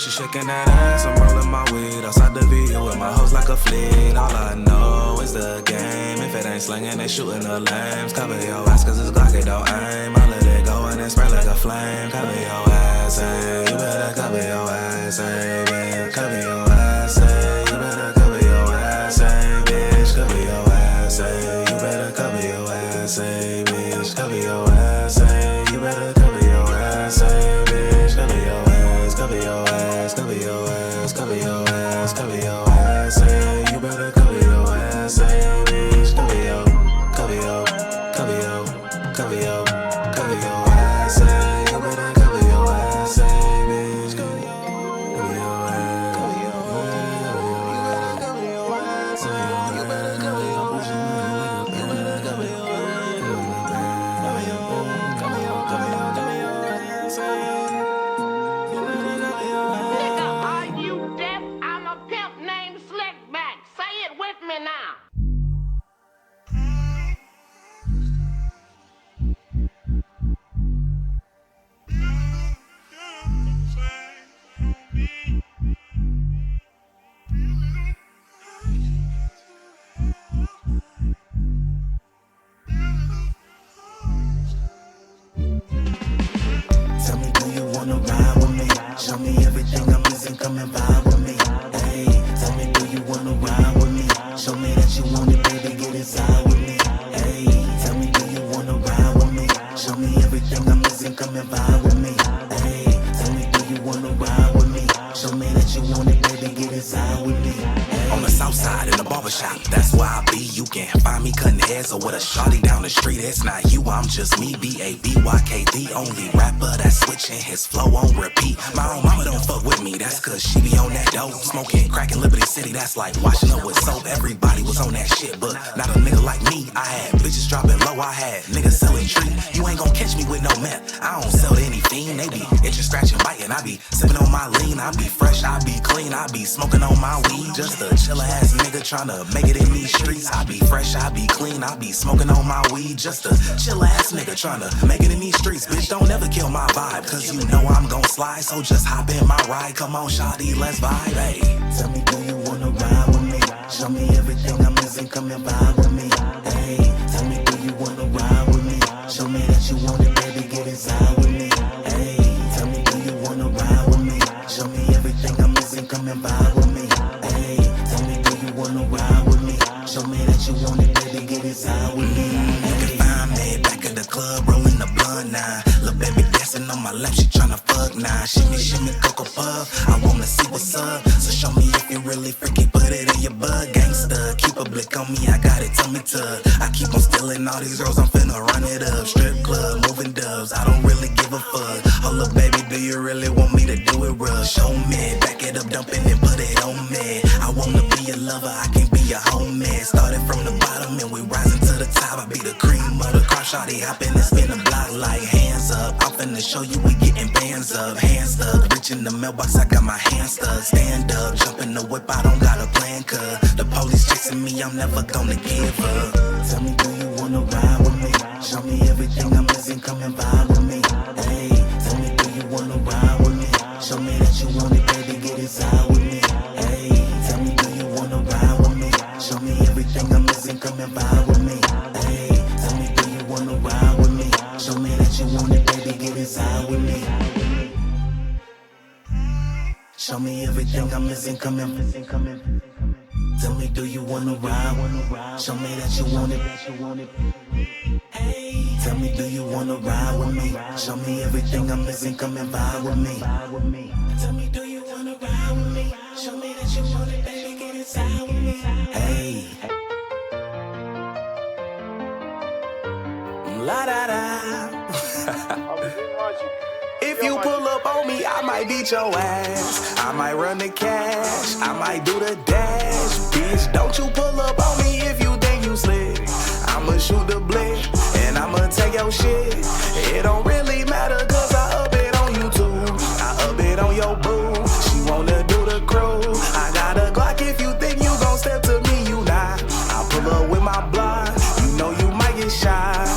She shaking that ass, I'm rolling my weed outside the VU with my hoes like a fleet. All I know is the game. If it ain't slinging, they shooting the lames. Cover your ass cause it's Glock, it don't aim. I let it go and it spread like a flame. Cover your ass, hey, you better cover your ass, hey, bitch. Cover your ass, hey, you better cover your ass, hey, bitch. Cover your ass, hey, you better cover your ass, hey, bitch. Cover your ass, hey, you better cover your ass, hey, bitch. Cover your ass, cover your ass, cover your ass, cover your ass, cover your ass, hey, you better cover your ass, hey, bitch. Cover your, cover your, cover your, cover your, cover your ass, hey, you better cover your ass, hey, bitch. Cover your ass, cover your ass, cover your ass, hey, you better cover your ass, you better cover your ass, cover your ass, cover your ass, hey. Nigga, are you deaf? I'm a pimp named Slickback. Say it with me now. Tell me, do you wanna ride with me? Show me everything I'm missing, come and vibe with me. Hey, tell me, do you wanna ride with me? Show me that you want it, baby, get inside with me. Hey, tell me, do you wanna ride with me? Show me everything I'm missing, come and vibe with me. Hey, tell me, do you wanna ride with me? Show me that you want it, baby, get inside with me. Hey. On the south side in the barbershop, that's where I be. You can find me cutting heads or with a shawty down the street. It's not you, I'm just me. B-A-B-Y-K, the only rapper that's switching his flow on repeat. My own mama don't fuck with me, that's cause she be on that dope. Smoking crack in Liberty City, that's like washing up with soap. Everybody was on that shit, but not a nigga like me. I had bitches dropping low, I had niggas selling treat. You ain't gon' catch me with no meth, I don't sell to any fiend. They be itching, scratching, biting, I be sipping on my lean. I be fresh, I be clean, I be smoking on my weed. Just a chiller ass nigga tryna make it in these streets. I be fresh, I be clean, I be smoking on my weed. Just a chill ass nigga tryna make it in these streets. Bitch, don't ever kill my vibe, cause you know I'm gon' slide. So just hop in my ride, come on shawty, let's vibe. Hey, tell me, do you wanna ride with me? Show me everything I'm missing, come and vibe with me. Hey, tell me, do you wanna ride with me? Show me that you want it, baby, get inside with me. Hey, tell me, do you wanna ride with me? Show me everything I'm missing, come and vibe with me. Hey, tell me, do you wanna ride with me? Show me that you want it, baby, get inside with me. You can find me back at the club, rolling the blunt now. Lil' baby dancing on my lap, she tryna fuck now. Shimmy, shimmy, cocoa puff, I wanna see what's up. So show me if you really freaky, put it in your bud. Gangsta, keep a blick on me, I got it, tummy tuck. I keep on stealing all these girls, I'm finna run it up. Strip club, moving dubs, I don't really give a fuck. Hold up, baby, do you really want me to do it rough? Show me, back it up, dump it and put it on me. I wanna be a lover, I can be your homie. Started from the bottom and we rising to the top. I be the cream of the crop, shawty hopping and spin the block like hands up. I'm finna show you we getting bands up, hands stuck. Reach in the mailbox, I got my hands stuck. Stand up, jump in the whip, I don't got a plan, cause the police chasing me, I'm never gonna give up. Tell me, do you wanna ride with me? Show me everything I'm missing, come and vibe with me. Hey, tell me, do you wanna ride with me? Show me that you want it, baby, get inside with me. Hey, tell me, do you wanna ride with me? Show me everything I'm missing, come and vibe with me. Hey, tell me, do you wanna ride with me? Show me that you want it, baby, get inside with me. Show me everything I'm missing, come and tell me, do you wanna ride? Show me that you want it. Hey, tell me, do you wanna ride with me? Show me everything I'm missing, come and vibe with me. Tell me, do you wanna ride with me? Show me that you want it, baby, get inside with me. Hey. La da da. If you pull up on me, I might beat your ass. I might run the cash, I might do the dash. Bitch, don't you pull up on me if you think you slick. I'ma shoot the blick, and I'ma take your shit. It don't really matter, cause I up it on YouTube. I up it on your boo, she wanna do the crew. I got a Glock, if you think you gon' step to me, you not. I pull up with my block, you know you might get shot.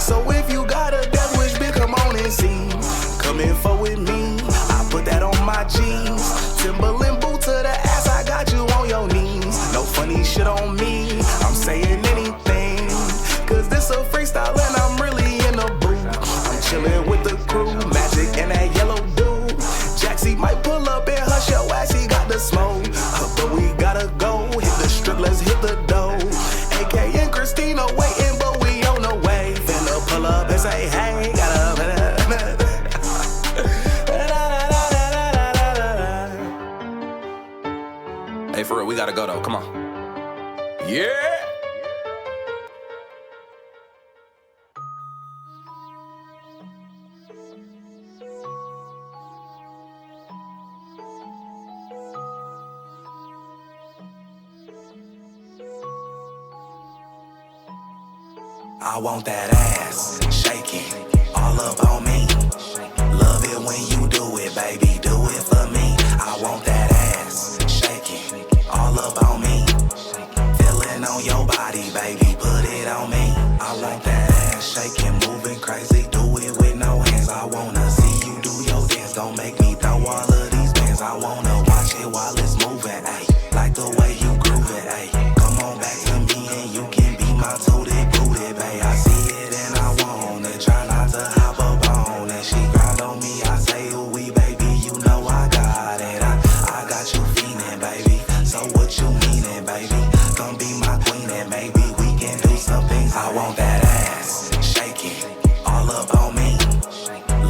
So if you got a death wish, bitch, come on and see. Come in for with me, I put that on my jeans. Hey, for real, we gotta go though. Come on. Yeah. I want that ass shaking all up on me. Love it when you do it, baby. Do it for me. I want that ass shaking all up on me. Feeling on your body, baby. Put it on me. I want that ass shaking, moving crazy. Do it with no hands. I wanna see you do your dance. Don't make me throw all of these bands. I wanna watch it while it's moving. Ayy, like the way you groove it. Ayy, come on back to me and you can be my tootie booty, babe. I see it and I want it. Try not to hop up on it. She grind on me. I say, ooh, we, baby, you know I got it. I got you feeling, baby. So what you meaning, baby? Come be my queen and maybe we can do some things. I want that ass shaking all up on me.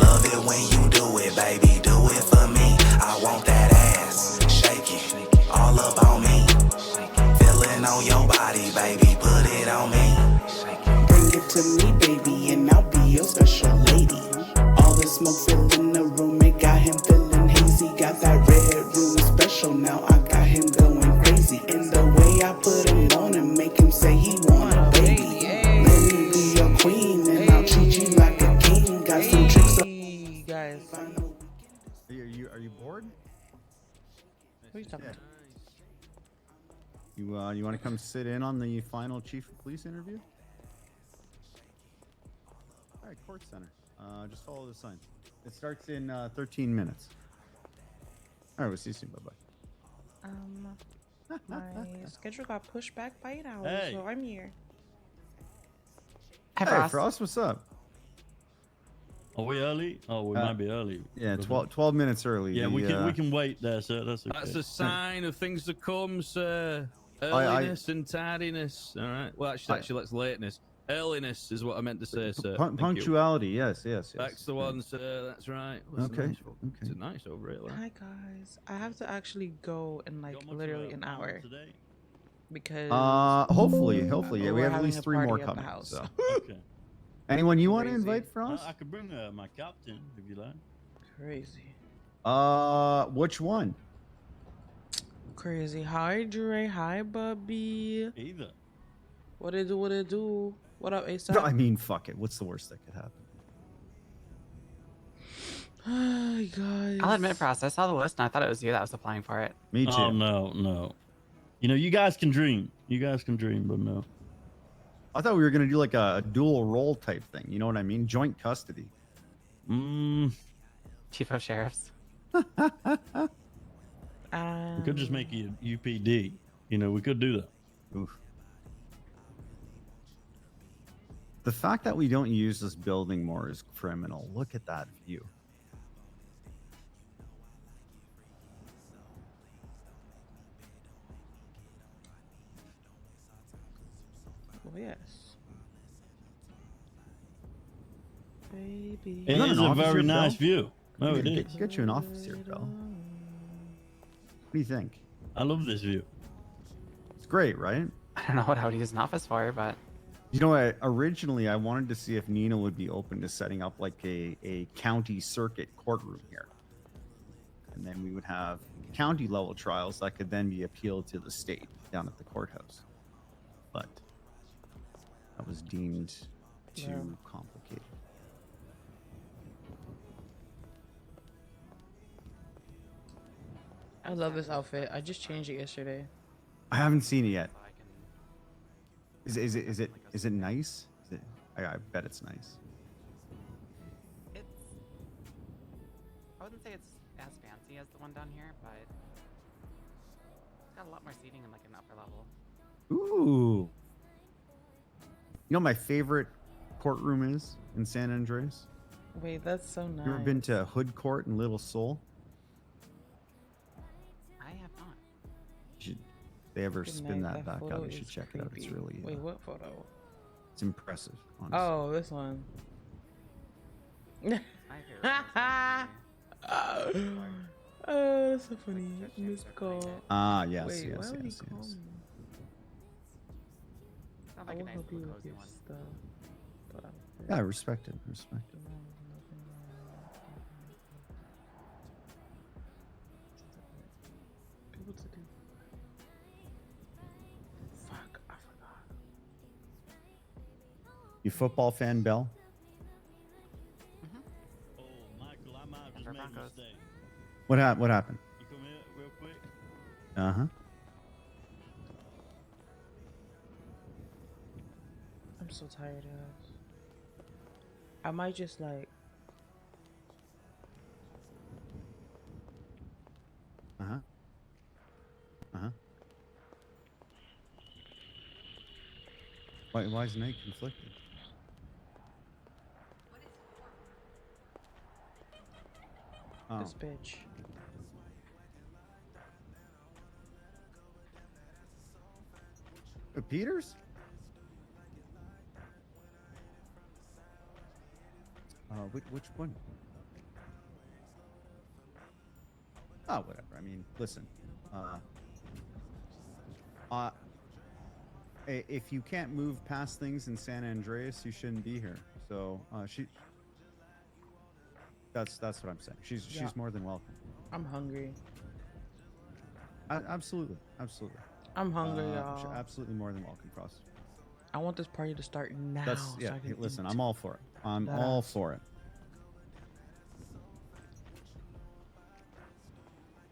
Love it when you do it, baby. Do it for me. I want that ass shaking all up on me. Feeling on your body, baby. Put it on me. Bring it to me, baby, and I'll be your special lady. All the smoke filling the room, it got him feeling hazy. Got that red room special, now I got him going crazy. And the way I put him on and make him say he want a baby. Let me be your queen, and I'll treat you like a king. Got some tricks up. Guys, Are you bored? what are you talking about? You want to come sit in on the final chief of police interview? All right, court center. Just follow the sign. It starts in 13 minutes. All right, we'll see you soon. Bye bye. My schedule got pushed back by 8 hours, Hey. so I'm here. Hey, Frost, what's up? Are we early? Oh, we might be early. Yeah, 12 minutes early. Yeah, we can wait there, sir. That's okay. That's a sign of things to come, sir. Earliness and tardiness. All right. Well, actually, that's lateness. Earliness is what I meant to say, sir. Thank you. Punctuality. Yes. That's the one, sir. That's right. Well, it's Okay, Nice, okay. It's a nice over here. Hi guys, I have to actually go in like Got much literally of an a hour today? because Hopefully, yeah. we're We have at having least a 3 party more at the coming. house. So, Okay. anyone you want to Crazy. invite, Frost? I could bring my captain if you like. Crazy. Which one? Crazy. Hi Dre. Hi Bubby. Either. What it do? What it do? What up, I ASAP? mean, fuck it. What's the worst that could happen? Hi guys. I'll admit, Frost, I saw the list and I thought it was you that was applying for it. Me too. Oh no. You know, you guys can dream. You guys can dream, but no. I thought we were gonna do like a dual role type thing. You know what I mean? Joint custody. Chief of Sheriffs. We could just make you UPD. You know, we could do that. Oof. The fact that we don't use this building more is criminal. Look at that view. Oh yes. Baby. It that is an a officer, very Bill? nice view. No, it is. Get you an office here, Bill. What do you think? I love this view. It's great, right? I don't know what I would use an office for, but You know, originally I wanted to see if Nina would be open to setting up like a county circuit courtroom here. And then we would have county level trials that could then be appealed to the state down at the courthouse. But that was deemed too complicated. I love this outfit. I just changed it yesterday. I haven't seen it yet. I can. Is it nice? I bet it's nice. It's. I wouldn't say it's as fancy as the one down here, but it's got a lot more seating in like an upper level. Ooh. You know what my favorite courtroom is in San Andreas? Wait, that's so nice. You ever been to Hood Court in Little Seoul? I have not. If they ever Good spin night, that back photo out, you should is check it out. It's creepy. really Wait, what photo? it's impressive, honestly. Oh, this one. My favorite. Oh, that's so funny. Miss call. Ah, yes, Wait, yes, why would he yes, call yes. me? Sounds I like a will nice help you little with cozy your one. stuff. But Yeah, respect it. Respect it. People to do. Fuck, I forgot. You football fan, Bell? Oh, Michael, I might have just Denver made a Broncos. mistake. What happened? You come here real quick. Uh huh. I'm so tired, guys. I might just like. Uh huh. Uh huh. Why is Nate conflicted? Oh. This bitch. Peters? Which one? Oh, whatever. I mean, listen. If you can't move past things in San Andreas, you shouldn't be here. So, that's what I'm saying. She's more than welcome. I'm hungry. Absolutely. I'm hungry, y'all. Absolutely more than welcome, Frost. I want this party to start now. That's so yeah. I can Hey, listen, eat. I'm all for it. I'm That all ass. for it.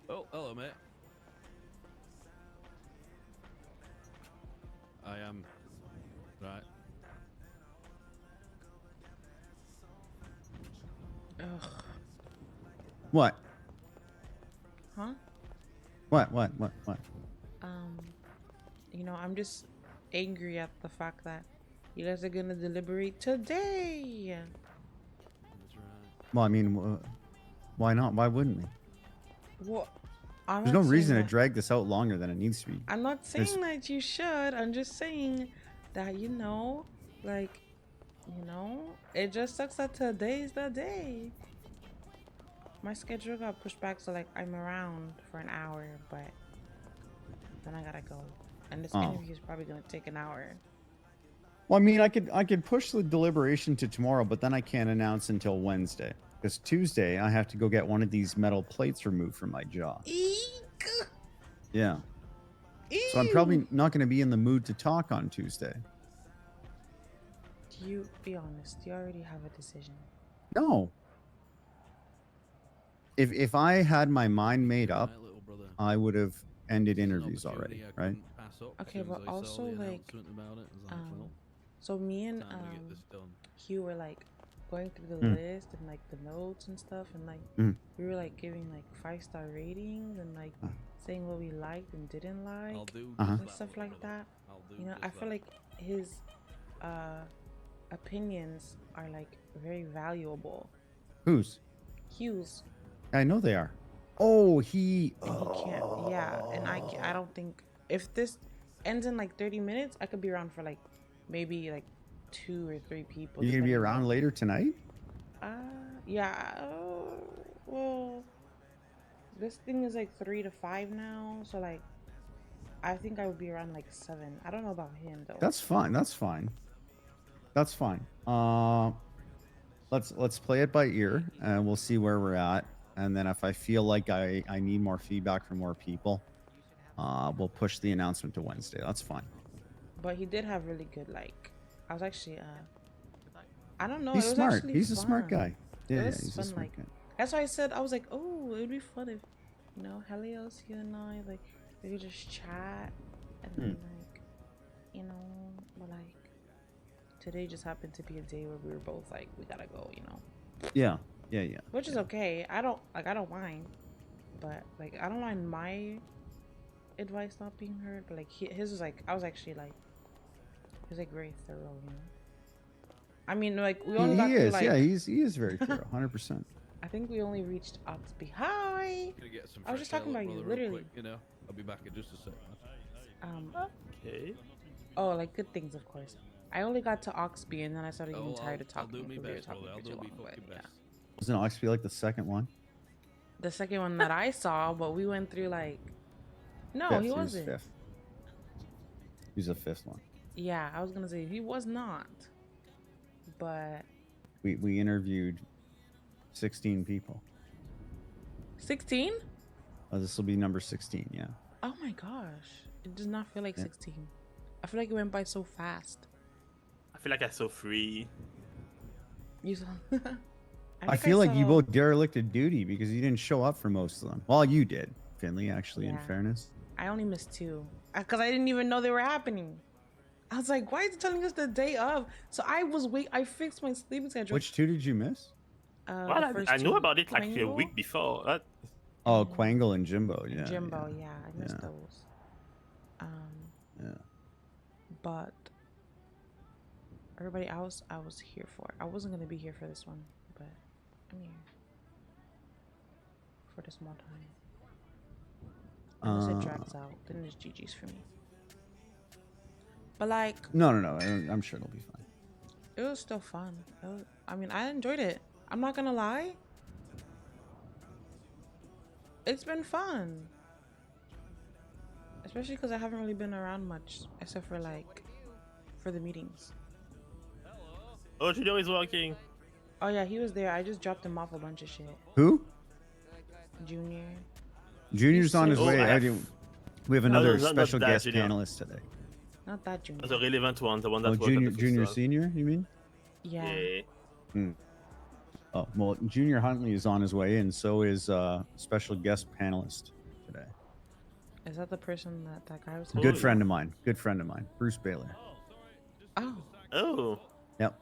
Oh, hello, mate. I am. Right. Ugh. What? Huh? What? You know, I'm just angry at the fact that you guys are gonna deliberate today. That's right. Well, I mean, why not? Why wouldn't we? Well, I'm There's not no reason saying to that- drag this out longer than it needs to be. I'm not There's- saying that you should. I'm just saying that, you know, like, you know, it just sucks that today's the day. My schedule got pushed back, so like I'm around for an hour, but then I gotta go. And this interview is probably gonna take an hour. Well, I mean, I could push the deliberation to tomorrow, but then I can't announce until Wednesday because Tuesday I have to go get one of these metal plates removed from my jaw. Eek! Yeah. So I'm probably not going to be in the mood to talk on Tuesday. Do you be honest? Do you already have a decision? No. If I had my mind made up, Right, little brother. I would have ended It's an interviews already, opportunity I right? couldn't pass up as Okay, soon but as I saw also, the like, announcement about it. I was like, well, So me and time to get this done. Hugh were like going through the list and like the notes and stuff, and like we were like giving like 5-star ratings and like saying what we liked and didn't like I'll do Uh-huh. just and that, stuff little like brother. that. I'll do You know, just I feel that. like his opinions are like very valuable. Whose? Hugh's, I know they are. Oh, he. and he can't. Yeah, and I don't think if this ends in like 30 minutes, I could be around for like maybe like 2 or 3 people. You gonna be depending around on- later tonight? Yeah. Well, this thing is like 3 to 5 now, so like, I think I would be around like 7. I don't know about him though. That's fine. That's fine. That's fine. Let's play it by ear, and we'll see where we're at. And then if I feel like I need more feedback from more people, we'll push the announcement to Wednesday. That's fine. But he did have really good like. I was actually I don't know. He's it was smart. actually He's a smart fun. guy. Yeah, was he's fun, a smart like- guy. That's why I said I was like, oh, it would be fun if, you know, Helios, you and I, like, we could just chat and then like, you know, but like today just happened to be a day where we were both like, we gotta go, you know. Yeah. Which is okay. I don't mind, but like I don't mind my advice not being heard. But like his was like I was actually like, it was like very thorough, you know. I mean, like we only got He through, is. like, Yeah, he is very thorough. 100%. I think we only reached Oxby. Hi. Gonna get some I was just fresh talking air, about you, little brother, real literally. quick, you know, I'll be back in just a sec. Okay. Oh, like good things, of course. I only got to Oxby and then I started getting Oh, tired of I'll talking do me because we were best, talking brother. I'll for do too me long. But fucking yeah, best. Wasn't Oxby like the second one? The second one that I saw, but we went through like. No, Fifth, he was wasn't. fifth. He's the fifth one. Yeah, I was gonna say he was not. But We interviewed 16 people. 16? This will be number 16. Yeah. Oh my gosh. It does not feel like Yeah. 16. I feel like it went by so fast. I feel like I saw 3. You saw I feel like you both derelicted duty because you didn't show up for most of them. Well, you did, Finley, actually, in Yeah. fairness. I only missed 2. Because I didn't even know they were happening. I was like, why is it telling us the day of? So I fixed my sleeping schedule. Which 2 did you miss? Well, The first I knew 2. about it like a Quangle? week before. That, Oh, Quangle and Jimbo. Yeah. Jimbo, yeah, I missed Yeah. those. Yeah. But everybody else I was here for. I wasn't gonna be here for this one, but I'm here for the small time. Unless it drags out, then it's GG's for me. But like, No. I'm sure it'll be fine. it was still fun. I mean, I enjoyed it. I'm not gonna lie. It's been fun. Especially because I haven't really been around much, except for like, for the meetings. oh, Junior is working. Oh yeah, he was there. I just dropped him off a bunch of shit. Who? Junior. Junior's on his Oh, way. I have- We have another not special that guest Junior. panelist today. Not that Junior. The relevant one, the one that Oh, worked junior, at the junior, food senior. You mean? Yeah. Yeah. Oh, well, Junior Huntley is on his way, and so is special guest panelist today. Is that the person that guy was Good talking friend of mine. Good friend of mine, Bruce Baylor. about? Oh. Yep.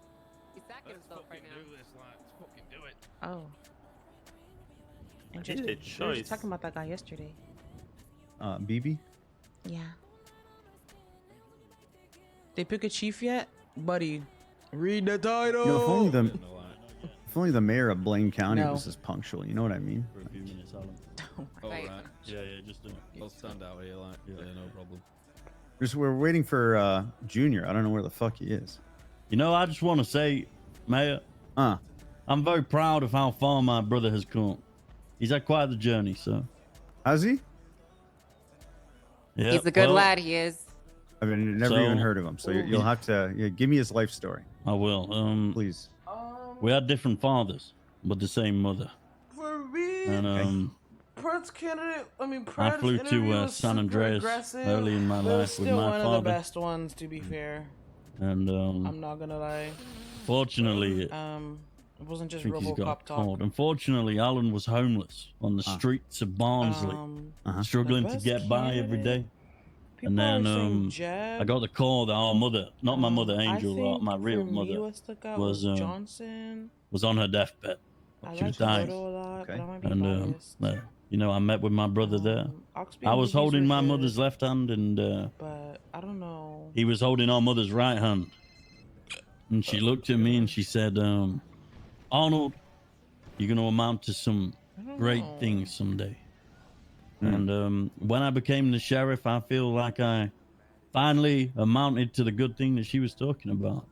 He's sacking himself right now. Oh. I did Interesting. a We were choice. just talking about that guy yesterday. BB. Yeah. They pick a chief yet? Buddy, read the title. You know, if only the mayor of Blaine County No. was as punctual. You know what I mean? For a few minutes, Alan. Oh, Right. right. Yeah, just I'll stand out here, like, yeah, no problem. We're waiting for Junior. I don't know where the fuck he is. You know, I just want to say, Mayor, I'm very proud of how far my brother has come. He's had quite the journey, so. Has he? Yeah, He's a good well, lad, he is. I've never So- even heard of him. So you'll have to give me his life story, I will. please. We had different fathers, but the same mother. For me, And Prince candidate. I flew to San Andreas early in my life with my father. ones, to be fair. And I'm not gonna lie. fortunately, It wasn't I just think he's got RoboCop talk. caught. Unfortunately, Alan was homeless on the streets of Barnsley, struggling to best get by every day. People And then are saying Jeb. I got the call that our mother, not my mother I Angel, think my real for me mother, what stuck out was Johnson. was on her deathbed. I She was like dying. Roberto a lot, but I might be And biased. you know, I met with my brother there. Oxby I and was Boogies holding were my good, mother's left hand, and but I don't know. he was holding our mother's right hand. And she looked at me and she said, Arnold, you're going to amount to some great things someday. And when I became the sheriff, I feel like I finally amounted to the good thing that she was talking about.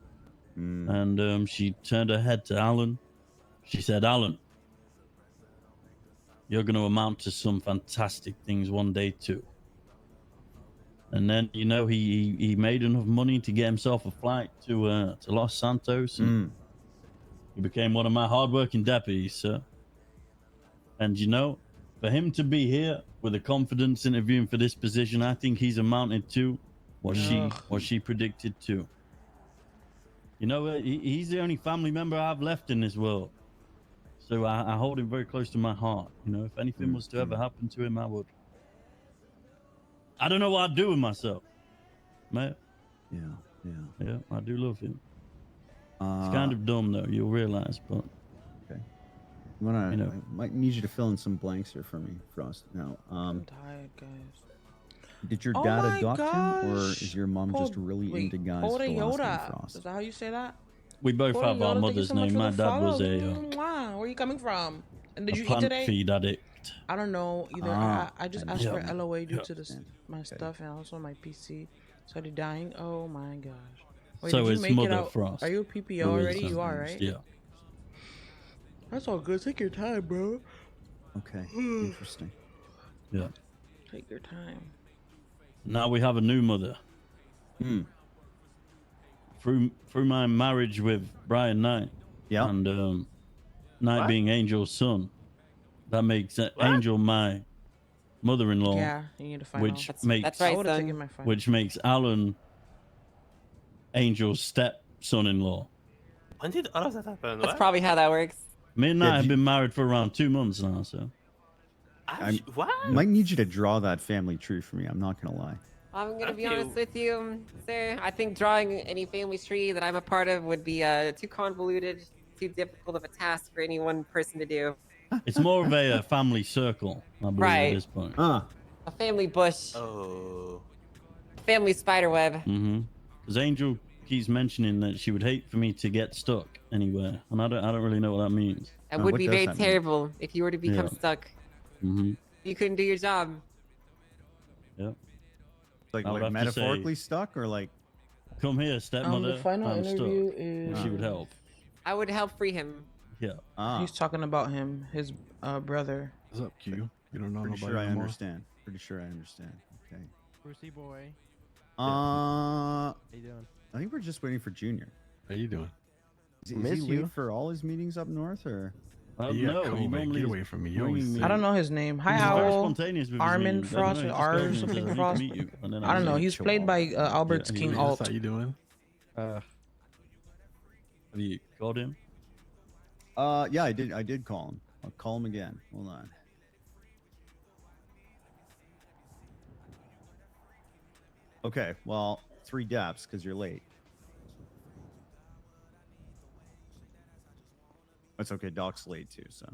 And she turned her head to Alan. She said, Alan, you're going to amount to some fantastic things one day too. And then, you know, he made enough money to get himself a flight to Los Santos. And he became one of my hardworking deputies, sir. And, you know, for him to be here with the confidence interviewing for this position, I think he's amounted to what she predicted too. You know, he's the only family member I've left in this world. So I hold him very close to my heart. You know, if anything was to ever happen to him, I would. I don't know what I'd do with myself, mate. Yeah. I do love him. It's kind of dumb, though. You'll realize, but okay. I might need you to fill in some blanks here for me, Frost. Now, I'm tired, guys. did your Oh dad my adopt him, or gosh. is your mom just really into guys with the last name Frost? Is that how you say that? we both Hola, have our Yoda, thank you mother's so much name. for My the dad was follow. a Mwah. Where are you coming from? And did you eat plant today? feed addict. I don't know either. I just asked for LOA due to my stuff and also my PC started dying. Oh my gosh. Wait, So did you it's make it Mother out? Frost. Are you a PPO Who is already? that? You are, right? Yeah. That's all good. Take your time, bro. Okay. Interesting. Yeah. Take your time. Now we have a new mother. Hmm. Through my marriage with Brian Knight. Yeah. And Knight What? being Angel's son, that makes What? Angel my mother-in-law. Yeah, you need to find out. Which makes That's I right, would have taken son. my phone. which makes Alan Angel's step-son-in-law. When did all of that happen? That's What? probably how that works. Me and Yeah, Knight have you- been married for around 2 months now, so What? Might need you to draw that family tree for me. I'm not gonna lie. I'm gonna be Okay. honest with you, sir. I think drawing any family tree that I'm a part of would be too convoluted, too difficult of a task for any one person to do. it's more of a family circle, I believe, Right. at this point. Ah. A family bush, Oh. a family spider web. Mm-hmm. Because Angel keeps mentioning that she would hate for me to get stuck anywhere, and I don't really know what that means. That would what be does very that mean? terrible if you were to become Yeah. stuck. Mm-hmm. You couldn't do your job. Yeah. Like I would have to metaphorically say- stuck or like Come here, stepmother. the final I'm interview stuck. is. She would help. I would help free him. Yeah. He's talking about him, his brother. What's up, Q? You don't know pretty nobody sure I anymore? understand. Pretty sure I understand. Okay. Brucey boy, How how you doing? I think we're just waiting for Junior. How you doing? Is Miss he you. late for all his meetings up north, or? You No, got he COVID. normally Get is away from me. You bringing always me- say- I don't know his name. Hi, He's very Owl. spontaneous with his Armin meetings. I don't Frost, know, he just R goes and something says, "I need to Frost." meet you," and then I don't know. meet He's you. played by Albert's Yeah, King he is. Alt. How you doing? Have you called him? Yeah, I did call him. I'll call him again. Hold on. Okay, well, 3 daps because you're late. That's okay. Doc's late too, so.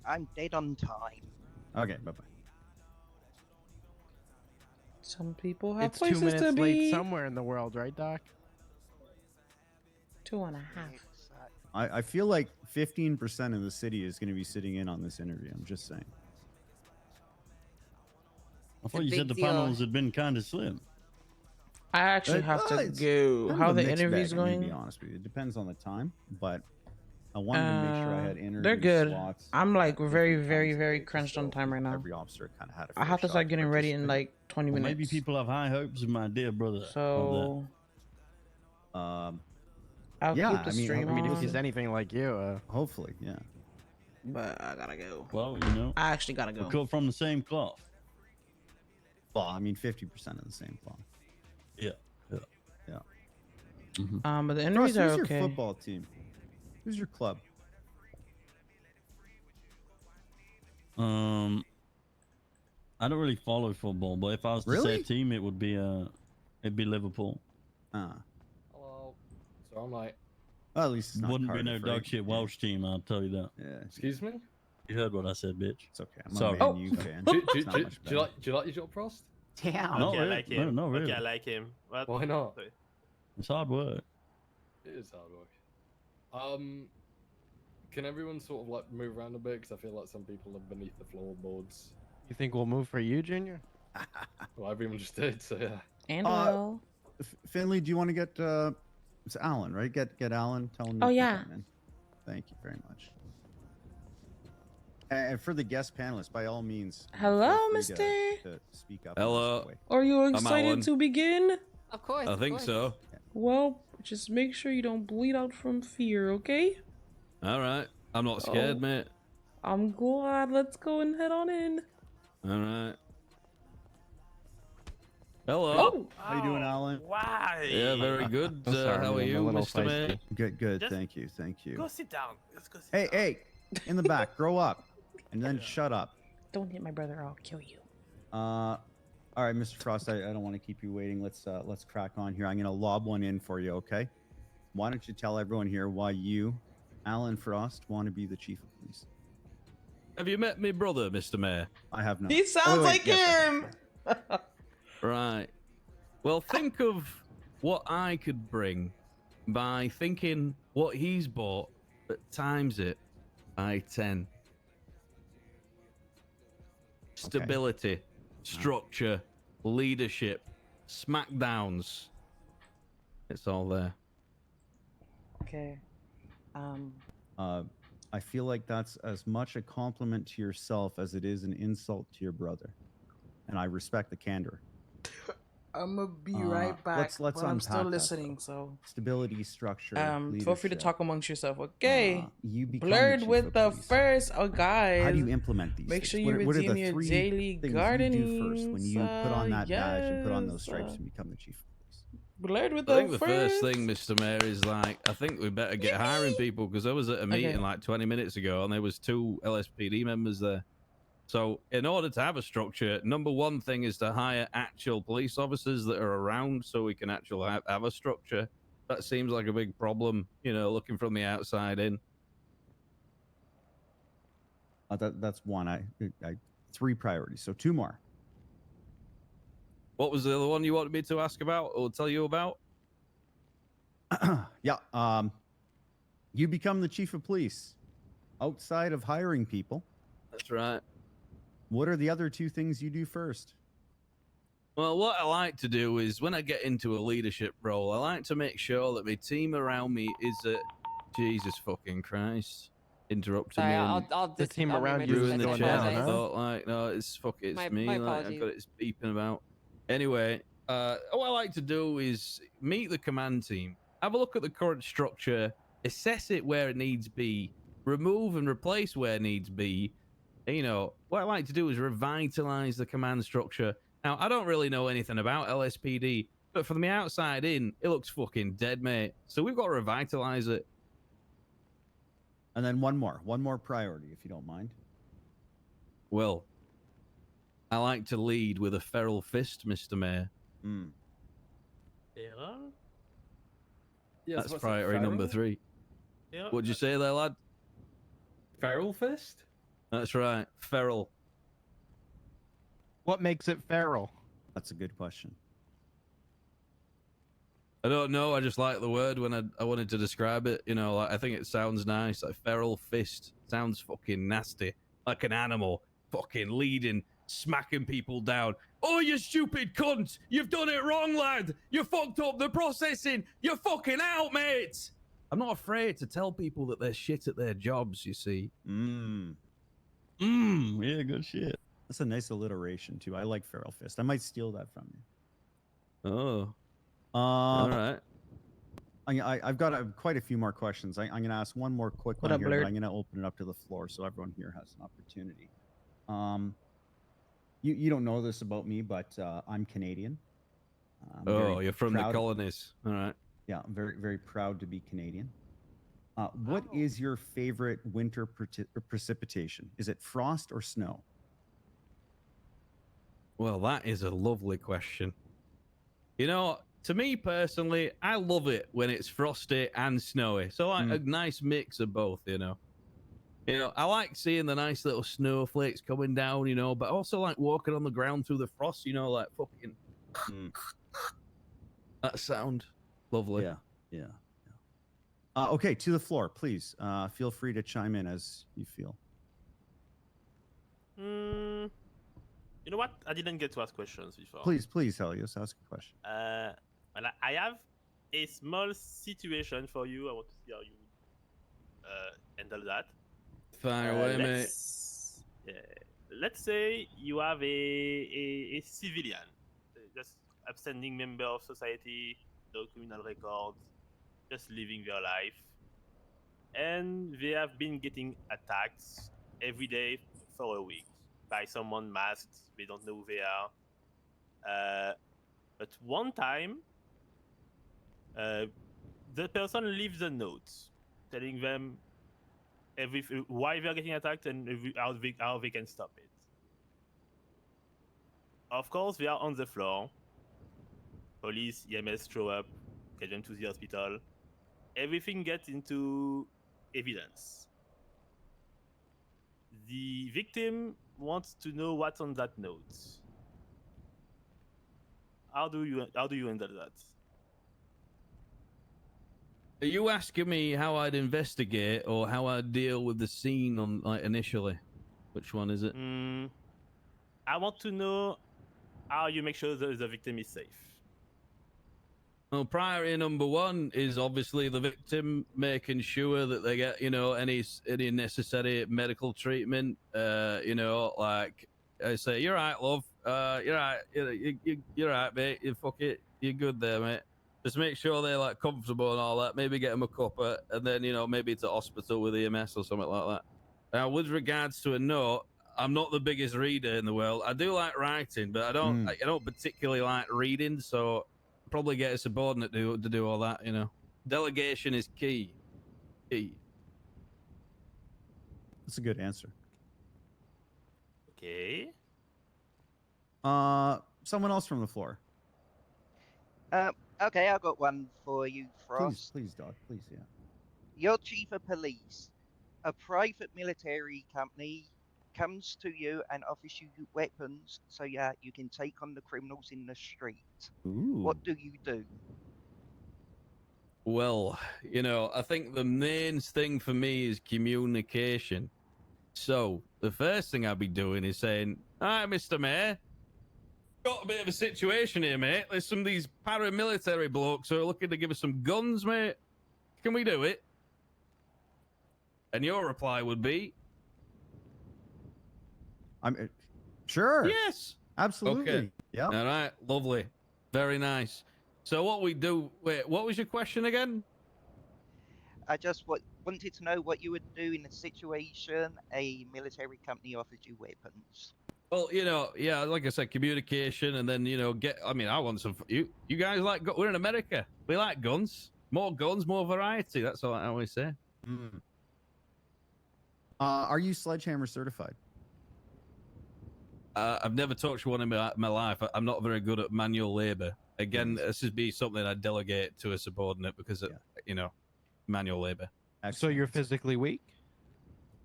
I'm dead on time. Okay, bye bye. Some people have It's 2 places minutes to late be. somewhere in the world, right, Doc? 2.5. I feel like 15% of the city is going to be sitting in on this interview. I'm just saying. I thought you said the big deal. panels had been kind of slim. I actually have to go. Kind of How a the mixed interview's bag, I'm gonna going? be honest with you. It depends on the time, but I wanted to make sure I had interview They're good. slots. I'm like very, different very, times of very day, crunched so on time right now. Every officer kind of had a I have to fair start shot getting ready in participate. like 20 Well, minutes. maybe people have high hopes of my dear brother. of So Um, I'll yeah, keep the I mean, stream I mean, on. if he's anything like you, hopefully, yeah. But I gotta go. that. Well, you know, I actually gotta we're go. cut from the same cloth. Well, I mean, 50% of the same cloth. Yeah. Yeah. Yeah. But the Ross, interviews are who's okay. your football team? Who's your club? I don't really follow football, but if I was to say Really? a team, it would be it'd be Liverpool. Ah, Hello. So I'm like, well, at least it's not Wouldn't be no Cardiff, dog right? shit Welsh team, I'll tell you that. Yeah, excuse me? You heard what I said, bitch. it's okay. I'm Sorry. a Man U fan. Do, It's not much better. do you like your job, Frost? Damn. Not Okay, I really. like him. No, not really. Okay, I like him. What? Why not? Sorry. It's hard work. It is hard work. Can everyone sort of like move around a bit? Because I feel like some people are beneath the floorboards. you think we'll move for you, Junior? Well, everyone just did, so yeah. And Uh, Will. Finley, do you want to get it's Alan, right? Get Alan. Tell him. Oh, to yeah. come in. Thank you very much. And for the guest panelists, by all means. Hello, feel free mister. to speak up. and Hello. ask away. Are you I'm excited Alan. to begin? Of course. I of think course. so. Well, just make sure you don't bleed out from fear, okay? All right. I'm not scared, Oh. mate. I'm glad. Let's go and head on in. All right. Hello. Oh, How you doing, Alan? Why? Yeah, very good. I'm sorry, How are I'm a you, little Mr. feisty. May? Good, good. Just Thank you, thank you. Go sit down. Let's go sit Hey, down. hey, in the back, grow up, and then shut up. don't hit my brother. I'll kill you. All right, Mr. Frost, I don't want to keep you waiting. Let's crack on here. I'm gonna lob one in for you, okay? Why don't you tell everyone here why you, Alan Frost, want to be the chief of police? Have you met me brother, Mr. Mayor? I have not. He sounds wait, like yes, him. Right. Well, think of what I could bring by thinking what he's bought, but times it by 10. Stability, structure, leadership, smackdowns. It's all there. Okay. I feel like that's as much a compliment to yourself as it is an insult to your brother, and I respect the candor. I'm gonna be right back, Let's but I'm still unpack that, listening. though. So Stability, structure, feel free to leadership. talk amongst yourself. Okay. You become Blurred the chief with of the police. first. Oh, guys. How do you implement these Make things? sure you What are redeem the your three daily things gardening. you do first when you put on that badge and put on those stripes Yes. and become the chief of police? Blurred with I the think the first thing, Mr. Mayor, is like I think we better get hiring people because I was at a meeting like 20 minutes ago and there was 2 LSPD members there. So in order to have a structure, number one thing is to hire actual police officers that are around so we can actually have a structure. That seems like a big problem, you know, looking from the outside in. That's one. I 3 priorities. So 2 more. What was the other one you wanted me to ask about or tell you about? Yeah. You become the chief of police. Outside of hiring people. That's right. What are the other 2 things you do first? Well, what I like to do is when I get into a leadership role, I like to make sure that my team around me is at Jesus fucking Christ. Interrupting Sorry, me. I'll The team I'll around remove you this. is Ruin the going channel. down, I huh? thought, like, no, it's My me. Like, I've apologies. got it's beeping about. Anyway, what I like to do is meet the command team, have a look at the current structure, assess it where it needs be, remove and replace where it needs be. You know, what I like to do is revitalize the command structure. Now, I don't really know anything about LSPD, but from the outside in, it looks fucking dead, mate. So we've got to revitalize it. And then one more priority, if you don't mind. Well, I like to lead with a feral fist, Mr. Mayor. Yeah. That's priority number 3. Yeah. What'd you say there, lad? Feral fist? That's right, feral. What makes it feral? That's a good question. I don't know. I just like the word when I wanted to describe it. You know, like, I think it sounds nice. Like feral fist sounds fucking nasty, like an animal fucking leading, smacking people down. Oh, you stupid cunt! You've done it wrong, lad. You fucked up the processing. You're fucking out, mate. I'm not afraid to tell people that they're shit at their jobs. You see. Yeah, good shit. That's a nice alliteration too. I like feral fist. I might steal that from you. Oh. All right. I've got quite a few more questions. I'm going to ask one more quick What one up, here, Blurred? but I'm going to open it up to the floor so everyone here has an opportunity. You don't know this about me, but I'm Canadian. Oh, you're from the colonies. All right. Yeah, I'm very, very proud to be Canadian. What is your favorite winter precipitation? Is it frost or snow? Well, that is a lovely question. You know, to me personally, I love it when it's frosty and snowy. So like a nice mix of both, you know. You know, I like seeing the nice little snowflakes coming down, you know, but I also like walking on the ground through the frost, you know, like fucking that sound. Lovely. Yeah. Okay, to the floor, please. Feel free to chime in as you feel. You know what? I didn't get to ask questions before. Please, Helios, ask a question. Well, I have a small situation for you. I want to see how you handle that. Fire away, mate. Let's say you have a civilian, just upstanding member of society, no criminal records, just living their life, and they have been getting attacked every day for a week by someone masked. They don't know who they are. But one time, the person leaves a note telling them why they are getting attacked and how they can stop it. Of course, they are on the floor. Police, EMS show up, get them to the hospital. Everything gets into evidence. The victim wants to know what's on that note. How do you handle that? Are you asking me how I'd investigate or how I'd deal with the scene on like initially? Which one is it? I want to know how you make sure the victim is safe. Well, priority number one is obviously the victim, making sure that they get, any necessary medical treatment. Like I say, you're right, love. You're right. You're right, mate. You fuck it. You're good there, mate. Just make sure they're like comfortable and all that. Maybe get them a cuppa, and then maybe to hospital with EMS or something like that. Now, with regards to a note, I'm not the biggest reader in the world. I do like writing, but I don't particularly like reading. So probably get a subordinate to do all that. Delegation is key. That's a good answer. Okay. Someone else from the floor. Okay, I've got one for you, Frost. Please, Doc. Please, yeah. You're chief of police. A private military company comes to you and offers you weapons so you can take on the criminals in the street. Ooh. What do you do? Well, I think the main thing for me is communication. So the first thing I'd be doing is saying, "Hi, Mr. Mayor. Got a bit of a situation here, mate. There's some of these paramilitary blokes who are looking to give us some guns, mate. Can we do it?" And your reply would be, I'm sure. Yes. Absolutely. Okay. Yeah. All right. Lovely. Very nice. So what we do? Wait, what was your question again? I just wanted to know what you would do in a situation a military company offers you weapons. Well, yeah, like I said, communication, and then I want some. You guys we're in America. We like guns. More guns, more variety. That's all I always say. Mm. Are you sledgehammer certified? I've never touched one in my life. I'm not very good at manual labor. Again, this would be something I delegate to a subordinate because of, manual labor. So you're physically weak?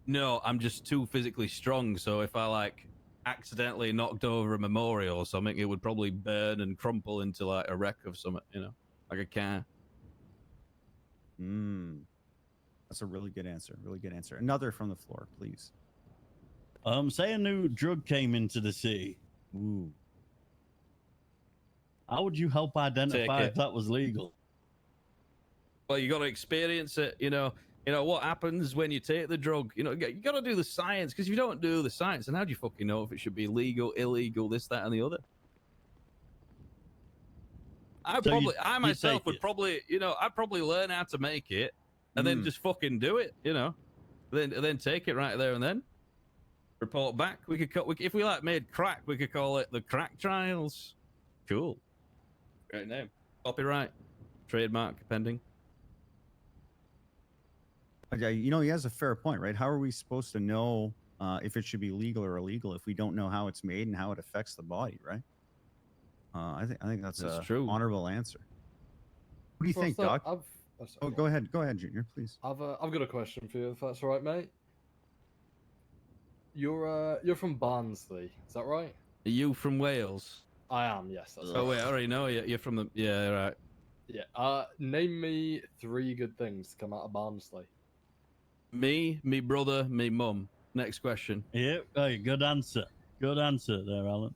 No, I'm just too physically strong. So if I accidentally knocked over a memorial or something, it would probably burn and crumple into like a wreck of something, like a car. That's a really good answer. Really good answer. Another from the floor, please. Say a new drug came into the city. Ooh. How would you help identify if that was legal? Well, you got to experience it. You know what happens when you take the drug. You got to do the science, because if you don't do the science, then how do you fucking know if it should be legal, illegal, this, that, and the other? I myself would probably, I'd probably learn how to make it, and then just fucking do it. Then take it right there and then. Report back. If we made crack, we could call it the crack trials. Cool. Great name. Copyright. Trademark pending. Okay, he has a fair point, right? How are we supposed to know if it should be legal or illegal if we don't know how it's made and how it affects the body, right? I think that's a true. Honorable answer. What do you think, Doc? Go ahead, Junior, please. I've got a question for you, if that's all right, mate. You're from Barnsley, is that right? Are you from Wales? I am, yes. That's right. Wait, I already know you. You're from the... Yeah, right. Yeah. Name me 3 good things to come out of Barnsley. Me brother, me mum. Next question. Yep. Hey, good answer. Good answer there, Alan.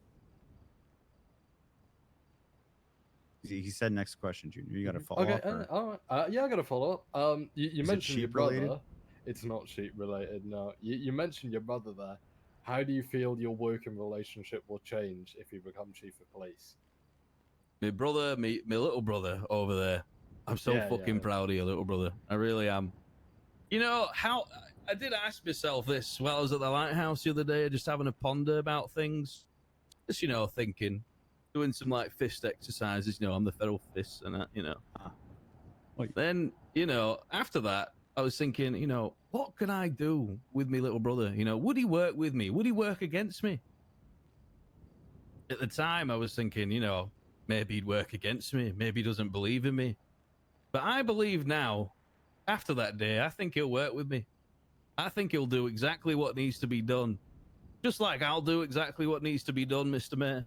He said next question, Junior. You got to follow okay, up. all right. Yeah, I got to follow up. You mentioned your brother. Related? It's not sheep related, no. You mentioned your brother there. How do you feel your working relationship will change if you become chief of police? My brother, my little brother over there. I'm so fucking proud of you, little brother. I really am. How I did ask myself this while I was at the lighthouse the other day, just having a ponder about things. Just, thinking, doing some fist exercises, I'm the feral fists and that, Then, after that, I was thinking, what can I do with my little brother? Would he work with me? Would he work against me? At the time, I was thinking, maybe he'd work against me. Maybe he doesn't believe in me. But I believe now, after that day, I think he'll work with me. I think he'll do exactly what needs to be done. Just like I'll do exactly what needs to be done, Mr. Mayor.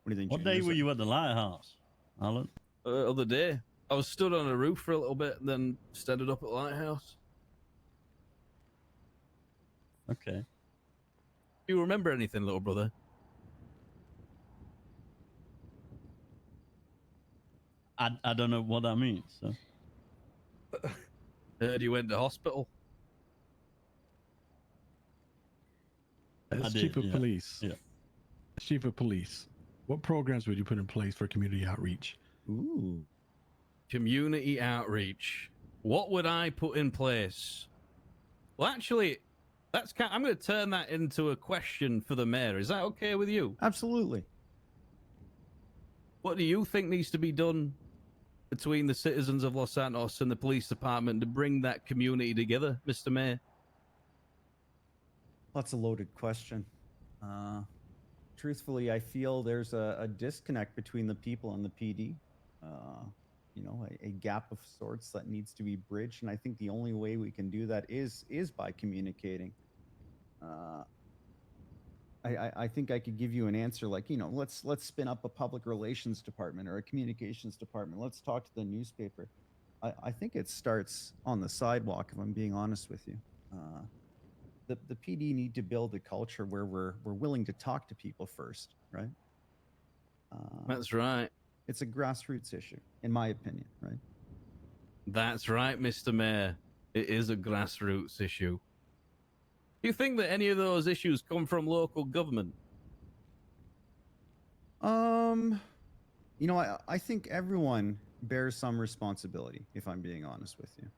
What do you think? What day were you at the lighthouse, Alan? Other day. I was stood on a roof for a little bit, and then standing up at the lighthouse. Okay. Do you remember anything, little brother? I don't know what that means. So. Heard you went to hospital. As did, chief of yeah. police. Yeah. As chief of police, what programs would you put in place for community outreach? Ooh. Community outreach. What would I put in place? Well, actually, I'm going to turn that into a question for the mayor. Is that okay with you? Absolutely. What do you think needs to be done between the citizens of Los Santos and the police department to bring that community together, Mr. Mayor? That's a loaded question. Truthfully, I feel there's a disconnect between the people and the PD. You know, a gap of sorts that needs to be bridged, and I think the only way we can do that is by communicating. I think I could give you an answer like, you know, let's spin up a public relations department or a communications department. Let's talk to the newspaper. I think it starts on the sidewalk, if I'm being honest with you. The PD need to build a culture where we're willing to talk to people first, right? That's right. It's a grassroots issue, in my opinion, right? That's right, Mr. Mayor. It is a grassroots issue. Do you think that any of those issues come from local government? You know, I think everyone bears some responsibility, if I'm being honest with you.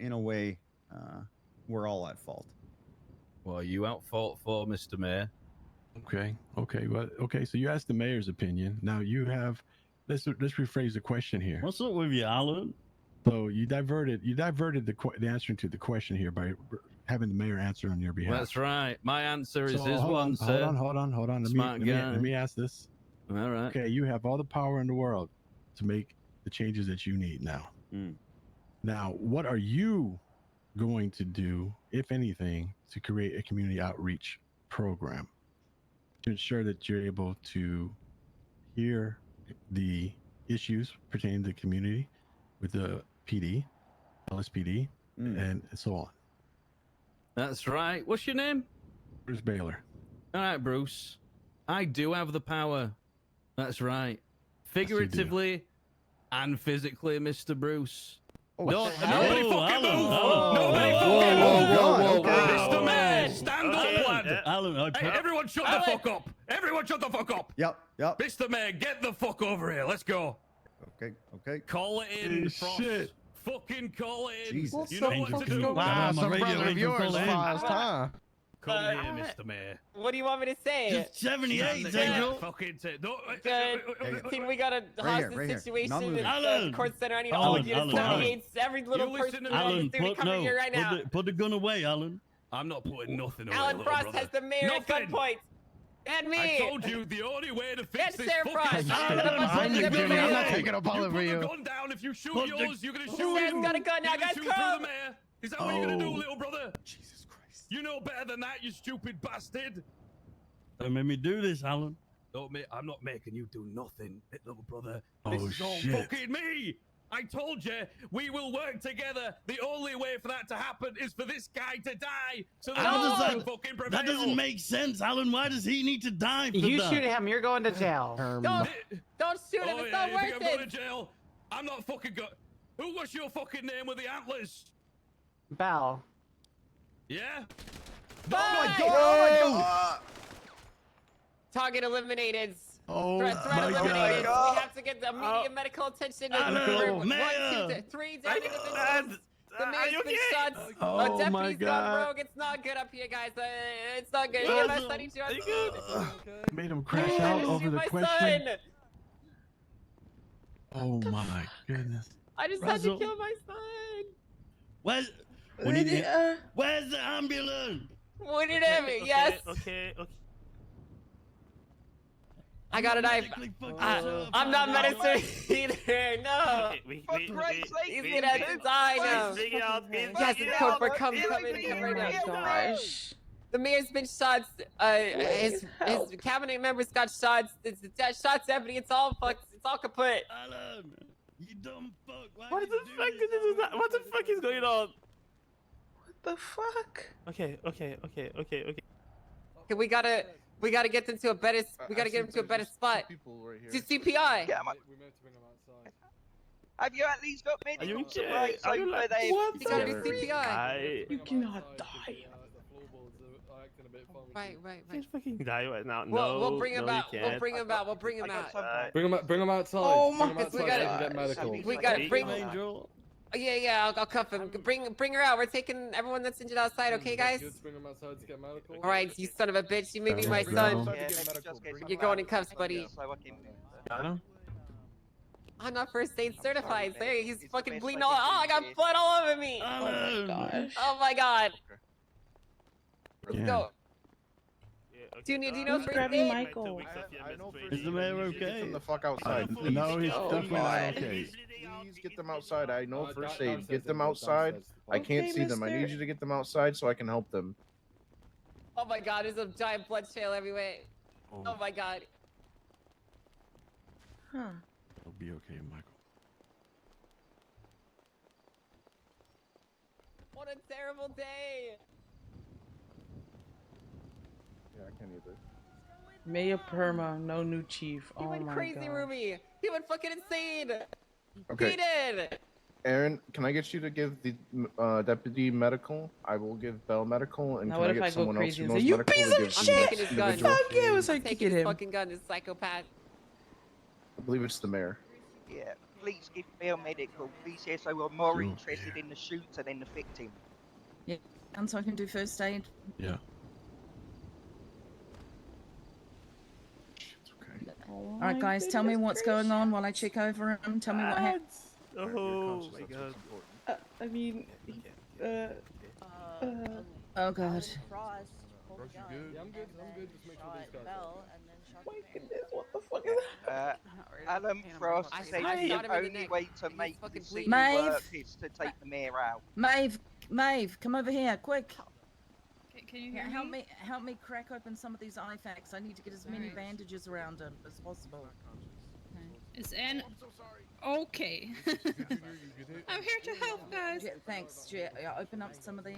In a way, we're all at fault. Well, are you at fault for, Mr. Mayor? Okay. Well, okay. So you asked the mayor's opinion. Now you have. Let's rephrase the question here. What's up with you, Alan? So you diverted the answer to the question here by having the mayor answer on your behalf. That's right. My answer is So, his one, hold sir. on. Smart guy. Let me ask this. All right. Okay, you have all the power in the world to make the changes that you need now. Now, what are you going to do, if anything, to create a community outreach program to ensure that you're able to hear the issues pertaining to the community with the PD, LSPD, and so on? That's right. What's your name? Bruce Baylor. All right, Bruce. I do have the power. That's right. Figuratively and physically, Mr. Bruce. Nobody fucking move! Nobody fucking move! Mr. Mayor, stand up, lad! Alan, Hey, everyone shut the fuck up! Everyone shut the fuck up! Yep. Mr. Mayor, get the fuck over here. Let's go. Okay. Call it in, Hey, Frost. shit. Fucking call it in. Jesus. You know what to do. Wow, some brother of yours fast, huh? Come here, Mr. Mayor. What do you want me to say? Just 78, Angel. Fucking Team, we got a hostage right here. situation Not in moving. the Alan. court center. I need all of you to Alan. 78. Every little You person listen to in me. the Alan, city coming here right now. put the gun away, Alan. I'm not putting nothing away, Alan little Frost brother. has the mayor at Nothing. gunpoint. And me. I told you the only way to fix Get this Sheriff fucking Frost. shit. I'm not taking a bullet for Put you. the gun down. If you shoot Put the- yours, you're gonna shoot Sheriff's him. got a gun now, You're gonna guys, shoot through come. the mayor. Is that what you're gonna do, Oh. little brother? Jesus Christ. You know better than that, you stupid bastard. Don't make me do this, Alan. I'm not making you do nothing, little brother. Oh, This is all shit. fucking me. I told you, we will work together. The only way for that to happen is for this guy to die. So that How you does can that- fucking prevail. That doesn't make sense, Alan. Why does he need to die for You that? shoot him, you're going to jail. Don't shoot him. Oh, It's yeah, not you think worth I'm going to it. jail? I'm not fucking go. Who was your fucking name with the antlers? Bell. Yeah? Bye. Target eliminated. Oh Threat my eliminated. God. We have to get the immediate medical attention. Alan, One, Mayor. 2, 3 down individuals. The mayor's been shot. Oh, A my deputy's gone God. rogue. It's not good up here, guys. It's not good. EMS, I need you on scene. Made him crash out over Shoot the my question. son. Oh my goodness. I just had Russell. to kill my son. Where's the ambulance? What did it? Yes. Okay. I got a knife. Medically fucked yourself. I'm not medicine either. No. Okay, we He's gonna have to die now. bring it out. Yes, it's code for come in right now. Gosh. The mayor's been shot. His cabinet members got shot. It's shot deputy. It's all fucked. It's all kaput. Alan, you dumb fuck. Why What did the you do fuck this is to that? me? What the fuck is going on? What the fuck? Okay. Okay, we gotta. We gotta get them to a better. We gotta get them to a better spot. To CPI. Get 'em up. We moved to bring them outside. Have you at least got medical okay? supplies Are you over like- there? You gotta be CPI. You cannot die. The floorboards are acting a bit funky. Right. Can't fucking die right now. We'll bring him no, out. you We'll can't. bring him out. We'll bring him I got out. some. Bring them outside. Oh bring them my outside We so gotta- they can get medical. We gotta Take bring. him, Angel. Yeah. I'll cuff him. Bring her out. We're taking everyone that's injured outside. Okay, guys. Good to bring them outside to get medical. All right, you son of a bitch. You may be my Sounds son. good. Yeah, let me just get some You're going in cuffs, bandages buddy. so I can move her. I know. I'm not first aid certified. sorry, There, mate. he's It's the fucking best bleeding I all. can Oh, do I got for you. blood all over me. Oh my gosh. Oh my god. Let's Yeah. go. Yeah, okay. Junior, do you know Who's first grabbing aid? Michael? I know for Is the mayor okay? Get them the fuck outside. No, Please. he's Oh, definitely not God. okay. Please get them outside. I know first aid. Downstairs, Get them everyone, outside. downstairs. I can't Okay, see them. I mister. need you to get them outside so I can help them. Oh my god, there's a giant blood trail everywhere. Oh my god. Huh. It'll be okay, Michael. What a terrible day. Yeah, I can't either. Mayor Perma, no new chief. He Oh went my crazy, god. Ruby. He went fucking insane. Okay. He did. Aaron, can I get you to give the deputy medical? I will give Bell medical, and Now can what I if get I go someone else crazy who and knows say, "You medical piece to of give the shit!" next Taking his gun. individual? Fuck you, it's like Taking kick his him. fucking gun, this psychopath. I believe it's the mayor. Yeah, please give Bell medical. Please, yes, I were more Sure, interested in the shooter than the victim. And so I can do first aid. Yeah. It's okay. All right, guys, tell me what's going on while I check over him. Tell me what happened. Oh my god. I mean, Oh god. Yeah, I'm good. Just make sure these guys are my goodness, what the fuck is that? Alan Frost I said shot the him in the only neck. way to He's make fucking the bleeding. scene Maeve? work is to take the mayor out. Maeve, come over here, quick. Can you Yeah, hear me? help me crack open some of these IFACs. I need to get as many Alright. bandages around him as possible. Is Anne okay? I'm here to help, guys. Yeah, thanks. Yeah, open up some of the.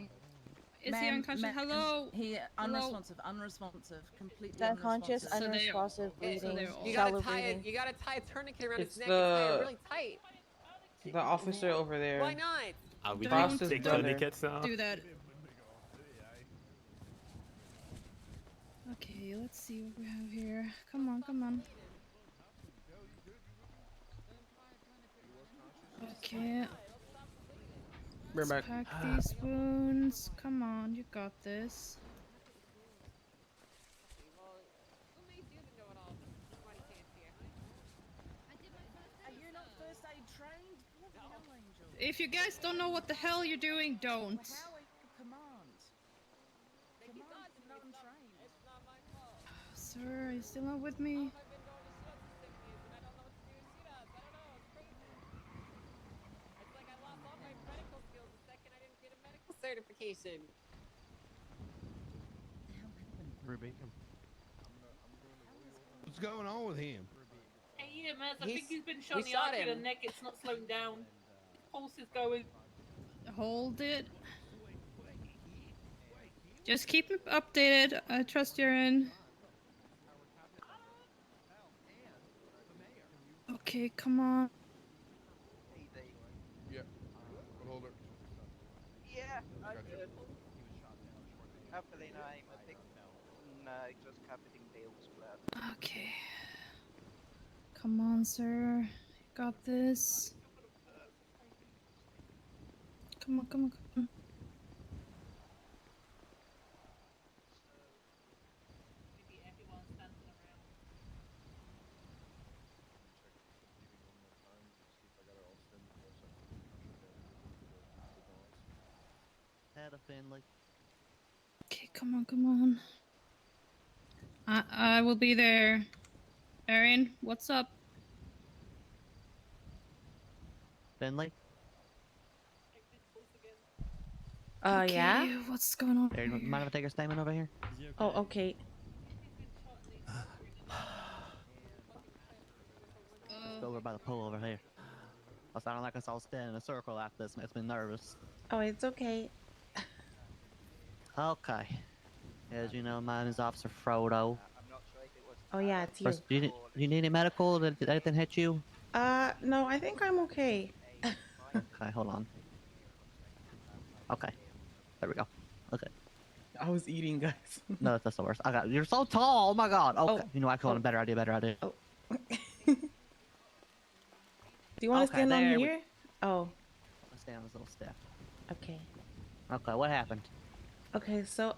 Is he unconscious? Hello? He Hello? unresponsive, completely Unconscious, unresponsive. unresponsive, Okay, so bleeding, they're all- You shallow gotta tie it. breathing. You gotta tie a tourniquet around It's his neck and tie the- it really tight. The officer over there. Why not? Are we Frost taking is take brother. tourniquets now? Do that. Okay, let's see what we have here. Come on, come on. Okay. We're Let's back. pack these wounds. Come on, you got this. You're not first aid trained? Bloody hell, Angel. If you guys don't know what the hell you're doing, don't. How command? Command not untrained. Sir, are you still not with me? Certification. Ruby. What's going on with him? Hey, EMS, I He's- think he's been we shot in the shot artery of the him. neck. It's not slowing down. Pulse is going. Hold it. Just keep me updated. I trust you're in. Okay, come on. Yeah. Hold her. Yeah, I'm good. Happily name, I think. No, just covered in Bill's blood. Okay. Come on, sir. You got this. Come on, come on, come on. Head of Finley. Okay, come on, come on. I will be there. Erin, what's up? Finley. Okay, Yeah? what's going on? Hey, mind if I take your statement over here? Oh, okay. Over by the pool over here. I sound like us all standing in a circle after this. Makes me nervous. Oh, it's okay. Okay. As you know, my name is Officer Frodo. Oh yeah, it's you. First, do you need any medical? Did anything hit you? No, I think I'm okay. Okay, hold on. Okay, there we go. Okay. I was eating, guys. No, that's the worst. I got. You're so tall. Oh my god. Okay. Oh, You know, I call oh. it a better idea. Better idea. Oh. Do you want to Okay, stand on there here? Oh, Let's stay on this little step. okay. Okay, what happened? Okay, so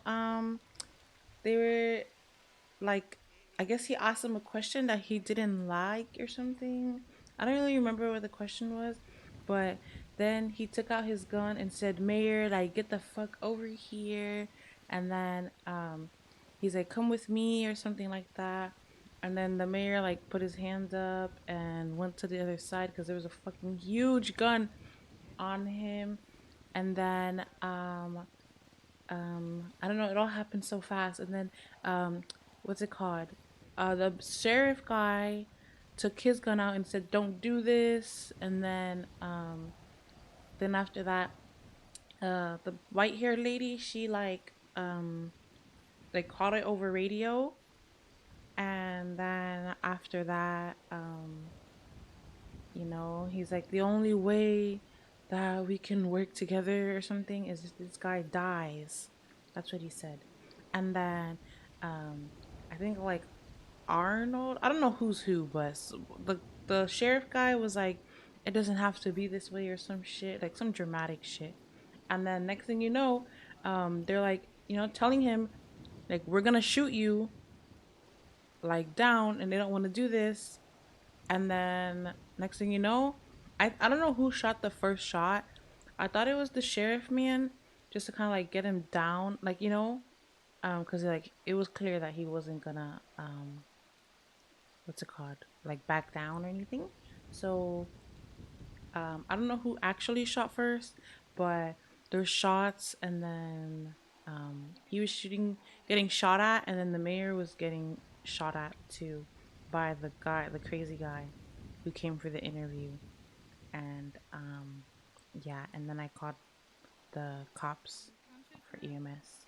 they were like, I guess he asked him a question that he didn't like or something. I don't really remember what the question was, but then he took out his gun and said, "Mayor, like, get the fuck over here." And then he's like, "Come with me," or something like that. And then the mayor like put his hands up and went to the other side because there was a fucking huge gun on him. And then I don't know, it all happened so fast. And then what's it called, the sheriff guy took his gun out and said, "Don't do this." And then after that, the white haired lady, she like caught it over radio. And then after that, he's like, the only way that we can work together or something is if this guy dies. That's what he said. And then I think like Arnold, I don't know who's who, but the sheriff guy was like, it doesn't have to be this way or some shit, like some dramatic shit. And then next thing you know, they're like, telling him like, we're gonna shoot you like down, and they don't want to do this. And then next thing you know, I don't know who shot the first shot. I thought it was the sheriff man, just to kind of like get him down, like, because like it was clear that he wasn't gonna what's it called, like back down or anything. So I don't know who actually shot first, but there's shots, and then he was getting shot at, and then the mayor was getting shot at too by the crazy guy who came for the interview. And yeah, and then I called the cops for EMS.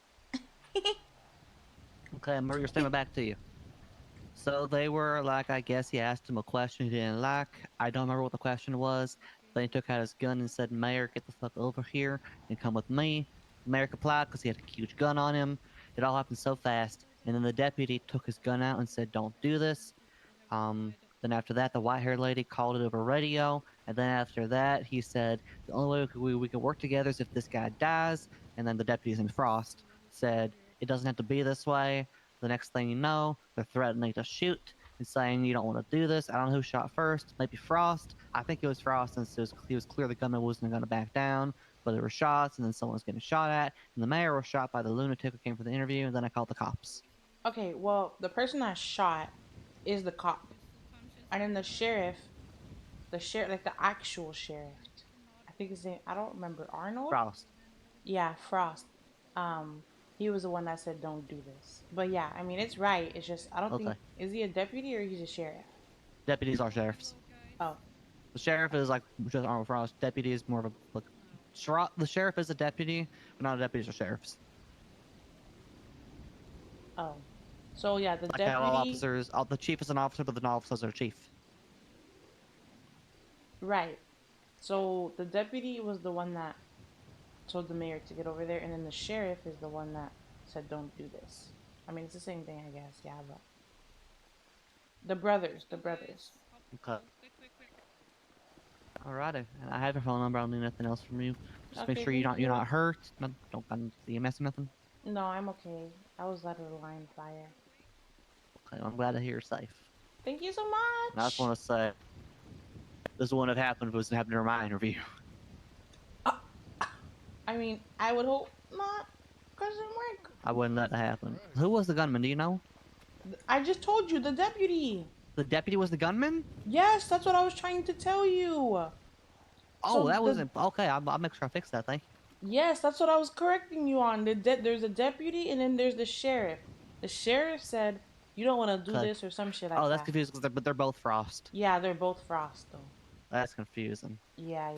Okay, I'm your statement back to you. So they were like, I guess he asked him a question he didn't like. I don't remember what the question was. Then he took out his gun and said, "Mayor, get the fuck over here and come with me." The mayor complied because he had a huge gun on him. It all happened so fast. And then the deputy took his gun out and said, "Don't do this." Then after that, the white-haired lady called it over radio. And then after that, he said, "The only way we can work together is if this guy dies." And then the deputies in Frost said, "It doesn't have to be this way." The next thing you know, they're threatening to shoot and saying, "You don't want to do this." I don't know who shot first. Maybe Frost. I think it was Frost, since he was clear the gunman wasn't going to back down. But there were shots, and then someone was getting shot at. And the mayor was shot by the lunatic who came for the interview. And then I called the cops. Okay, well, the person that shot is the cop. And then the sheriff, like the actual sheriff, I think his name, I don't remember, Arnold? Frost. Yeah, Frost. He was the one that said, "Don't do this." But yeah, I mean, it's right. It's just, I don't think, is he a deputy or he's a sheriff? Deputies are sheriffs. Oh. The sheriff is like just Arnold Frost. Deputy is more of a like. The sheriff is a deputy, but not a deputies are sheriffs. Oh. So yeah, the Like deputy. all officers, the chief is an officer, but the officers are chief. Right. So the deputy was the one that told the mayor to get over there, and then the sheriff is the one that said, "Don't do this." I mean, it's the same thing, I guess. Yeah, but the brothers. Okay. Alrighty. And I have your phone number. I don't need nothing else from you. Just Okay, make sure thank you're you. not hurt. Don't find the EMS or nothing. No, I'm okay. I was out of the line of fire. Okay, I'm glad to hear you're safe. Thank you so much. And I just want to say, this wouldn't have happened if it was happening during my interview. I mean, I would hope not, because it work. I wouldn't let that happen. Who was the gunman? Do you know? I just told you, the deputy. The deputy was the gunman? Yes, that's what I was trying to tell you. Oh, So that wasn't okay. I'll make sure I fix that. Thank you. Yes, that's what I was correcting you on. There's a deputy, and then there's the sheriff. The sheriff said, "You don't want to do this," or some shit like that. Oh, that's confusing because they're both Frost. Yeah, they're both Frost, though. That's confusing. Yeah.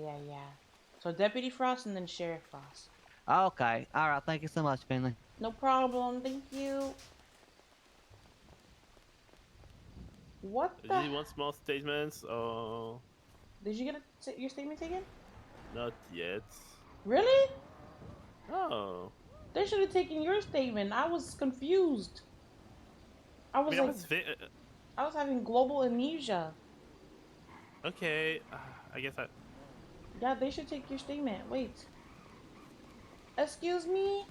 So Deputy Frost and then Sheriff Frost. Okay. All right. Thank you so much, Finley. No problem. Thank you. What Do the? you want more statements or Did you get your statement taken? not yet? Really? Oh, They should have taken your statement. I was confused. I I was mean, I like, was I was having global amnesia. okay. I guess I. Yeah, they should take your statement. Wait. Excuse me?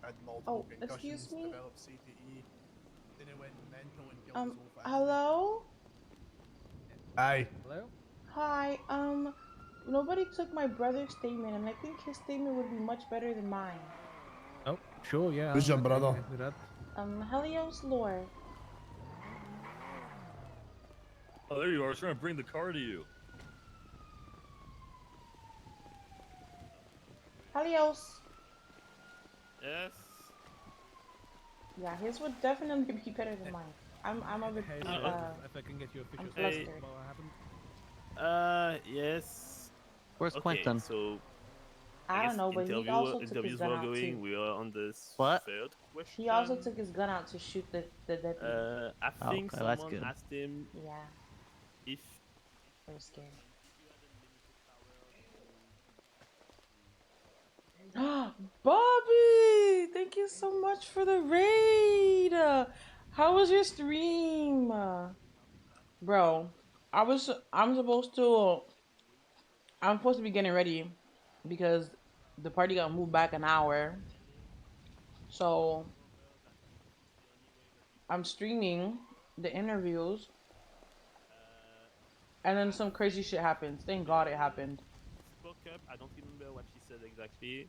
Had multiple Oh, concussions, excuse me? developed CTE, then he went mental and killed his whole family. Hello? Aye. Hello? Hi, nobody took my brother's statement, and I think his statement would be much better than mine. Oh, sure, yeah. Who's your okay, brother? I can do that. Helios Lore. Oh, there you are. I was trying to bring the car to you. Helios. Yes. Yeah, his would definitely be better than mine. I'm a bit, Hey, if I can get your official I'm statement flustered. about what happened. Yes. Where's Okay, Quentin? so I don't know, but he also took his interviews gun were out going. too. We are on this What? third question. He also took his gun out to shoot the deputy. I think Okay, that's someone good. asked him Yeah, if I was scared. Bobby, thank you so much for the raid. How was your stream, bro? I'm supposed to be getting ready because the party got moved back an hour. So I'm streaming the interviews, and then some crazy shit happens. Thank God it happened. spoke up. I don't remember what she said exactly.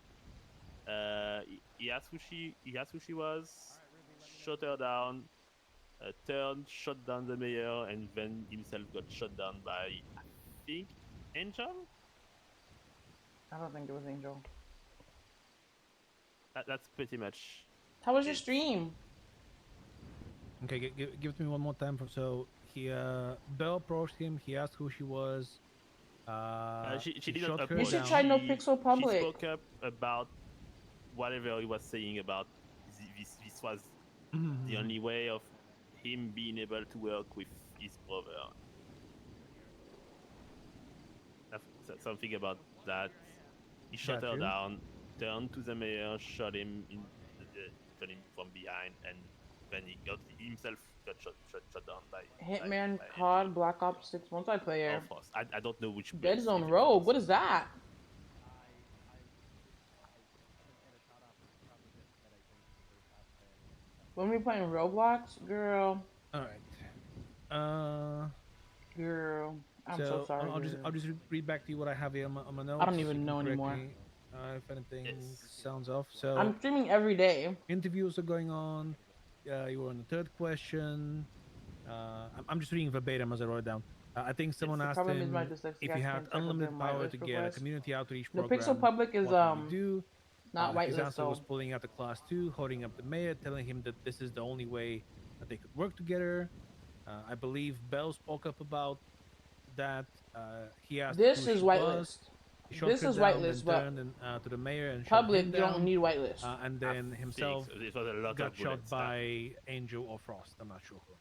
He asked who she was, shot her down, turned, shot down the mayor, and then himself got shot down by, I think, Angel. I don't think it was Angel. That's pretty much. How was your stream? Okay, give it to me one more time. So he, Bell approached him. He asked who she was. She he didn't shot her approach. You should down. try NOPIXEL Public. She spoke up about whatever he was saying about this was the only way of him being able to work with his brother. Something about that. He shot Got her you. down, turned to the mayor, shot him shot him from behind, and then he himself got shot down by Hitman, COD, Black Ops 6 multiplayer. of course. I don't know which Dead Zone Rogue. What is that? When we playing Roblox, girl. All right. Girl, I'm so sorry. I'll just read back to you what I have here on my notes. I don't even know anymore. If anything sounds off. So I'm streaming every day. Interviews are going on. You were on the third question. I'm just reading verbatim as I wrote it down. I think someone The asked problem is him my dyslexic if I you can't had check up unlimited their power whitelist to get a request. community outreach The program. Pixel Public is what would you do? not His whitelist, answer was so pulling out the class 2, holding up the mayor, telling him that this is the only way that they could work together. I believe Bell spoke up about that. He asked this who is she whitelist. was. He shot This her is down, whitelist, then but turned to the mayor and shot public him you down. don't need whitelist. And then himself it was a lot got of shot bullets. by Angel or Frost. I'm not sure who.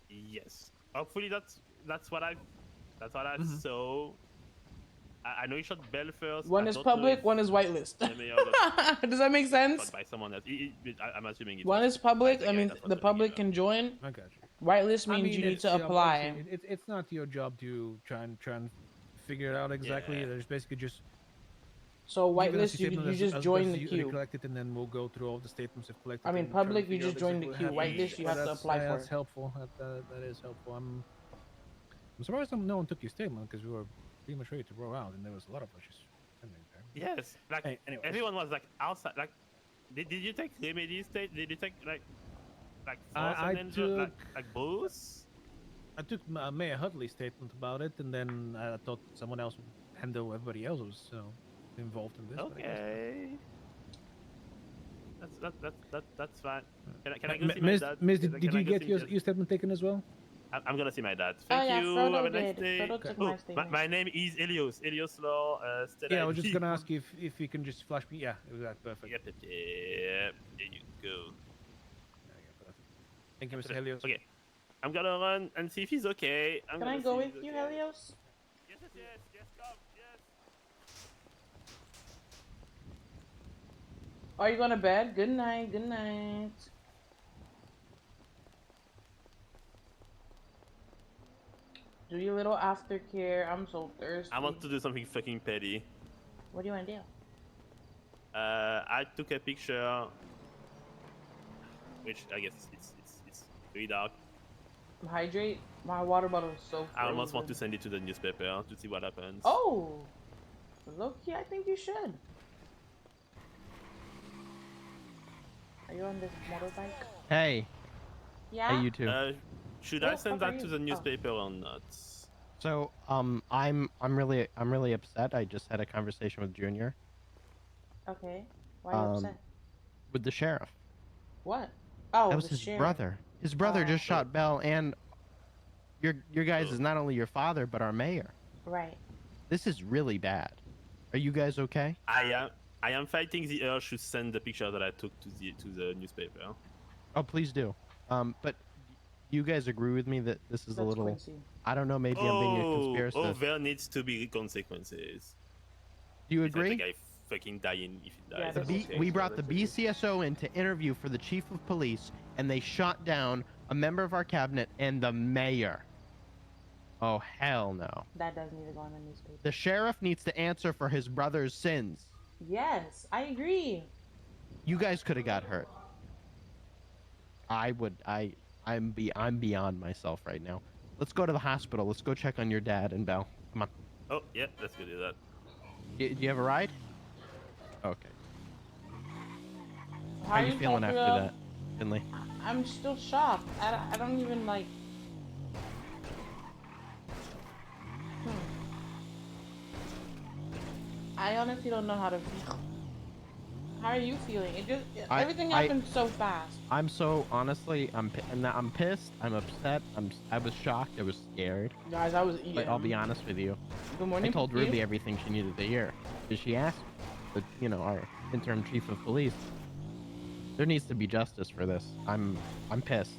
Yes. Hopefully that's what I Mhm. saw. I know he shot Bell first. One I is don't know public, if one is whitelist. the mayor got Does that make sense? shot by someone else. I'm assuming it One was is public. by the I guy mean, that was the shooting public her. can join. I got you. Whitelist I means mean, you need it's, to apply. obviously, it's not your job to try and figure it out exactly. Yeah. There's basically just So giving us whitelist, the you statement just as join best the you queue. recollect it, and then we'll go through all the statements we've collected. I mean, and try to public, you figure out just join the exactly queue. what happened. Whitelist, you have to That's- apply for That's it. helpful. That is helpful. I'm surprised no one took your statement because we were pretty much ready to roll out, and there was a lot of us just standing there. Yes, like anyways. everyone was like outside. Like, did you take remedy state? Did you take like Frost I and Angel, took like both? I took Mayor Hudley's statement about it, and then I thought someone else would handle everybody else was involved in this. but I guess not. Okay. That's fine. Can I go see my Miss, dad? Miss, Can did I you go get see your statement taken as well? I'm gonna see my dad. Oh, Thank yeah, you. Frodo Have a nice did. day. Frodo took my statement. My name is Elios. Elios Law. Yeah, I was just gonna ask you if you can just flash me. Yeah, it was that perfect. Yep. There you go. Thank you, Mr. Helios. Okay. I'm gonna run and see if he's okay. Can I go with you, Helios? Yes, come, yes. Are you going to bed? Good night. Good night. Do your little aftercare. I'm so thirsty. I want to do something fucking petty. What do you want to do? I took a picture, which I guess it's pretty dark. Hydrate. My water bottle is so frozen. I almost want to send it to the newspaper to see what happens. Oh! Low-key, I think you should. Are you on this motorbike? Hey. Yeah? Hey, you two. Should I send that to the newspaper or not? So, I'm really upset. I just had a conversation with Junior. Okay. Why are you upset? With the sheriff. What? Oh, that was the his sheriff. brother. His brother just shot Bell, and your guys is not only your father but our mayor. Right. This is really bad. Are you guys okay? I am fighting the urge to send the picture that I took to the newspaper. Oh, please do. But you guys agree with me that this is a little? Quincy. I don't know. Maybe I'm being a conspiracist. Oh, there needs to be consequences. Do you agree? It's like the guy fucking dying if he dies. We brought the BCSO in to interview for the chief of police, and they shot down a member of our cabinet and the mayor. Oh, hell no. That does need to go in the newspaper. The sheriff needs to answer for his brother's sins. Yes, I agree. You guys could have got hurt. I'm beyond myself right now. Let's go to the hospital. Let's go check on your dad and Belle. Come on. Oh, yeah, let's go do that. Do you have a ride? Okay. How How are you feeling after that, Finley? I'm still shocked. I don't even like. I honestly don't know how to feel. How are you feeling? It just everything happened so fast. I'm so honestly, I'm pissed. I'm upset. I was shocked. I was scared. Guys, I was eating. But I'll be honest with you. Good morning. I told Pookie. Ruby everything she needed to hear because she asked, our interim chief of police. There needs to be justice for this. I'm pissed.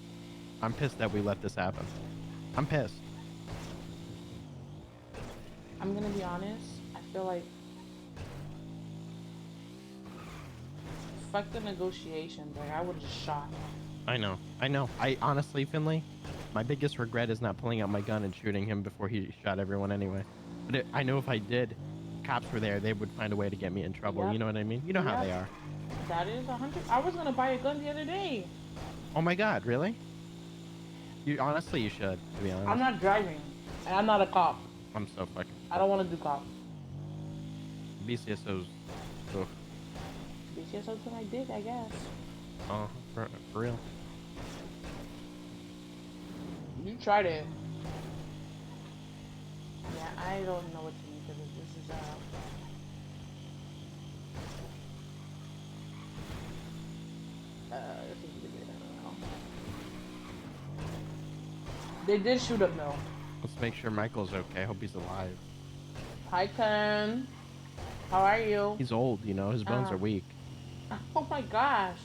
I'm pissed that we let this happen. I'm pissed. I'm gonna be honest. I feel like fuck the negotiations. Like I would have just shot him. I know. I honestly, Finley, my biggest regret is not pulling out my gun and shooting him before he shot everyone anyway. But I know if I did, cops were there, they would find a way to get me in trouble. Yep. You know what I mean? You know how they are. That is 100. I was gonna buy a gun the other day. Oh my God, really? Honestly, you should, to be honest. I'm not driving, and I'm not a cop. I'm so fucking. I don't want to do cop. BCSO's. Ugh. BCSO to my dick, I guess. Oh, for real. You tried it. Yeah, I don't know what to think of it. This is this is weird. I don't know. They did shoot him though. Let's make sure Michael's okay. Hope he's alive. Hi, Ken. How are you? He's old, his bones are weak. Oh my gosh.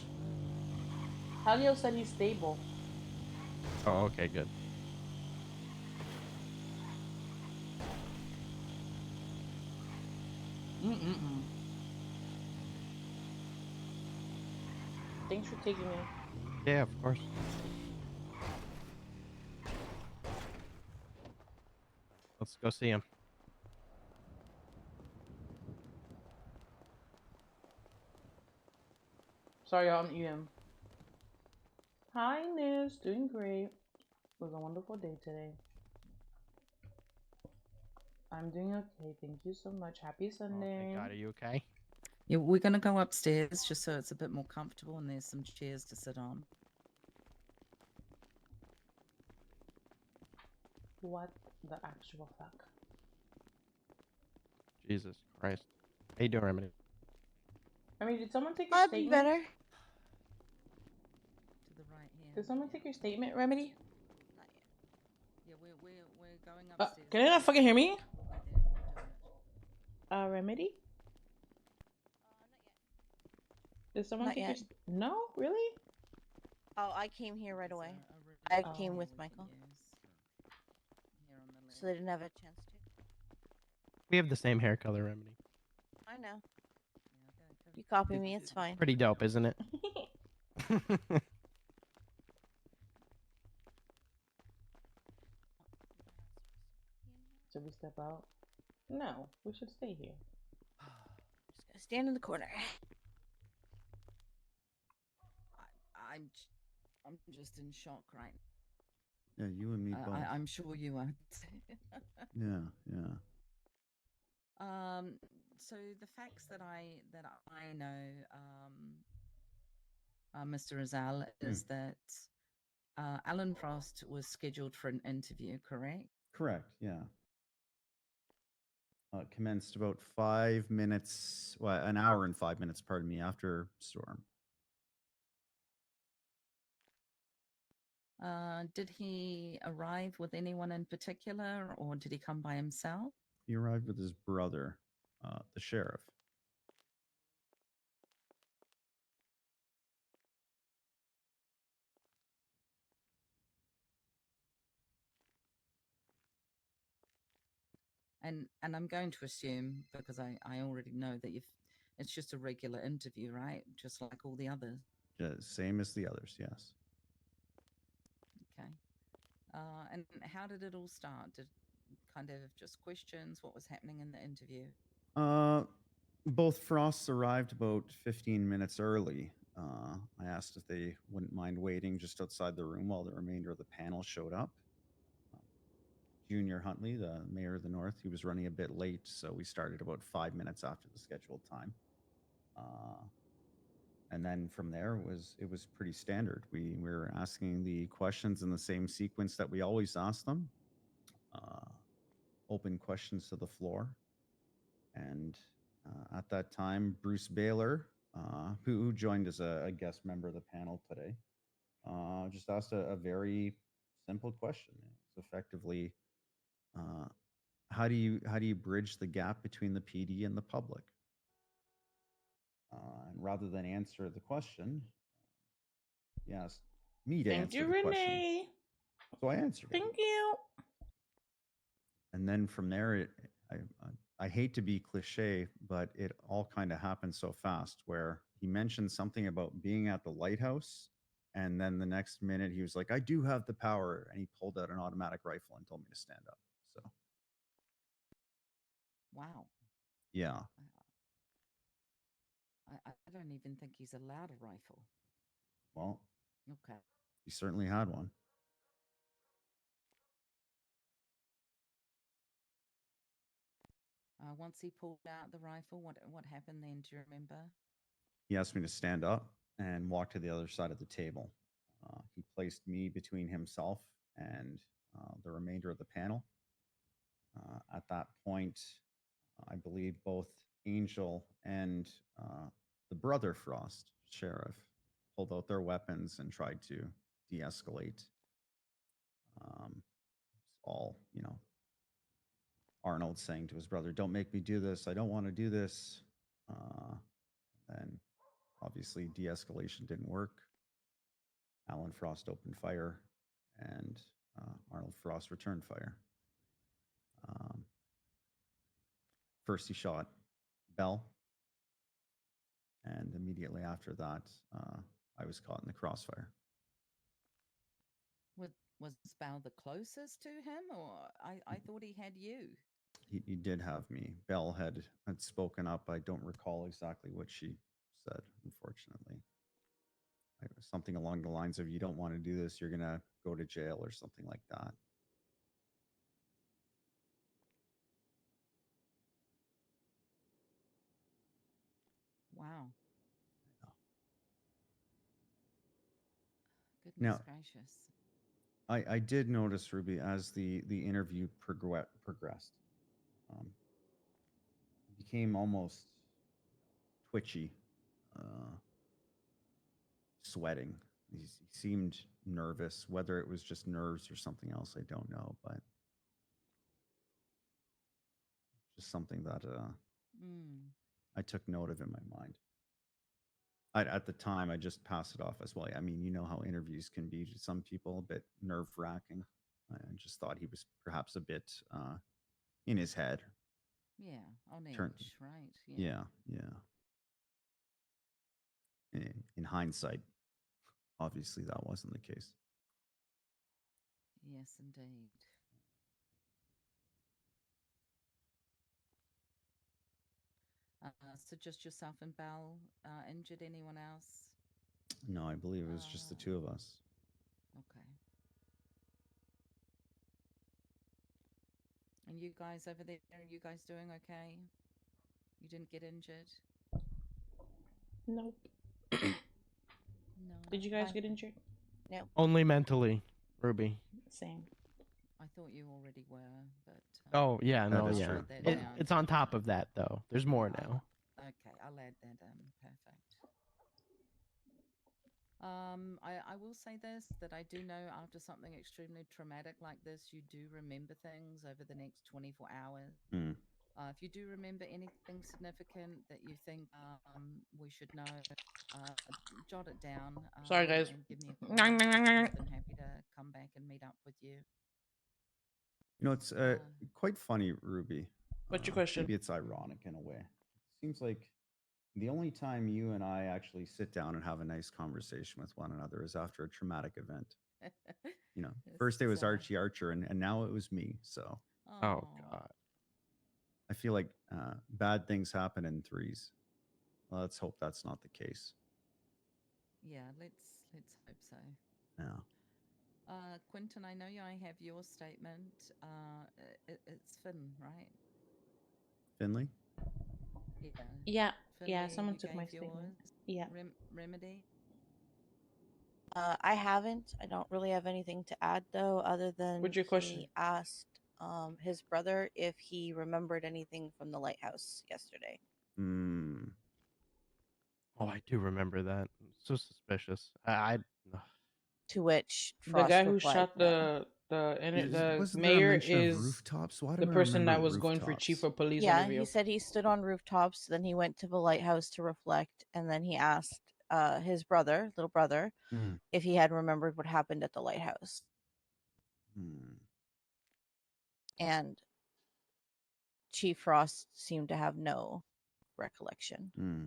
Helio said he's stable. Oh, okay, good. Thanks for taking me. Yeah, of course. Let's go see him. Sorry, y'all, I'm eating. Hi, Nis. Doing great. It was a wonderful day today. I'm doing okay. Thank you so much. Happy Sunday. Thank God. Are you okay? Yeah, we're gonna go upstairs just so it's a bit more comfortable and there's some chairs to sit on. What the actual fuck? Jesus Christ. How you doing, Remedy? I mean, did someone take your I'd be statement? better. To the right here. Did someone take your statement, Remedy? Yeah, we're going upstairs. Can you not fucking hear me? Remedy? Did someone Not take yet. your... No? Really? Oh, I came here right Is away. a I real came tool with we can Michael, use here on the so they didn't have a chance to. We have the same hair color, Remedy. I know. You copy me, it's fine. Pretty dope, isn't it? Should we step out? No, we should stay here. Just gotta stand in the corner. I'm just in shock right Yeah, you and me both. I'm sure you are. Yeah, yeah. So the facts that I know, Mr. Azal, is that Alan Frost was scheduled for an interview, correct? Correct. Yeah. Commenced about 5 minutes, well, an hour and 5 minutes, pardon me, after storm. Did he arrive with anyone in particular, or did he come by himself? He arrived with his brother, the sheriff. And I'm going to assume, because I already know that it's just a regular interview, right? Just like all the others. Yeah, same as the others, yes. Okay. And how did it all start? Did kind of just questions? What was happening in the interview? Both Frosts arrived about 15 minutes early. I asked if they wouldn't mind waiting just outside the room while the remainder of the panel showed up. Junior Huntley, the mayor of the North, he was running a bit late, so we started about 5 minutes after the scheduled time. And then from there, it was pretty standard. We were asking the questions in the same sequence that we always ask them. Open questions to the floor. And at that time, Bruce Baylor, who joined as a guest member of the panel today, just asked a very simple question. It's effectively, how do you bridge the gap between the PD and the public? And rather than answer the question, he asked me to Thank answer you, the question. Renee. So I answered it. Thank you. And then from there, I hate to be cliche, but it all kind of happened so fast where he mentioned something about being at the lighthouse. And then the next minute he was like, I do have the power. And he pulled out an automatic rifle and told me to stand up. So, Wow. yeah. I don't even think he's allowed a rifle. Well, Okay. he certainly had one. Once he pulled out the rifle, what happened then? Do you remember? He asked me to stand up and walk to the other side of the table. He placed me between himself and the remainder of the panel. At that point, I believe both Angel and the brother Frost, sheriff, pulled out their weapons and tried to de-escalate. All, Arnold saying to his brother, don't make me do this. I don't want to do this. And obviously de-escalation didn't work. Alan Frost opened fire and Arnold Frost returned fire. First he shot Bell, and immediately after that, I was caught in the crossfire. Was Bell the closest to him, or I thought he had you? He did have me. Bell had spoken up. I don't recall exactly what she said, unfortunately. Something along the lines of, you don't want to do this, you're going to go to jail or something like that. Wow. Goodness Now, gracious. I did notice, Ruby, as the interview progressed, he became almost twitchy, sweating. He seemed nervous. Whether it was just nerves or something else, I don't know, but just something that I took note of in my mind. at the time, I just passed it off as well. I mean, you know how interviews can be to some people, a bit nerve wracking. I just thought he was perhaps a bit in his head. Yeah, on edge, Turn- right? Yeah, yeah. In hindsight, obviously that wasn't the case. Yes, indeed. So just yourself and Belle injured? Anyone else? No, I believe it was just the two of us. Okay. And you guys over there, are you guys doing okay? You didn't get injured? Nope. No. Did you guys get injured? No. Only mentally, Ruby. Same. I thought you already were, but. Oh yeah, That no, is yeah. true. It's on top of that though. There's more now. Okay, I'll add that in. Perfect. I will say this, that I do know after something extremely traumatic like this, you do remember things over the next 24 hours. Mm. If you do remember anything significant that you think we should know, jot it down. Sorry, guys. And give me a call. I'm more than happy to come back and meet up with you. You know, it's quite funny, Ruby. What's your question? Maybe it's ironic in a way. Seems like the only time you and I actually sit down and have a nice conversation with one another is after a traumatic event. You know, first day was Archie Archer, and now it was me. So, Oh God. I feel like bad things happen in threes. Well, let's hope that's not the case. Yeah, let's hope so. Yeah. Quentin, I know I have your statement. It's Finn, right? Finley? Yeah. Yeah. Finley, Yeah. Someone you took my gave statement. yours? Yeah. Remedy? I haven't. I don't really have anything to add though, other than What's your question? he asked his brother if he remembered anything from the lighthouse yesterday. Hmm. Oh, I do remember that. So suspicious. I To which The Frost guy who replied, shot no. the Wasn't there a mayor mention of is rooftops? Why the do I person that remember was going for chief rooftops? of police Yeah, interview. he said he stood on rooftops, then he went to the lighthouse to reflect, and then he asked his little brother, Hmm. if he had remembered what happened at the lighthouse. Hmm. And Chief Frost seemed to have no recollection. Hmm.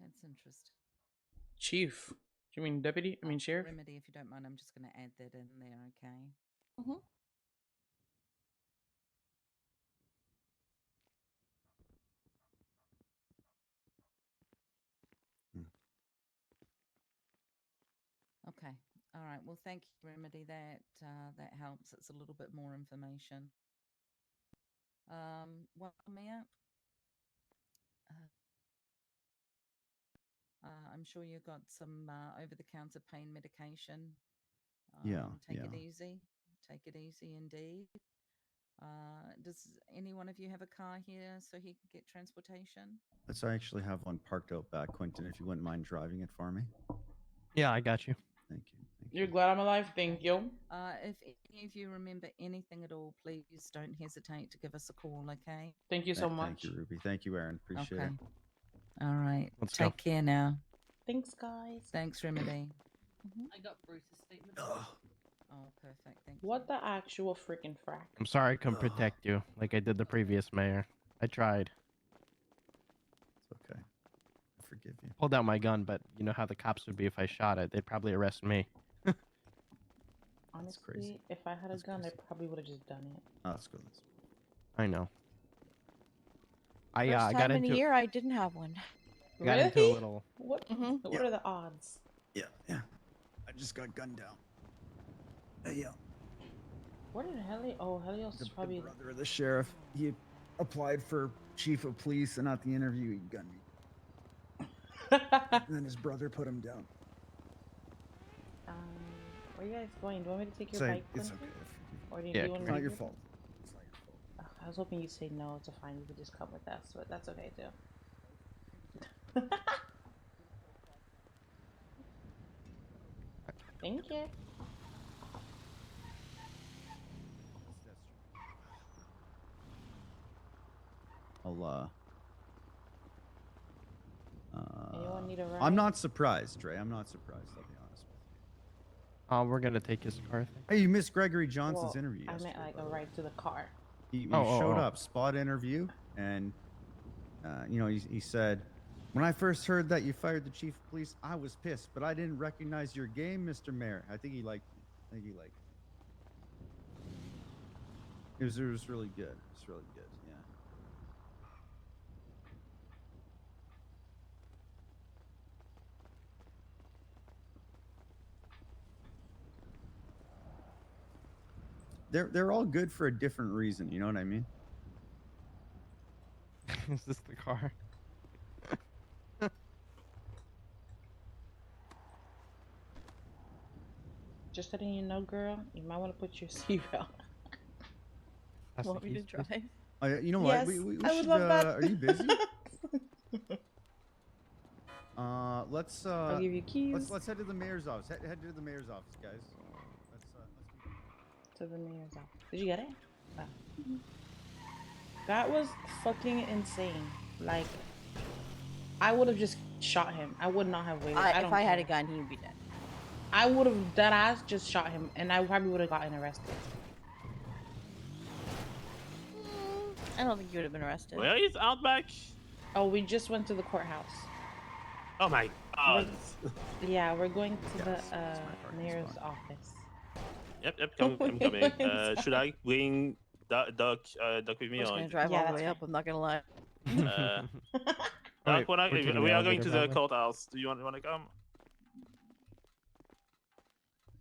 That's interesting. Chief. Do you mean deputy? I mean sheriff? Remedy, if you don't mind, I'm just going to add that in there, okay? Mm-hmm. Okay. All right. Well, thank you, Remedy. That helps. It's a little bit more information. Well, Mia, I'm sure you got some over-the-counter pain medication. Yeah. Take Yeah. it easy. Take it easy indeed. Does any one of you have a car here so he can get transportation? Let's actually have one parked out back, Quentin, if you wouldn't mind driving it for me. Yeah, I got you. Thank you. You're glad I'm alive? Thank you. If any of you remember anything at all, please don't hesitate to give us a call, okay? Thank you so much. Thank you, Ruby. Thank you, Aaron. Appreciate Okay. it. All right. Let's go. Take care now. Thanks, guys. Thanks, Remedy. I got Bruce's statement. Oh, perfect. Thank you. What the actual freaking frack? I'm sorry I couldn't protect you like I did the previous mayor. I tried. It's okay. I forgive you. Pulled out my gun, but you know how the cops would be if I shot it. They'd probably arrest me. Honestly, crazy. if I had a gun, I probably would have just done it. Oh, that's good. I know. First I got time in a into year I didn't have one. got into a little. What? Mhm. What are the odds? Yeah, yeah. I just got gunned down. Yeah. Where did Helios is probably The brother of the sheriff. He applied for chief of police, and at the interview, he gunned me. And then his brother put him down. Where are you guys going? Do you want me to take your Say, bike, it's Quentin? okay. Or do you Yeah, want it's me not to your do it? fault. Ugh, I was hoping you'd say no. It's fine. You could just come with us, but that's okay too. Thank you. Anyone need a ride? I'm not surprised, Dre. I'm not surprised. I'll be honest with you. We're gonna take his car. Hey, you missed Gregory Johnson's Well, interview I yesterday. meant like by a the way. ride to the car. He Oh, showed up, spot interview, and you know, he said, "When I first heard that you fired the chief of police, I was pissed, but I didn't recognize your game, Mr. Mayor." I think he liked me. I think he liked me. It was really good. It was really good. Yeah. They're all good for a different reason. You know what I mean? Is this the car? Just letting you know, girl, you might want to put your seatbelt. Want me to drive? You know Yes, what? We I would should. love that. Are you busy? Let's. I'll give you keys. Let's head to the mayor's office. Head to the mayor's office, guys. Let's To the mayor's office. Did you get it? Oh. That was fucking insane. Like, I would have just shot him. I would not have waited. If I had a gun, he would be dead. I would have dead ass just shot him, and I probably would have gotten arrested. I don't think you would have been arrested. Where is Outback? Oh, we just went to the courthouse. Oh my god. Yeah, we're going to the mayor's office. Yep, I'm coming. Should I bring Doc with me? I'm just or gonna drive all the way up. I'm not gonna lie. Doc, we're taking the we are going elevator to that the way? courthouse. Do you want to come?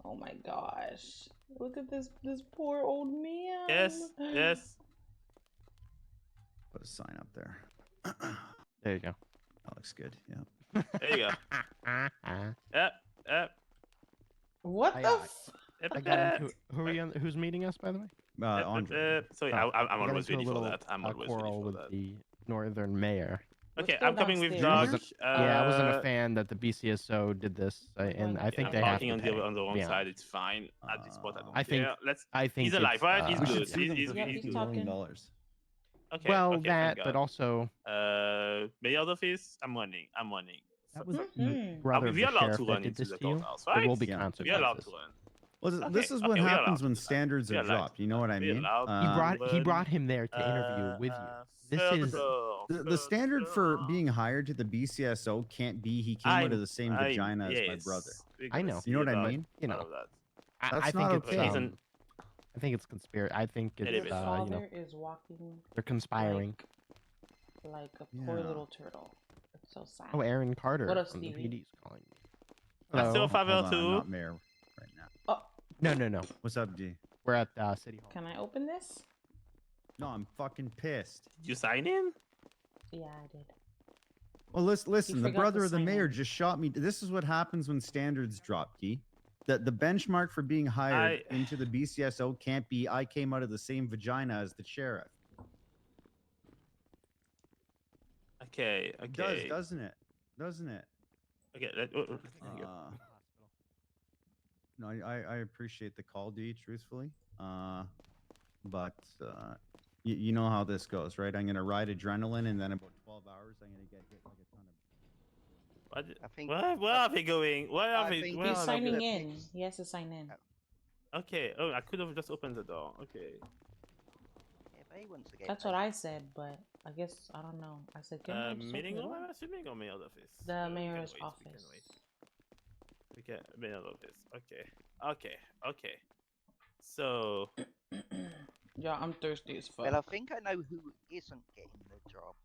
Oh my gosh! Look at this poor old man. Yes. put a sign up there. There you go. That looks good. Yeah. There you go. Yep. What the? I got into, who's meeting us, by the way? Andre. Sorry, Oh, I'm I got always into a ready for little, that. I'm always ready quarrel for with that. the northern mayor. Okay, I'm coming with Doc. Yeah, I wasn't a fan that the BCSO did this, and I think I'm they have parking to on pay. the wrong Yeah. side. It's fine at this point. I don't I think. care. I think he's alive, it's, right? He's We good. should sue them He's for good. $50 million. Okay. Well, okay, that, thank but God. also. Mayor's office. I'm running. That was Mm-hmm. brother of we the are allowed sheriff to that run did into this the to you. courthouse, There will right? be Yeah. consequences. We are allowed to run. Well, Okay, this is what okay, we are happens allowed when to. standards We are are allowed dropped. You know what I We mean? allowed He brought him there to interview with you. This third is floor, The third standard for floor. being hired to the BCSO can't be he came out of the same vagina as my brother. I know. You know what I about mean? You know. all of that. I That's think not it's okay. I think it's conspiracy. I think it's Your you know, father is walking they're conspiring. like a poor Yeah. little turtle. It's so sad. Oh, Aaron Carter What up, from the Stevie? PD's calling me. That's still Hello. Favell Hold on, I'm too. not mayor right now. Oh, No. What's up, D? We're at City Hall. can I open this? No, I'm fucking pissed. Did you sign in? Yeah, I did. Well, listen. The forgot to brother of the sign mayor in. just shot me. This is what happens when standards drop, Key. The benchmark for being hired into the BCSO can't be I came out of the same vagina as the sheriff. Okay. It does, doesn't it? Doesn't it? Okay. No, I appreciate the call, D. Truthfully, but you know how this goes, right? I'm gonna ride adrenaline, and then about 12 hours, I'm gonna get hit like a ton of. Where are they going? Where are they? He's signing in. He has to sign in. Okay. Oh, I could have just opened the door. Okay. That's what I said, but I guess I don't know. I said, can I just Meeting open room, it? I'm assuming, or mayor's office? The We can mayor's wait, office. We can mayor's office. Okay. So. Yeah, I'm thirsty as fuck. Well, I think I know who isn't getting the job.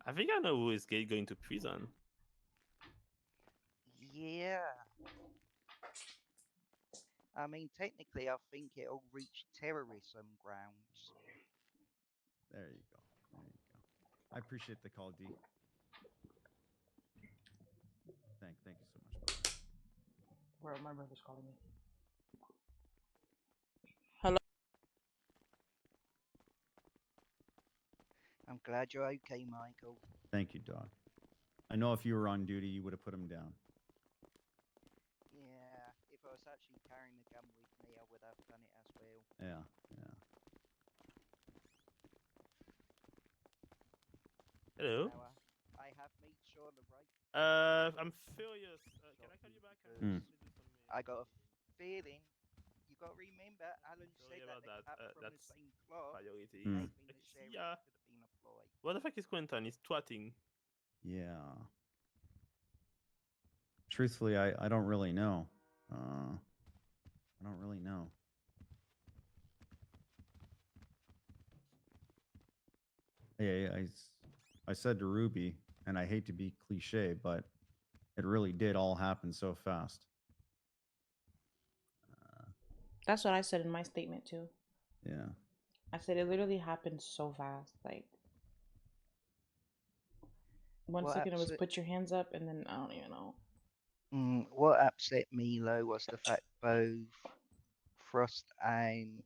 I think I know who is going to prison. Yeah. I mean, technically, I think it'll reach terrorism grounds. There you go. There you go. I appreciate the call, D. Thank you so much. Bro, my brother's calling me. Hello. I'm glad you're okay, Michael. Thank you, Doc. I know if you were on duty, you would have put him down. Yeah, if I was actually carrying the gun with me, I would have done it as well. Yeah. Hello. Now, I have made sure the right. I'm furious. Can I call you back? I got a feeling. You got to remember, Alan Sorry said that about they that. cut from the That's same cloth. priority. Hmm. Might mean the See sheriff ya. could have been employed. What the fuck is Quentin? He's twatting. Yeah. Truthfully, I don't really know. I don't really know. Yeah, I said to Ruby, and I hate to be cliche, but it really did all happen so fast. That's what I said in my statement too. Yeah. I said it literally happened so fast. Like one What second it was upset- put your hands up, and then I don't even know. What upset me though was the fact both Frost and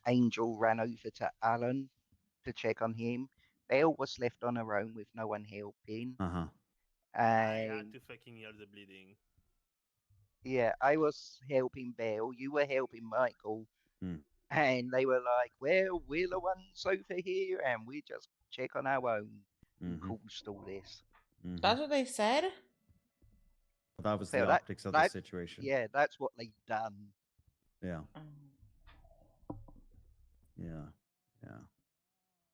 Angel ran over to Alan to check on him. Belle was left on her own with no one helping. Uh-huh. I had And to fucking heal the bleeding. yeah, I was helping Belle. You were helping Michael. Hmm. And they were like, well, we're the ones over here and we just check on our own. Who caused all this? That's what they said. That was So the optics of the that, situation. yeah, that's what they done. Yeah. Yeah. Yeah.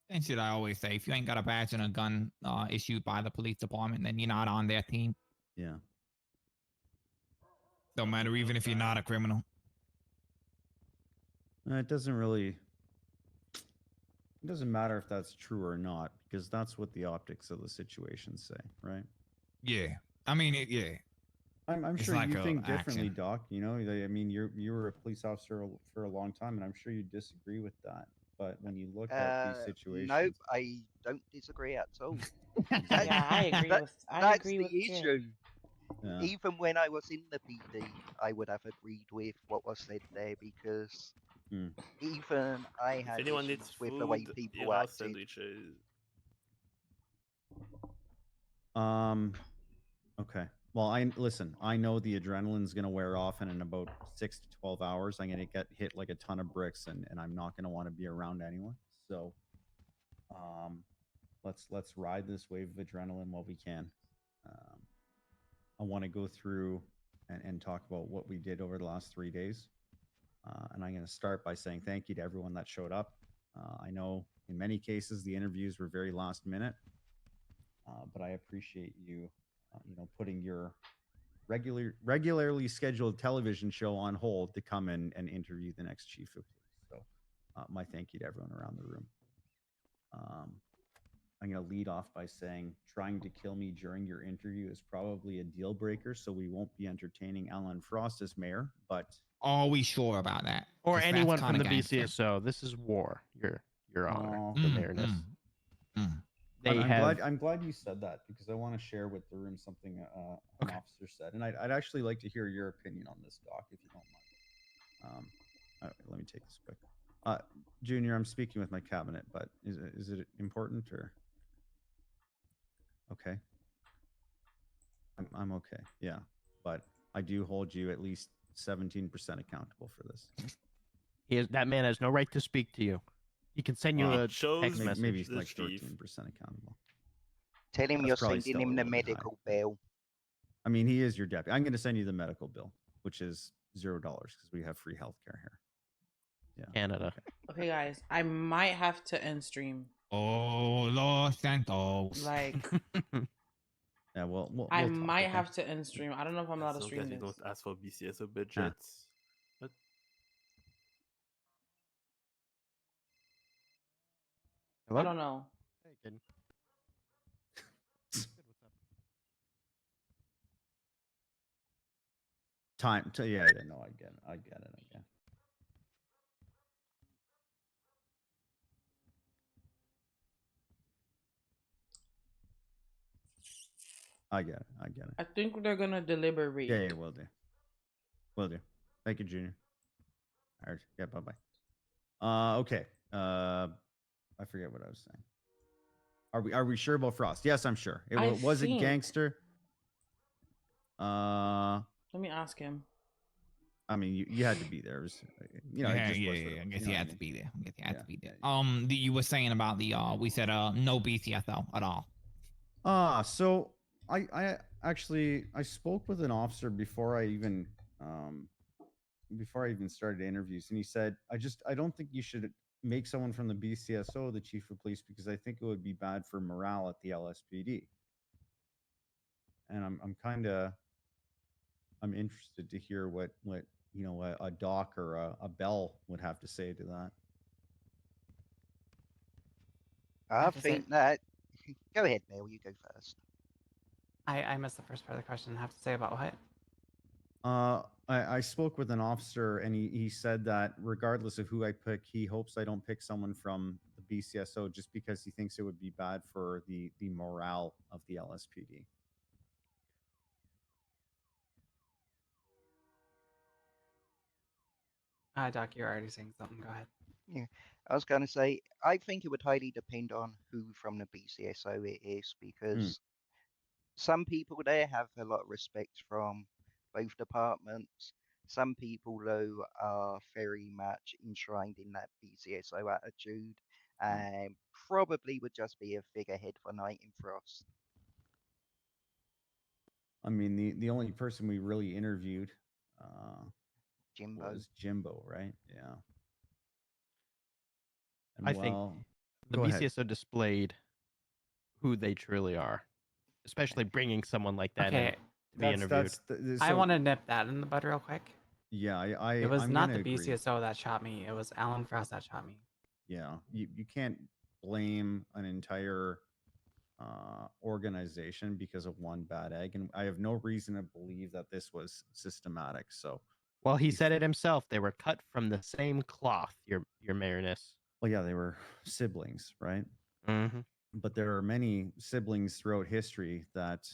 And shit, I always say, if you ain't got a badge and a gun issued by the police department, then you're not on their team. Yeah. Don't matter, even if you're not a criminal. It doesn't really. It doesn't matter if that's true or not, because that's what the optics of the situation say, right? Yeah, I mean, yeah. I'm It's sure like you a think differently, action. Doc. You know, I mean, you were a police officer for a long time, and I'm sure you disagree with that. But when you look at these situations, Nope, I don't disagree at all. Yeah, I agree with. I That's agree the with Jay. issue. Yeah. Even when I was in the PD, I would have agreed with what was said there because even I If had anyone issues needs with the way food, people here are acted. sandwiches. Okay. Well, I listen. I know the adrenaline's gonna wear off, and in about 6 to 12 hours, I'm gonna get hit like a ton of bricks, and I'm not gonna want to be around anyone. So, let's ride this wave of adrenaline while we can. I want to go through and talk about what we did over the last 3 days, and I'm gonna start by saying thank you to everyone that showed up. I know in many cases the interviews were very last minute, but I appreciate you, putting your regularly scheduled television show on hold to come in and interview the next chief of police. So, my thank you to everyone around the room. I'm going to lead off by saying trying to kill me during your interview is probably a deal breaker, so we won't be entertaining Alan Frost as mayor. But are we sure about that? Or 'Cause that's anyone from kinda the gangster. BCSO. This is war, Your Honor, Oh. the mayorness. They I'm glad you said that because I want to share with the room something an officer said, and I'd actually like to hear your opinion on this, Doc, if you don't mind. All right, let me take this quick. Junior, I'm speaking with my cabinet, but is it important or? Okay. I'm okay. Yeah, but I do hold you at least 17% accountable for this. That man has no right to speak to you. He can send you a text message. Maybe like 13% accountable. Tell him That's you're probably sending still a him the little bit high. medical bill. I mean, he is your deputy. I'm going to send you the medical bill, which is $0 because we have free healthcare here. Yeah. Canada. Okay, guys, I might have to end stream. Oh, Los Santos. Like, yeah, well, I we'll talk, might okay? have to end stream. I don't know if I'm allowed to As long stream as you this. don't ask for BCSO budgets. But I don't know. Hey, kid. Yeah, no, I get it. I get it. I get it. I think they're gonna deliberate. Yeah, will do. Will do. Thank you, Junior. All right. Yeah, bye-bye. Okay. I forget what I was saying. Are we sure about Frost? Yes, I'm sure. Was it think. gangster? Let me ask him. I mean, you had to be there. It was, it just was what it I was. guess You know you what I had to mean? be there. I guess you had Yeah. to be there. You were saying about the we said no BCSO at all. So I actually I spoke with an officer before I even started interviews, and he said I don't think you should make someone from the BCSO the chief of police because I think it would be bad for morale at the LSPD. And I'm interested to hear what a Doc or a Bell would have to say to that. I think that. Go ahead, Neil. You go first. I missed the first part of the question. Have to say about what? I spoke with an officer, and he said that regardless of who I pick, he hopes I don't pick someone from the BCSO just because he thinks it would be bad for the morale of the LSPD. Doc, you're already saying something. Go ahead. Yeah, I was going to say, I think it would highly depend on who from the BCSO it is, because some people there have a lot of respect from both departments. Some people, though, are very much enshrined in that BCSO attitude and probably would just be a figurehead for Night in Frost. I mean, the only person we really interviewed Jimbo. was Jimbo, right? Yeah. And I think the go ahead. BCSO displayed who they truly are, especially bringing someone like that in Okay. to be interviewed. I want to nip that in the bud real quick. Yeah, It was I'm not gonna the agree. BCSO that shot me. It was Alan Frost that shot me. Yeah, you can't blame an entire organization because of one bad egg, and I have no reason to believe that this was systematic. So, Well, he said it himself. They were cut from the same cloth. Your mayorness. well, yeah, they were siblings, right? Mm-hmm. But there are many siblings throughout history that,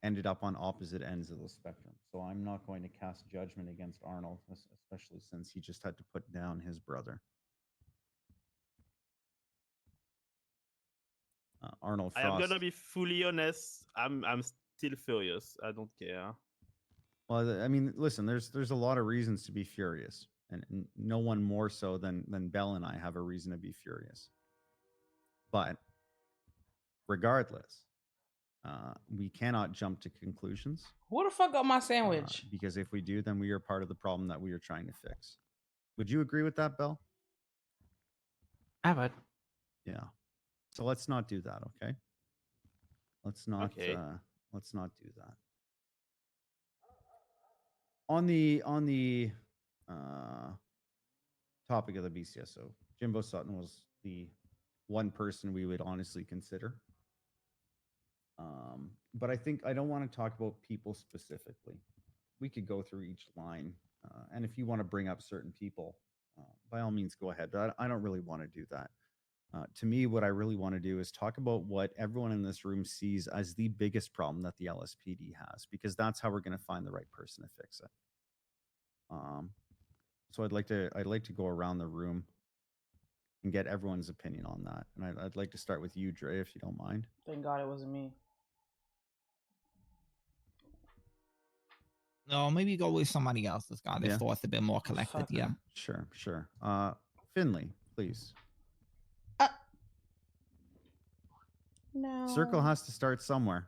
ended up on opposite ends of the spectrum. So I'm not going to cast judgment against Arnold, especially since he just had to put down his brother. Arnold I am Frost. gonna be fully honest. I'm still furious. I don't care. Well, I mean, listen, there's a lot of reasons to be furious, and no one more so than Bell and I have a reason to be furious. But regardless, we cannot jump to conclusions. Who the fuck got my sandwich? Because if we do, then we are part of the problem that we are trying to fix. Would you agree with that, Bell? I would. Yeah. So let's not do that, okay? Let's not Okay. let's not do that. On the topic of the BCSO, Jimbo Sutton was the one person we would honestly consider. But I think I don't want to talk about people specifically. We could go through each line, and if you want to bring up certain people, by all means, go ahead. But I don't really want to do that. To me, what I really want to do is talk about what everyone in this room sees as the biggest problem that the LSPD has, because that's how we're going to find the right person to fix it. So I'd like to go around the room and get everyone's opinion on that. And I'd like to start with you, Dre, if you don't mind. Thank God it wasn't me. No, maybe go with somebody else that's got their thoughts a bit more collected. Yeah. Sure. Finley, please. No. Circle has to start somewhere.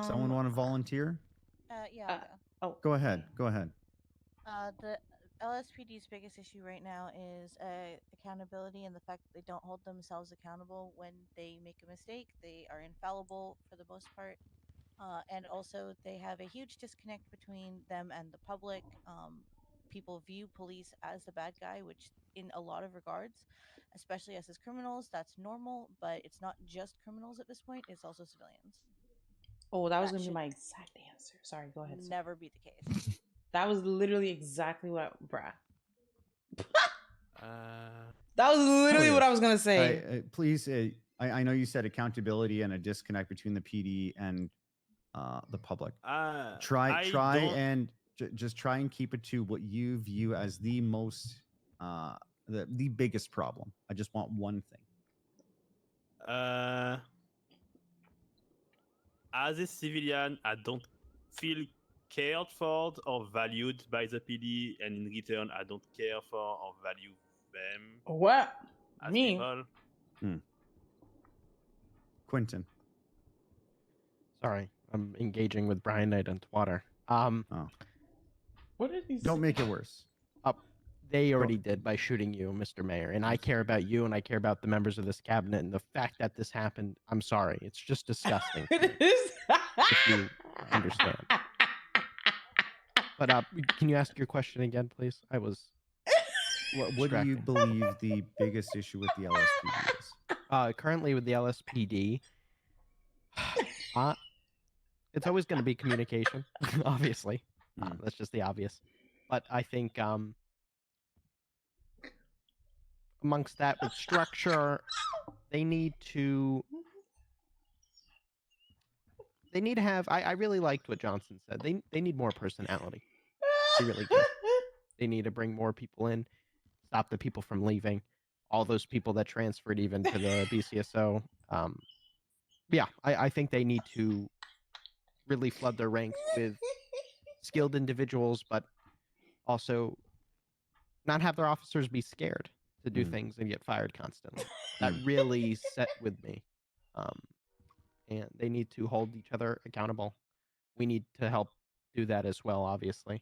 Someone want to volunteer? Yeah. I'll go. Go ahead. The LSPD's biggest issue right now is accountability and the fact that they don't hold themselves accountable when they make a mistake. They are infallible for the most part. And also, they have a huge disconnect between them and the public. People view police as the bad guy, which, in a lot of regards, especially us as criminals, that's normal, but it's not just criminals at this point, it's also civilians. Oh, that was going to be my exact answer. Sorry, go ahead. Never be the case. That was literally exactly what that was literally what I was going to say. Please, I know you said accountability and a disconnect between the PD and the public. Just try and keep it to what you view as the most the biggest problem. I just want one thing. As a civilian, I don't feel cared for or valued by the PD, and in return, I don't care for or value them. What? As Me? people. Quentin. Sorry, I'm engaging with Brian Knight on Twitter. What did he say? Don't make it worse. They already did by shooting you, Mr. Mayor, and I care about you, and I care about the members of this cabinet, and the fact that this happened, I'm sorry, it's just disgusting. If you understand. But can you ask your question again, please? I was. What do you believe the biggest issue with the LSPD is? Currently with the LSPD, it's always going to be communication, obviously. That's just the obvious. But I think amongst that, with structure, they need to have. I really liked what Johnson said. They need more personality. They really do. They need to bring more people in, stop the people from leaving, all those people that transferred even to the BCSO. Yeah, I think they need to really flood their ranks with skilled individuals, but also not have their officers be scared to do things and get fired constantly. That really set with me. And they need to hold each other accountable. We need to help do that as well, obviously,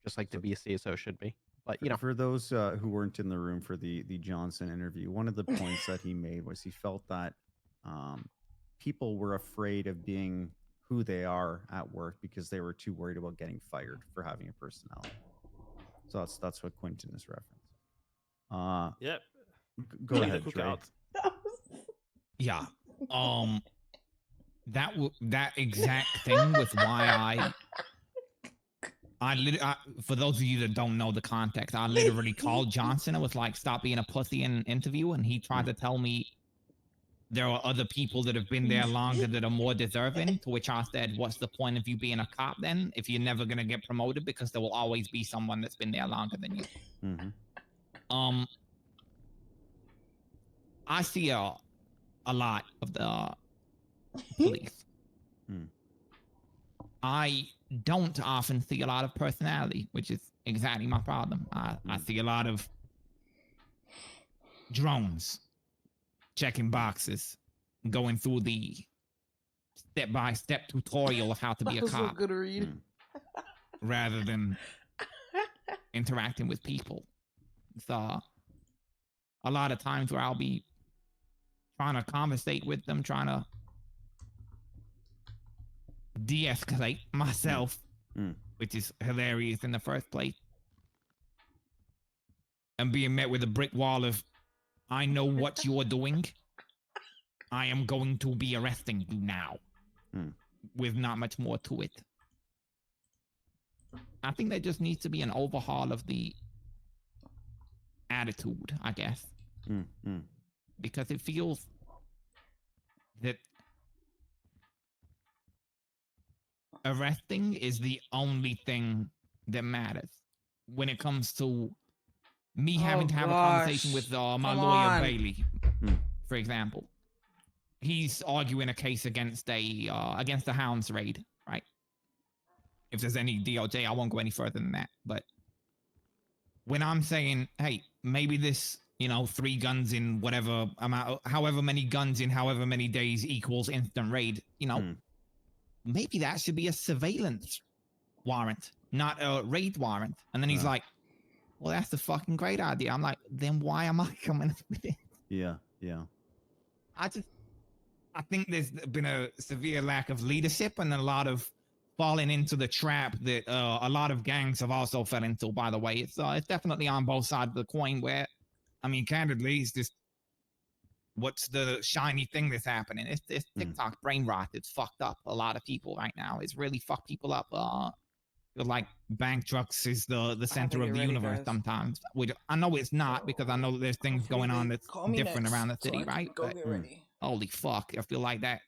just like the BCSO should be. But you know, for those who weren't in the room for the Johnson interview, one of the points that he made was he felt that people were afraid of being who they are at work because they were too worried about getting fired for having a personality. So that's what Quentin is referencing. Yep. Go ahead, Dre. Yeah. That exact thing was why I for those of you that don't know the context, I literally called Johnson and was like, "Stop being a pussy in an interview," and he tried to tell me there are other people that have been there longer that are more deserving. To which I said, "What's the point of you being a cop then? If you're never gonna get promoted because there will always be someone that's been there longer than you." I see a lot of the police. I don't often see a lot of personality, which is exactly my problem. I see a lot of drones checking boxes, going through the step-by-step tutorial of how to be a That was so cop, good to read. rather than interacting with people. It's a lot of times where I'll be trying to conversate with them, trying to de-escalate myself, which is hilarious in the first place, and being met with a brick wall of, "I know what you're doing. I am going to be arresting you now," with not much more to it. I think there just needs to be an overhaul of the attitude, I guess, because it feels that arresting is the only thing that matters when it comes to me having to have a conversation with my lawyer Bailey, for example. He's arguing a case against the Hounds raid, right? If there's any DOJ, I won't go any further than that. But when I'm saying, hey, maybe this, 3 guns in whatever amount, however many guns in however many days equals instant raid, maybe that should be a surveillance warrant, not a raid warrant. And then he's like, well, that's a fucking great idea. I'm like, then why am I coming up with it? Yeah. I think there's been a severe lack of leadership and a lot of falling into the trap that a lot of gangs have also fell into, by the way. It's definitely on both sides of the coin where, I mean, candidly, it's just, what's the shiny thing that's happening? It's TikTok brain rot. It's fucked up a lot of people right now. It's really fucked people up. Like bank trucks is the center of the universe sometimes. Which I know it's not, because I know that there's things going on that's different around the city, right? But holy fuck, I feel like that.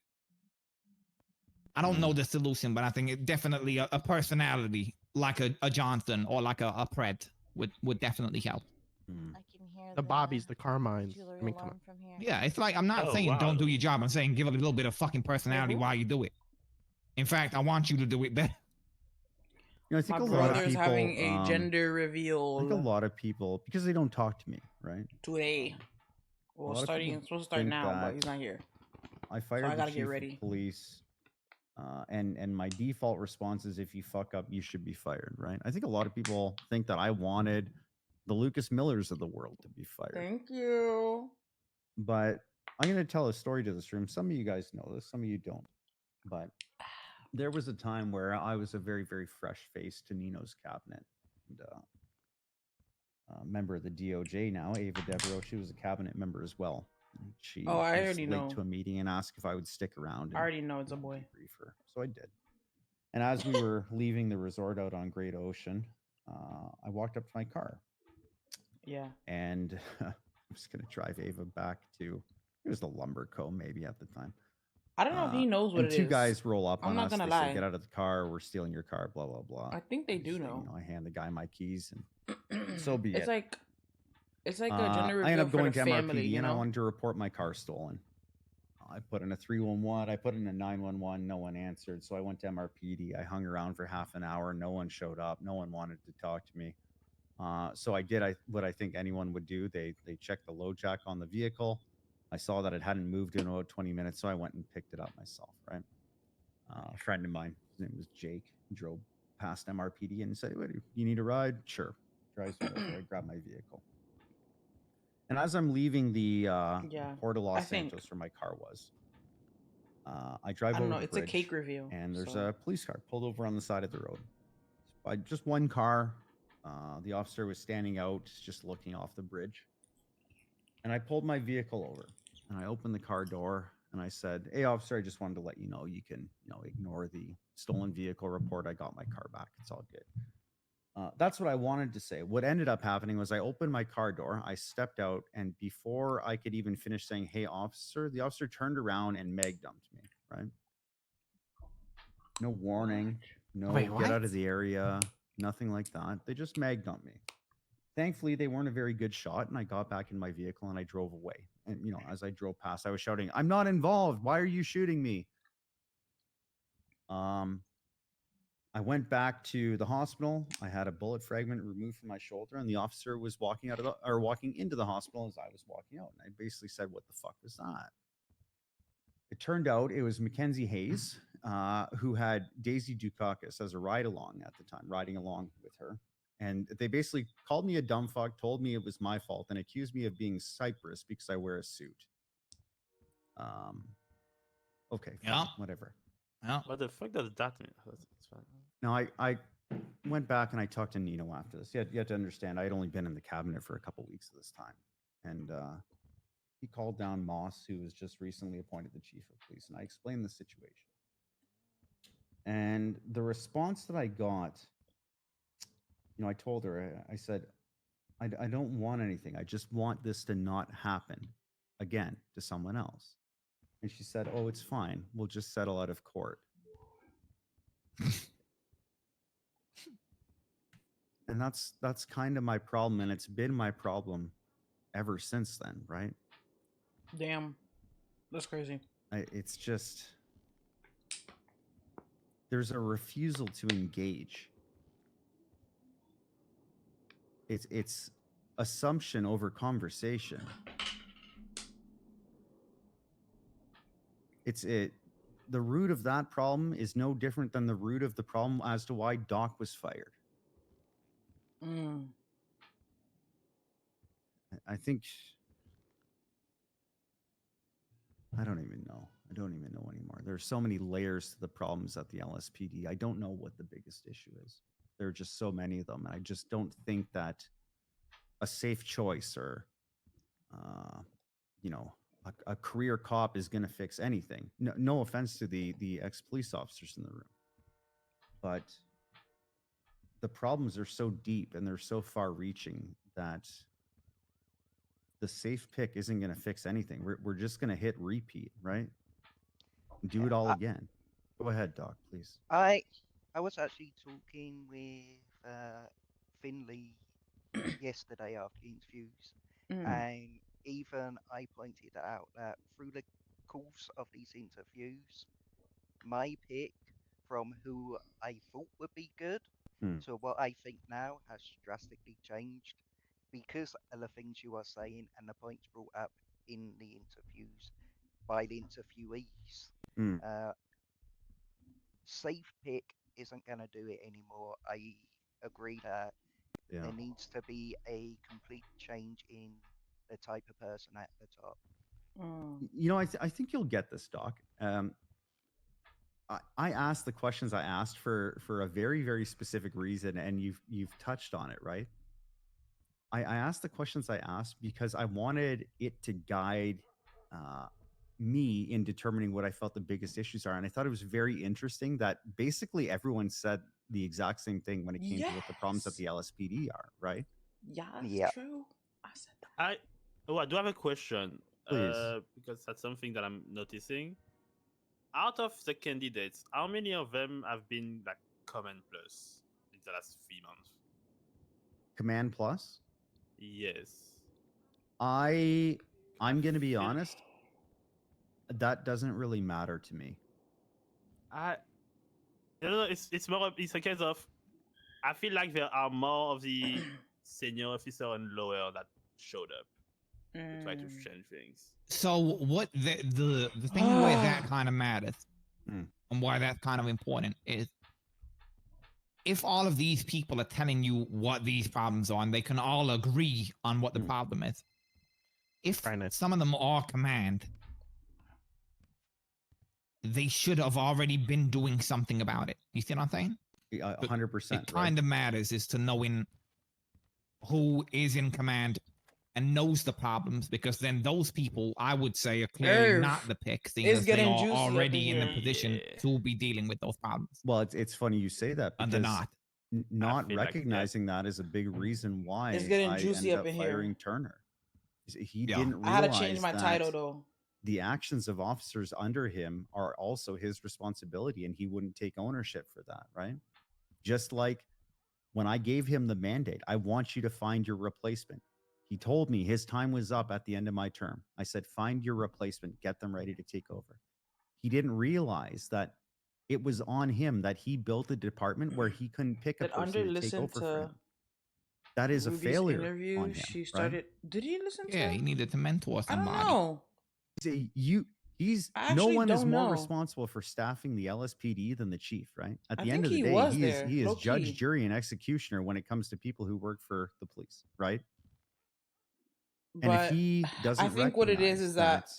I don't know the solution, but I think it definitely a personality like a Johnson or like a Pred would definitely help. I can hear the Bobbies, the Carmines. I mean, come on. from here. Yeah, it's like, I'm not saying don't do your job. I'm saying give it a little bit of fucking personality while you do it. In fact, I want you to do it better. You know, I think My a lot of brother's people having a gender I think a reveal lot of people, because they don't talk to me, right? today. A Well, lot of people it's supposed to start think now, but that he's not here. I So fired I the gotta get chief ready. of police, and my default response is, if you fuck up, you should be fired, right? I think a lot of people think that I wanted the Lucas Millers of the world to be fired. Thank you. But I'm going to tell a story to this room. Some of you guys know this, some of you don't. But there was a time where I was a very, very fresh face to Nino's cabinet. And, member of the DOJ now, Ava Devereaux, she was a cabinet member as well. She Oh, I was already late know. to a meeting and asked if I would stick around. I And, already know it's a boy. debrief her. So I did. And as we were leaving the resort out on Great Ocean, I walked up to my car. Yeah. And I was going to drive Ava back to, it was the Lumber Co. maybe at the time. I don't know if he knows what and it two is. guys roll up I'm on not us. gonna They lie. say, "Get out of the car. We're stealing your car." Blah blah blah. I think they do say, know. I hand the guy my keys, and so be It's it. it's like a gender I ended reveal up for going the to family, MRPD, you and I know. wanted to report my car stolen. I put in a 311. I put in a 911. No one answered, so I went to MRPD. I hung around for half an hour. No one showed up. No one wanted to talk to me. So I did what I think anyone would do. They checked the load jack on the vehicle. I saw that it hadn't moved in about 20 minutes, so I went and picked it up myself. Right. A friend of mine, his name was Jake, drove past MRPD and said, "What, you need a ride?" Sure. Drives me over. I grab my vehicle. And as I'm leaving the Port of Los Santos, where my car was, I drive I don't over know. the It's a bridge, cake reveal. and there's so. a police car pulled over on the side of the road. By just one car. The officer was standing out, just looking off the bridge. And I pulled my vehicle over, and I opened the car door, and I said, "Hey, officer, I just wanted to let you know you can, ignore the stolen vehicle report. I got my car back. It's all good." That's what I wanted to say. What ended up happening was I opened my car door, I stepped out, and before I could even finish saying, "Hey, officer," the officer turned around and mag dumped me, right? No warning, no Wait, get out what? of the area, nothing like that. They just mag dumped me. Thankfully, they weren't a very good shot, and I got back in my vehicle and I drove away. And, as I drove past, I was shouting, "I'm not involved. Why are you shooting me?" I went back to the hospital. I had a bullet fragment removed from my shoulder, and the officer was walking into the hospital as I was walking out. And I basically said, "What the fuck was that?" It turned out it was Mackenzie Hayes, who had Daisy Dukakis as a ride along at the time, riding along with her. And they basically called me a dumb fuck, told me it was my fault, and accused me of being Cyprus because I wear a suit. Okay, fine, Yeah. whatever. Yeah. What the fuck does that mean? That's fine. Now, I went back and I talked to Nino after this. You had to understand, I had only been in the cabinet for a couple weeks at this time. And he called down Moss, who was just recently appointed the chief of police, and I explained the situation. And the response that I got, I told her, I said, I don't want anything. I just want this to not happen again to someone else. And she said, "Oh, it's fine. We'll just settle out of court." And that's kind of my problem, and it's been my problem ever since then, right? Damn, that's crazy. It's just there's a refusal to engage. It's assumption over conversation. The root of that problem is no different than the root of the problem as to why Doc was fired. I think I don't even know. I don't even know anymore. There's so many layers to the problems at the LSPD. I don't know what the biggest issue is. There are just so many of them. And I just don't think that a safe choice or, a career cop is going to fix anything. No offense to the ex-police officers in the room. But the problems are so deep and they're so far reaching that the safe pick isn't going to fix anything. We're just going to hit repeat, right? Do it all again. Go ahead, Doc, please. I was actually talking with Finley yesterday after interviews, and even I pointed out that through the course of these interviews, my pick from who I thought would be good So what I think now has drastically changed because of the things you are saying and the points brought up in the interviews by the interviewees. Safe pick isn't going to do it anymore. I agree that Yeah. there needs to be a complete change in the type of person at the top. You know, I think you'll get this, Doc. I asked the questions I asked for a very, very specific reason, and you've touched on it, right? I asked the questions I asked because I wanted it to guide me in determining what I felt the biggest issues are. And I thought it was very interesting that basically everyone said the exact same thing when it came to what the problems at the LSPD are, right? Yeah, true. I said that. I do have a question. Please. Because that's something that I'm noticing. Out of the candidates, how many of them have been like Command Plus in the last 3 months? Command Plus? Yes. I'm going to be honest. That doesn't really matter to me. I don't know. It's more. It's a case of. I feel like there are more of the senior officer and lower that showed up to try to change things. So what the thing where that kind of matters and why that's kind of important is if all of these people are telling you what these problems are and they can all agree on what the problem is, if some of them are command, they should have already been doing something about it. You see what I'm saying? 100%. It kind of matters as to knowing who is in command and knows the problems, because then those people, I would say, are clearly not the pick, seeing It's as they getting are juicy up in already in the here. position to be dealing with those problems. Well, it's funny you say that And because they're not. not feel like recognizing that is a big reason why It's getting I juicy ended up up in here. firing Turner. He Yeah. didn't I had to realize change my that title though. the actions of officers under him are also his responsibility, and he wouldn't take ownership for that, right? Just like when I gave him the mandate, I want you to find your replacement. He told me his time was up at the end of my term. I said, find your replacement, get them ready to take over. He didn't realize that it was on him that he built a department where he couldn't pick a Did Under person to take listen over for to him. That is a Ruby's failure interview? on him. She started. Did he listen to? Yeah, he needed to mentor I don't somebody. know. See, he's I no actually one is don't more know. responsible for staffing the LSPD than the chief, right? At I the end think of the he day, was he there, is low judge, key. jury, and executioner when it comes to people who work for the police, right? And if But he I doesn't think what it is recognize that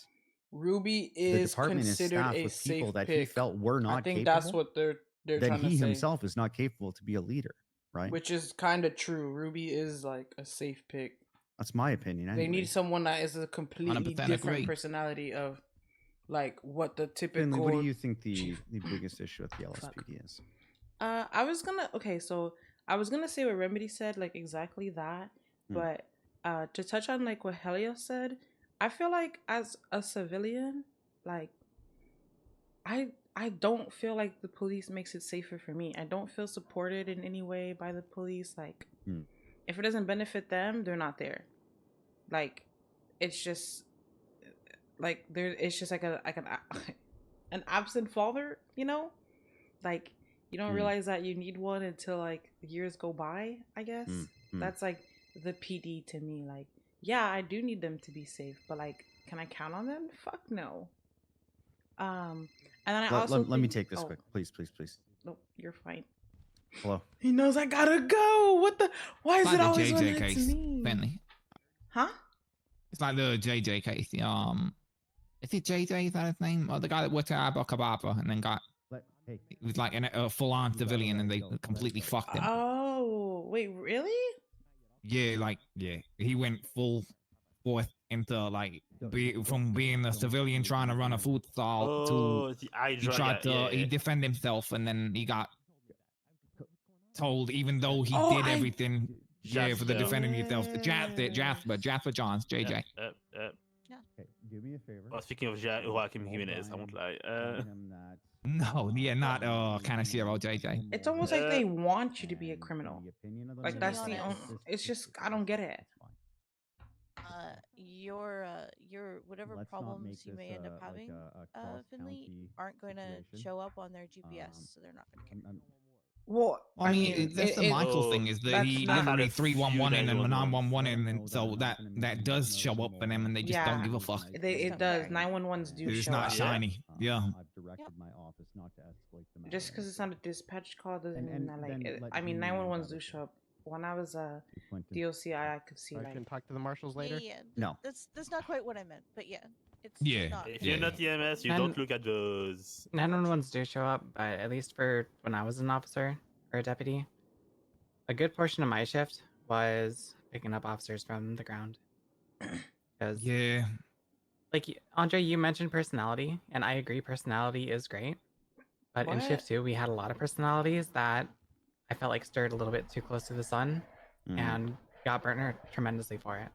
Ruby the is department is considered staffed a with people safe that he pick. felt were I not think capable, that's what they're then trying to he say. himself is not capable to be a leader, right? Which is kind of true. Ruby is like a safe pick. That's my opinion. They Anyway. need someone that is a completely 100% different agree. personality of like what the typical. Finley, what do you think the biggest issue at the LSPD is? I was gonna so I was gonna say what Remedy said, like exactly that. But to touch on like what Helios said, I feel like as a civilian, like I don't feel like the police makes it safer for me. I don't feel supported in any way by the police. Like if it doesn't benefit them, they're not there. Like it's just like there it's just like an absent father, you know? Like you don't realize that you need one until like years go by, I guess. That's like the PD to me. Like, yeah, I do need them to be safe, but like, can I count on them? Fuck no. And then I let me take this quick, please. No, you're fine. Hello. He knows I gotta go. What the? Why is It's it like always the when JJ it's case, me? Finley. Huh? It's like the JJ case. Is it JJ? Is that his name? Or the guy that worked at Abu Kababa and then got. He was like a full-on civilian, and they completely fucked him. Oh, wait, really? Yeah, he went full forth into like from being a civilian trying to run a food stall to the Hydra he tried guy, to he defend himself, and then he got told, even though he Oh, did everything, for the Jasper. defending himself. Jasper Johns, JJ. Okay, do me a favor. Well, speaking of Joaquin Jimenez, I won't lie. No, yeah, not Kanashiro, JJ. It's almost like they want you to be a criminal. Like To that's be the honest, it's just I don't get it. Your whatever Let's not problems make you this, may end up like having, a Finley, cross-county aren't going to situation. show up on their GPS, so they're not going to care. Well, I mean, that's the Michael thing is that that's he not- literally 311 and 911. 911 and so that does show up for them and they just don't give a fuck. It does. 911s do It's show not up. shiny. Yeah. I've directed my office not to escalate the matter. Just because it's not a dispatch call doesn't And- mean and that then like. let I mean, me know 911s about do it. show up. When I was Quentin. DOC, I could see I like. can talk to the marshals later. Yeah. No. That's not quite what I meant, but yeah, it's Yeah. not. If you're not EMS, you And- don't look at those. 911s do show up, but at least for when I was an officer or a deputy, a good portion of my shift was picking up officers from the ground. Because yeah, like Andre, you mentioned personality, and I agree, personality is great. But in What? shift 2, we had a lot of personalities that I felt like stirred a little bit too close to the sun, and got burnt tremendously for it.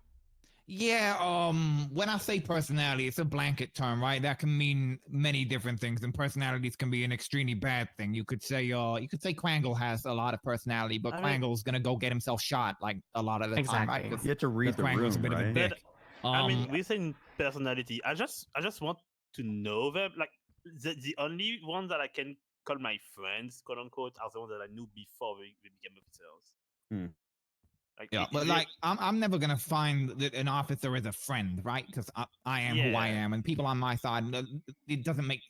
Yeah, when I say personality, it's a blanket term, right? That can mean many different things, and personalities can be an extremely bad thing. You could say Quangle has a lot of personality, but Quangle's gonna go get himself shot like a lot of the time, right? You have to read the Quangle's room, a bit of a right? dick. I mean, we're saying personality. I just want to know them. Like the only ones that I can call my friends, quote unquote, are the ones that I knew before they became officers. Like, Yeah, but like I'm never gonna find that an officer is a friend, right? Because I am who I Yeah. am, and people on my side, it doesn't make.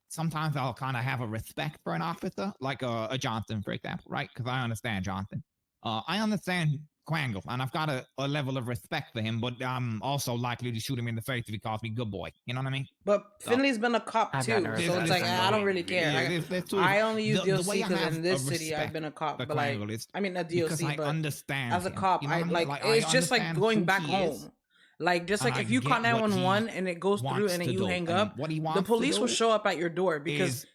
Sometimes I'll kind of have a respect for an officer, like a Johnson, for example, right? Because I understand Johnson. I understand Quangle, and I've got a level of respect for him, but I'm also likely to shoot him in the face if he calls me good boy. You know what I mean? But Finley's been a cop I've too, got no so respect it's like for I don't him. really care. Yeah, there's two- I only use the DOC way I because have in this a city I've respect been a cop. for But like, Quangle is I mean a because DOC, I but understand as a him. cop, You know I what I mean? like I it's just like understand going who back he is, home. Like just and like I if you call get what 911 he and it goes through wants and then to you do, hang and up, what he the wants to police will do show up at your door because is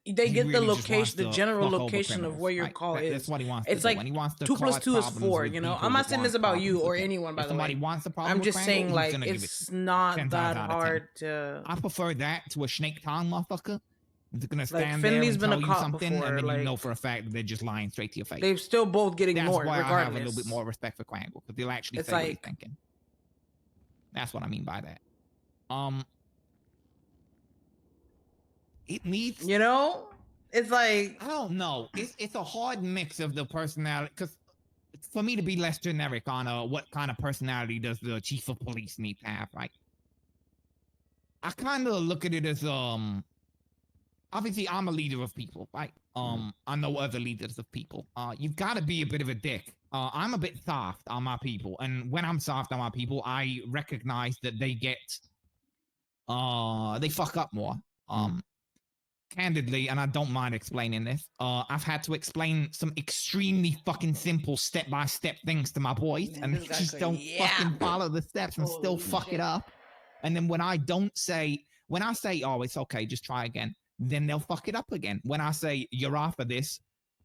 they he get the really just wants location, the to general fuck over location of criminals, where your right? call That's is. what he wants It's to like do, and he wants to 2 plus cause 2 is problems 4. with You know, people I'm not that saying this want about you problems or with him. anyone. By If the way, somebody wants a problem I'm with just Quangle, saying he's like gonna give it it's not 10 that times out of 10. hard to. I prefer that to a snake tongue motherfucker. They're gonna Like stand Finley's there been and a tell you cop something, before, and then you like- know for a fact that they're just lying straight to your face. They still both get ignored That's why I have a little regardless. bit more respect for Quangle because they'll actually It's say what he's like- thinking. That's what I mean by that. It needs. You know, it's like I don't know. It's a hard mix of the personality because for me to be less generic on what kind of personality does the chief of police need to have, right? I kind of look at it as obviously I'm a leader of people, right? I know other leaders of people. You've got to be a bit of a dick. I'm a bit soft on my people, and when I'm soft on my people, I recognize that they fuck up more. Candidly, and I don't mind explaining this, I've had to explain some extremely fucking simple step-by-step things to my boys, Man, and this they guy's just like, don't yeah. fucking follow the steps and still Holy fuck shit. it up. And then when I say, oh, it's okay, just try again, then they'll fuck it up again. When I say, you're off of this,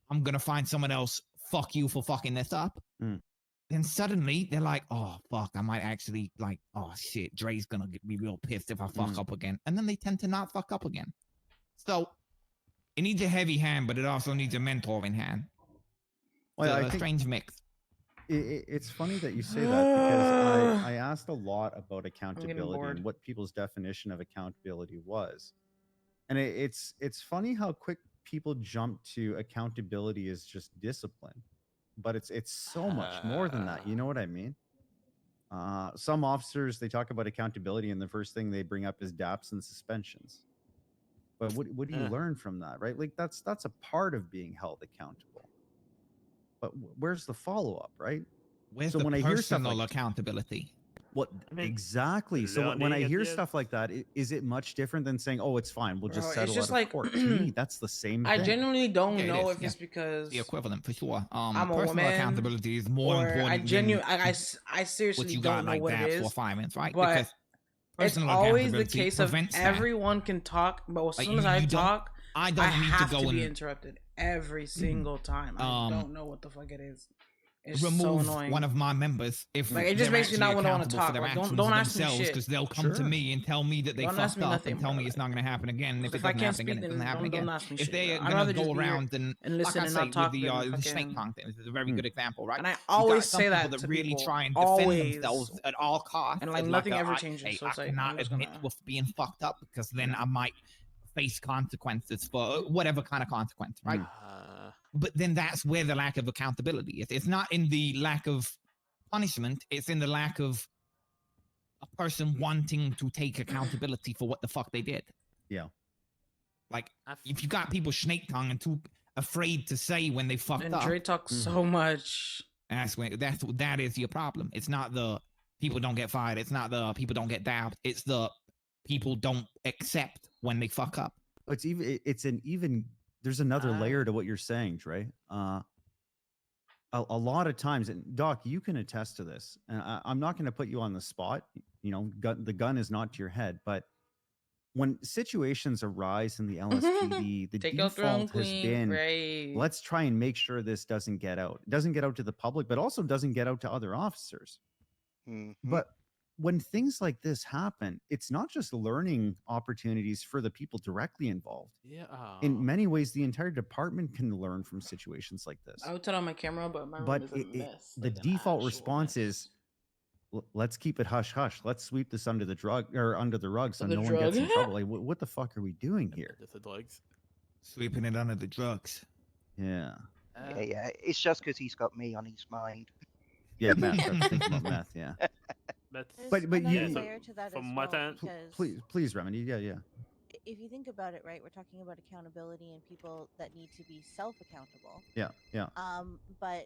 I'm gonna find someone else, fuck you for fucking this up. Then suddenly they're like, oh, fuck, I might actually, like, oh, shit, Dre's gonna be real pissed if I fuck up again. And then they tend to not fuck up again. So it needs a heavy hand, but it also needs a mentoring hand. Well, I a think strange mix. It's funny that you say that because I asked a lot about accountability bored. and what people's definition of accountability was. And it's funny how quick people jump to accountability is just discipline. But it's so much more than that. You know what I mean? Some officers, they talk about accountability and the first thing they bring up is DAPs and suspensions. But what do you learn from that, right? Like that's a part of being held accountable. But where's the follow-up, right? Where's So the when I hear stuff personal like accountability? what exactly? So when I hear stuff like that, is it much different than saying, "Oh, it's fine, we'll just Bro, it's settle just out like- of court"? To me, that's the same I thing. genuinely don't Yeah, it know is, if yeah. it's because The equivalent for sure. I'm a Personal woman, accountability is more or important. I than genuinely, I what seriously you don't got know like what it that is. for firemen, right? But Because it's personal always the accountability case of prevents that. everyone can talk, but as Like, soon as you I don't- talk, I I don't need to have go to be and interrupted every single time. I um, don't know what the fuck it is. It's so remove annoying. one of my members if Like, it just they're makes me not actually wanna accountable talk. for their Like, don't- actions don't ask me themselves shit. because they'll come to Sure. me and tell me that they Don't ask fucked me up nothing, and tell bro. me it's not going to happen again. And if it If I doesn't can't happen again, speak, it doesn't then happen don't again. ask me If shit, they're bro. I'd going rather to go just be here around and and like listen I and say not talk with than the snake fucking- punk thing, this is a very good example, right? And I You got always some say people that that to really people. try and defend Always. themselves at all costs, And, like, as nothing a, ever I- changes, hey, so I it's like, cannot I'm just admit gonna- with being fucked up because then I might face consequences for whatever kind of consequence, right? But then that's where the lack of accountability is. It's not in the lack of punishment, it's in the lack of a person wanting to take accountability for what the fuck they did. Yeah. Like, if you got people snake tongue and too afraid to say when they fucked And up. Dre talks so much. That is your problem. It's not the people don't get fired. It's not the people don't get dabbed. It's the people don't accept when they fuck up. There's another layer to what you're saying, Dre. A lot of times, and Doc, you can attest to this. And I'm not going to put you on the spot. You know, the gun is not to your head, but when situations arise in the LSPD, the Take your throne, default has queen. been, Right. let's try and make sure this doesn't get out. It doesn't get out to the public, but also doesn't get out to other officers. But when things like this happen, it's not just learning opportunities for the people directly involved. Yeah. In many ways, the entire department can learn from situations like this. I would turn on my camera, but my room But is a mess. the default response is, let's keep it hush hush. Let's sweep this under the rug so no one gets in trouble. Like, what the fuck are we doing here? The drugs. Sweeping it under the drugs. Yeah. Yeah. It's just because he's got me on his mind. Yeah, meth. I was thinking about meth. Yeah. But Another you layer to that from as what well, because please, Remedy. Yeah. if you think about it, right, we're talking about accountability and people that need to be self-accountable. Yeah. But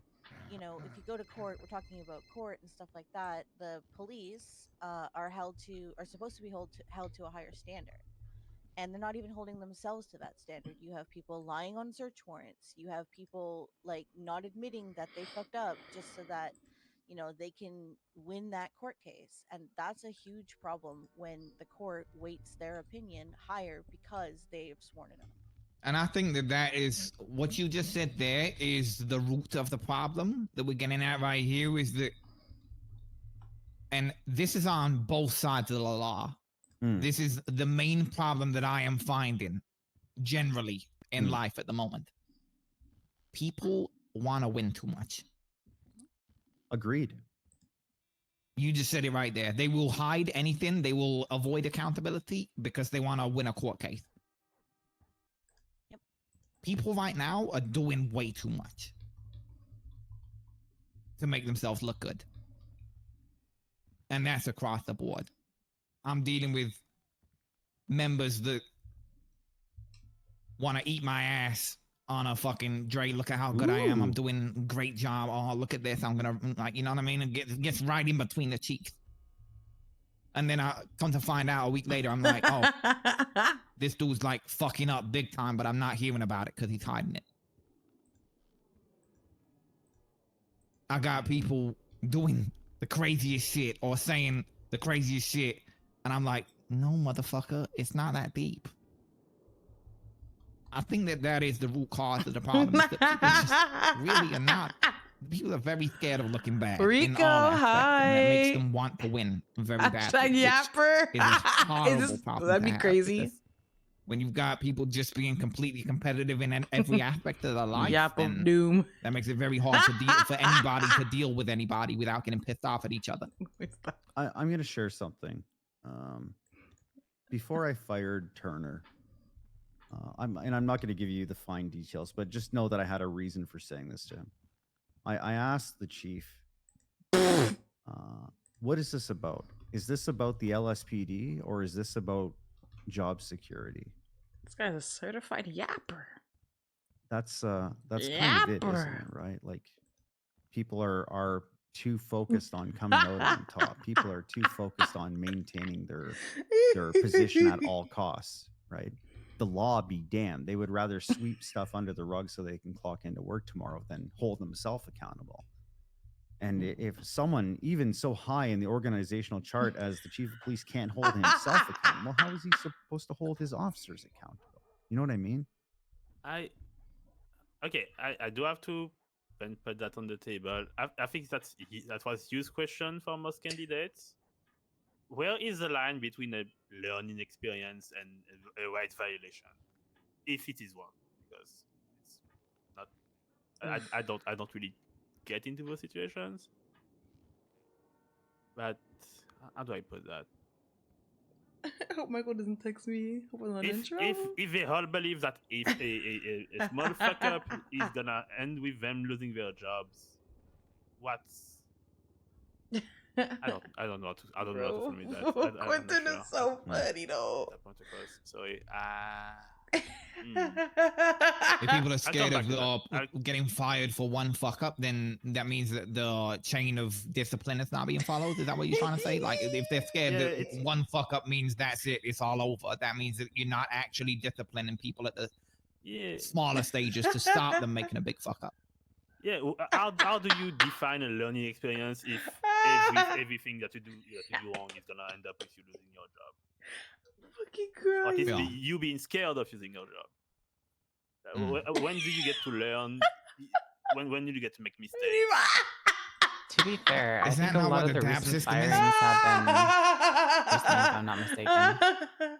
you know, if you go to court, we're talking about court and stuff like that. The police are supposed to be held to a higher standard, and they're not even holding themselves to that standard. You have people lying on search warrants. You have people like not admitting that they fucked up just so that they can win that court case, and that's a huge problem when the court weights their opinion higher because they have sworn it up. And I think that is what you just said there is the root of the problem that we're getting at right here is that, and this is on both sides of the law. This is the main problem that I am finding generally in life at the moment. People want to win too much. Agreed. You just said it right there. They will hide anything. They will avoid accountability because they want to win a court case. Yep. People right now are doing way too much to make themselves look good. And that's across the board. I'm dealing with members that want to eat my ass on a fucking Dre, look at how good I am. I'm doing a great job. Oh, look at this. I'm going to, like, you know what I mean? It gets right in between the cheeks. And then I come to find out a week later, I'm like, oh, this dude's like fucking up big time, but I'm not hearing about it because he's hiding it. I got people doing the craziest shit or saying the craziest shit. And I'm like, no, motherfucker, it's not that deep. I think that is the root cause of the problem. Is that people just really are not. People are very scared of looking bad. Rico, in all aspects, hi. and that makes them want to win very badly. Yapper. Is a horrible Is this, problem that'd to be have, crazy. because when you've got people just being completely competitive in every aspect of their life, Yap of then doom. that makes it very hard to deal for anybody to deal with anybody without getting pissed off at each other. I'm going to share something. Before I fired Turner, I'm not going to give you the fine details, but just know that I had a reason for saying this to him. I asked the chief, what is this about? Is this about the LSPD or is this about job security? This guy's a certified yapper. That's kind of it, isn't it? Right? Like, people are too focused on coming out on top. People are too focused on maintaining their position at all costs, right? The law be damned. They would rather sweep stuff under the rug so they can clock into work tomorrow than hold themselves accountable. And if someone even so high in the organizational chart as the chief of police can't hold himself accountable, how is he supposed to hold his officers accountable? You know what I mean? I do have to then put that on the table. I think that was used question for most candidates. Where is the line between a learning experience and a rights violation, if it is one? Because it's not. I don't really get into those situations. But how do I put that? I hope Michael doesn't text me. Hope I'm not in if trouble. if they all believe that if a small fuck up is gonna end with them losing their jobs, what's I don't know how to formulate that. I'm not Quentin sure. is so funny though. That point across. Sorry. If people are I'll come scared back of to that. getting fired for one fuck up, then that means that the chain of discipline is not being followed. Is that what you're trying to say? Like, if they're scared Yeah, that one fuck up means that's it, it's all over. That means that you're not actually disciplining people at the smaller stages to stop them making a big fuck up. Yeah. How do you define a learning experience if everything that you do wrong is gonna end up with you losing your job? Fucking crying. Or at least you being scared of losing your job. When do you get to learn? When do you get to make mistakes? To be fair, I Is think that a not lot what of the the DAP recent system is? firings have been recently, if I'm not mistaken.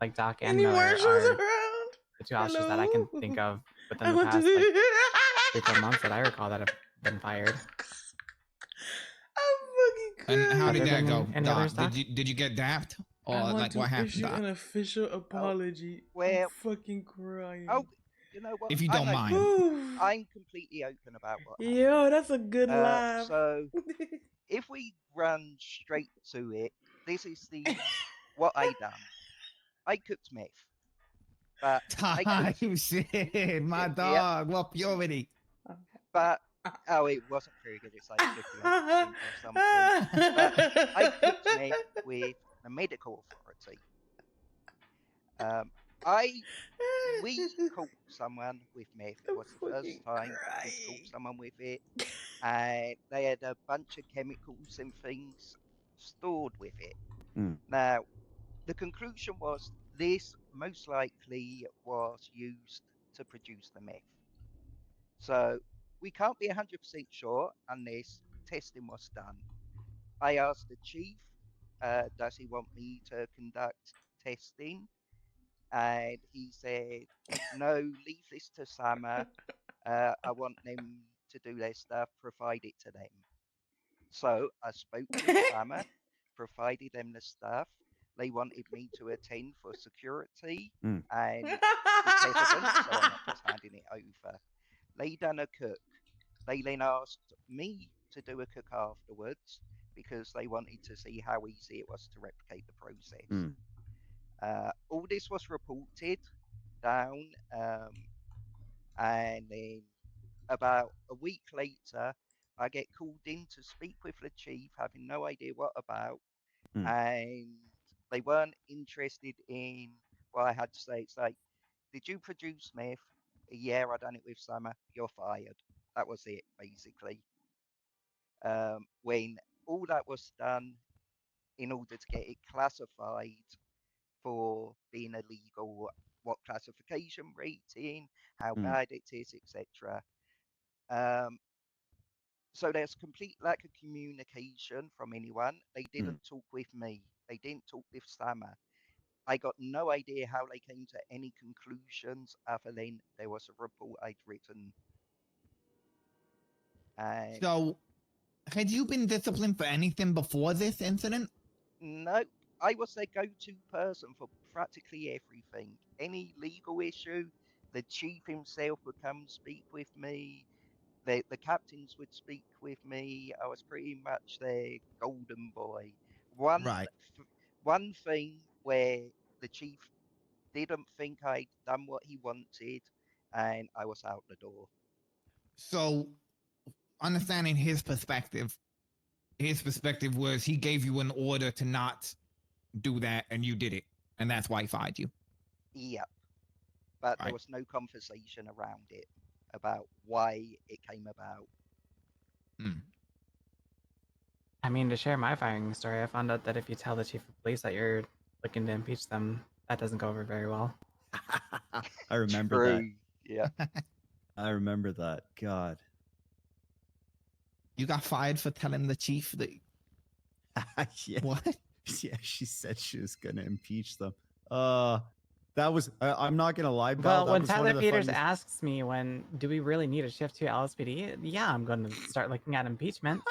Like Doc and Any Miller Marshalls are around? the two officers that I can think of within the past like 3-4 months that I recall that have been fired. And how did that go? Any Doc? others, Doc? Did you get dapped? Or I want like to what happened? issue Doc? an official apology. well- I'm fucking crying. Oh, you know what? If you don't mind. I'm completely open about what Yo, that's a good laugh. So, if we run straight to it, this is what I done. I cooked meth. But Time shit, my dog. What purity. But it wasn't very good. It's like 58% or something. But I cooked meth with the medical authority. We caught someone with meth. It was the first time we caught someone with it, and they had a bunch of chemicals and things stored with it. Now, the conclusion was this most likely was used to produce the meth. So we can't be 100% sure unless testing was done. I asked the chief, does he want me to conduct testing? And he said, no, leave this to Sama. I want them to do their stuff, provide it to them. So I spoke with Sama, provided them the stuff. They wanted me to attend for security and it's evidence, so I'm not just handing it over. They done a cook. They then asked me to do a cook afterwards because they wanted to see how easy it was to replicate the process. All this was reported down, and then about a week later, I get called in to speak with the chief, having no idea what about, and they weren't interested in what I had to say. It's like, did you produce meth? Yeah, I done it with Summer. You're fired. That was it, basically. When all that was done in order to get it classified for being illegal, what classification rating, how bad it is, etc. So there's complete lack of communication from anyone. They didn't talk with me. They didn't talk with Sama. I got no idea how they came to any conclusions other than there was a report I'd written. So, had you been disciplined for anything before this incident? No, I was their go-to person for practically everything. Any legal issue, the chief himself would come speak with me. The captains would speak with me. I was pretty much their golden boy. One thing where the chief didn't think I'd done what he wanted, and I was out the door. So, understanding his perspective was he gave you an order to not do that, and you did it, and that's why he fired you. Yep. But there was no conversation around it about why it came about. I mean, to share my firing story, I found out that if you tell the chief of police that you're looking to impeach them, that doesn't go over very well. I remember that. Yeah. I remember that. God. You got fired for telling the chief that. Yeah. What? Yeah, she said she was gonna impeach them. That was. I'm not gonna lie, Belle. Well, that when was one Tyler of the Peters funniest- asks me do we really need a shift to LSPD, yeah, I'm going to start looking at impeachment.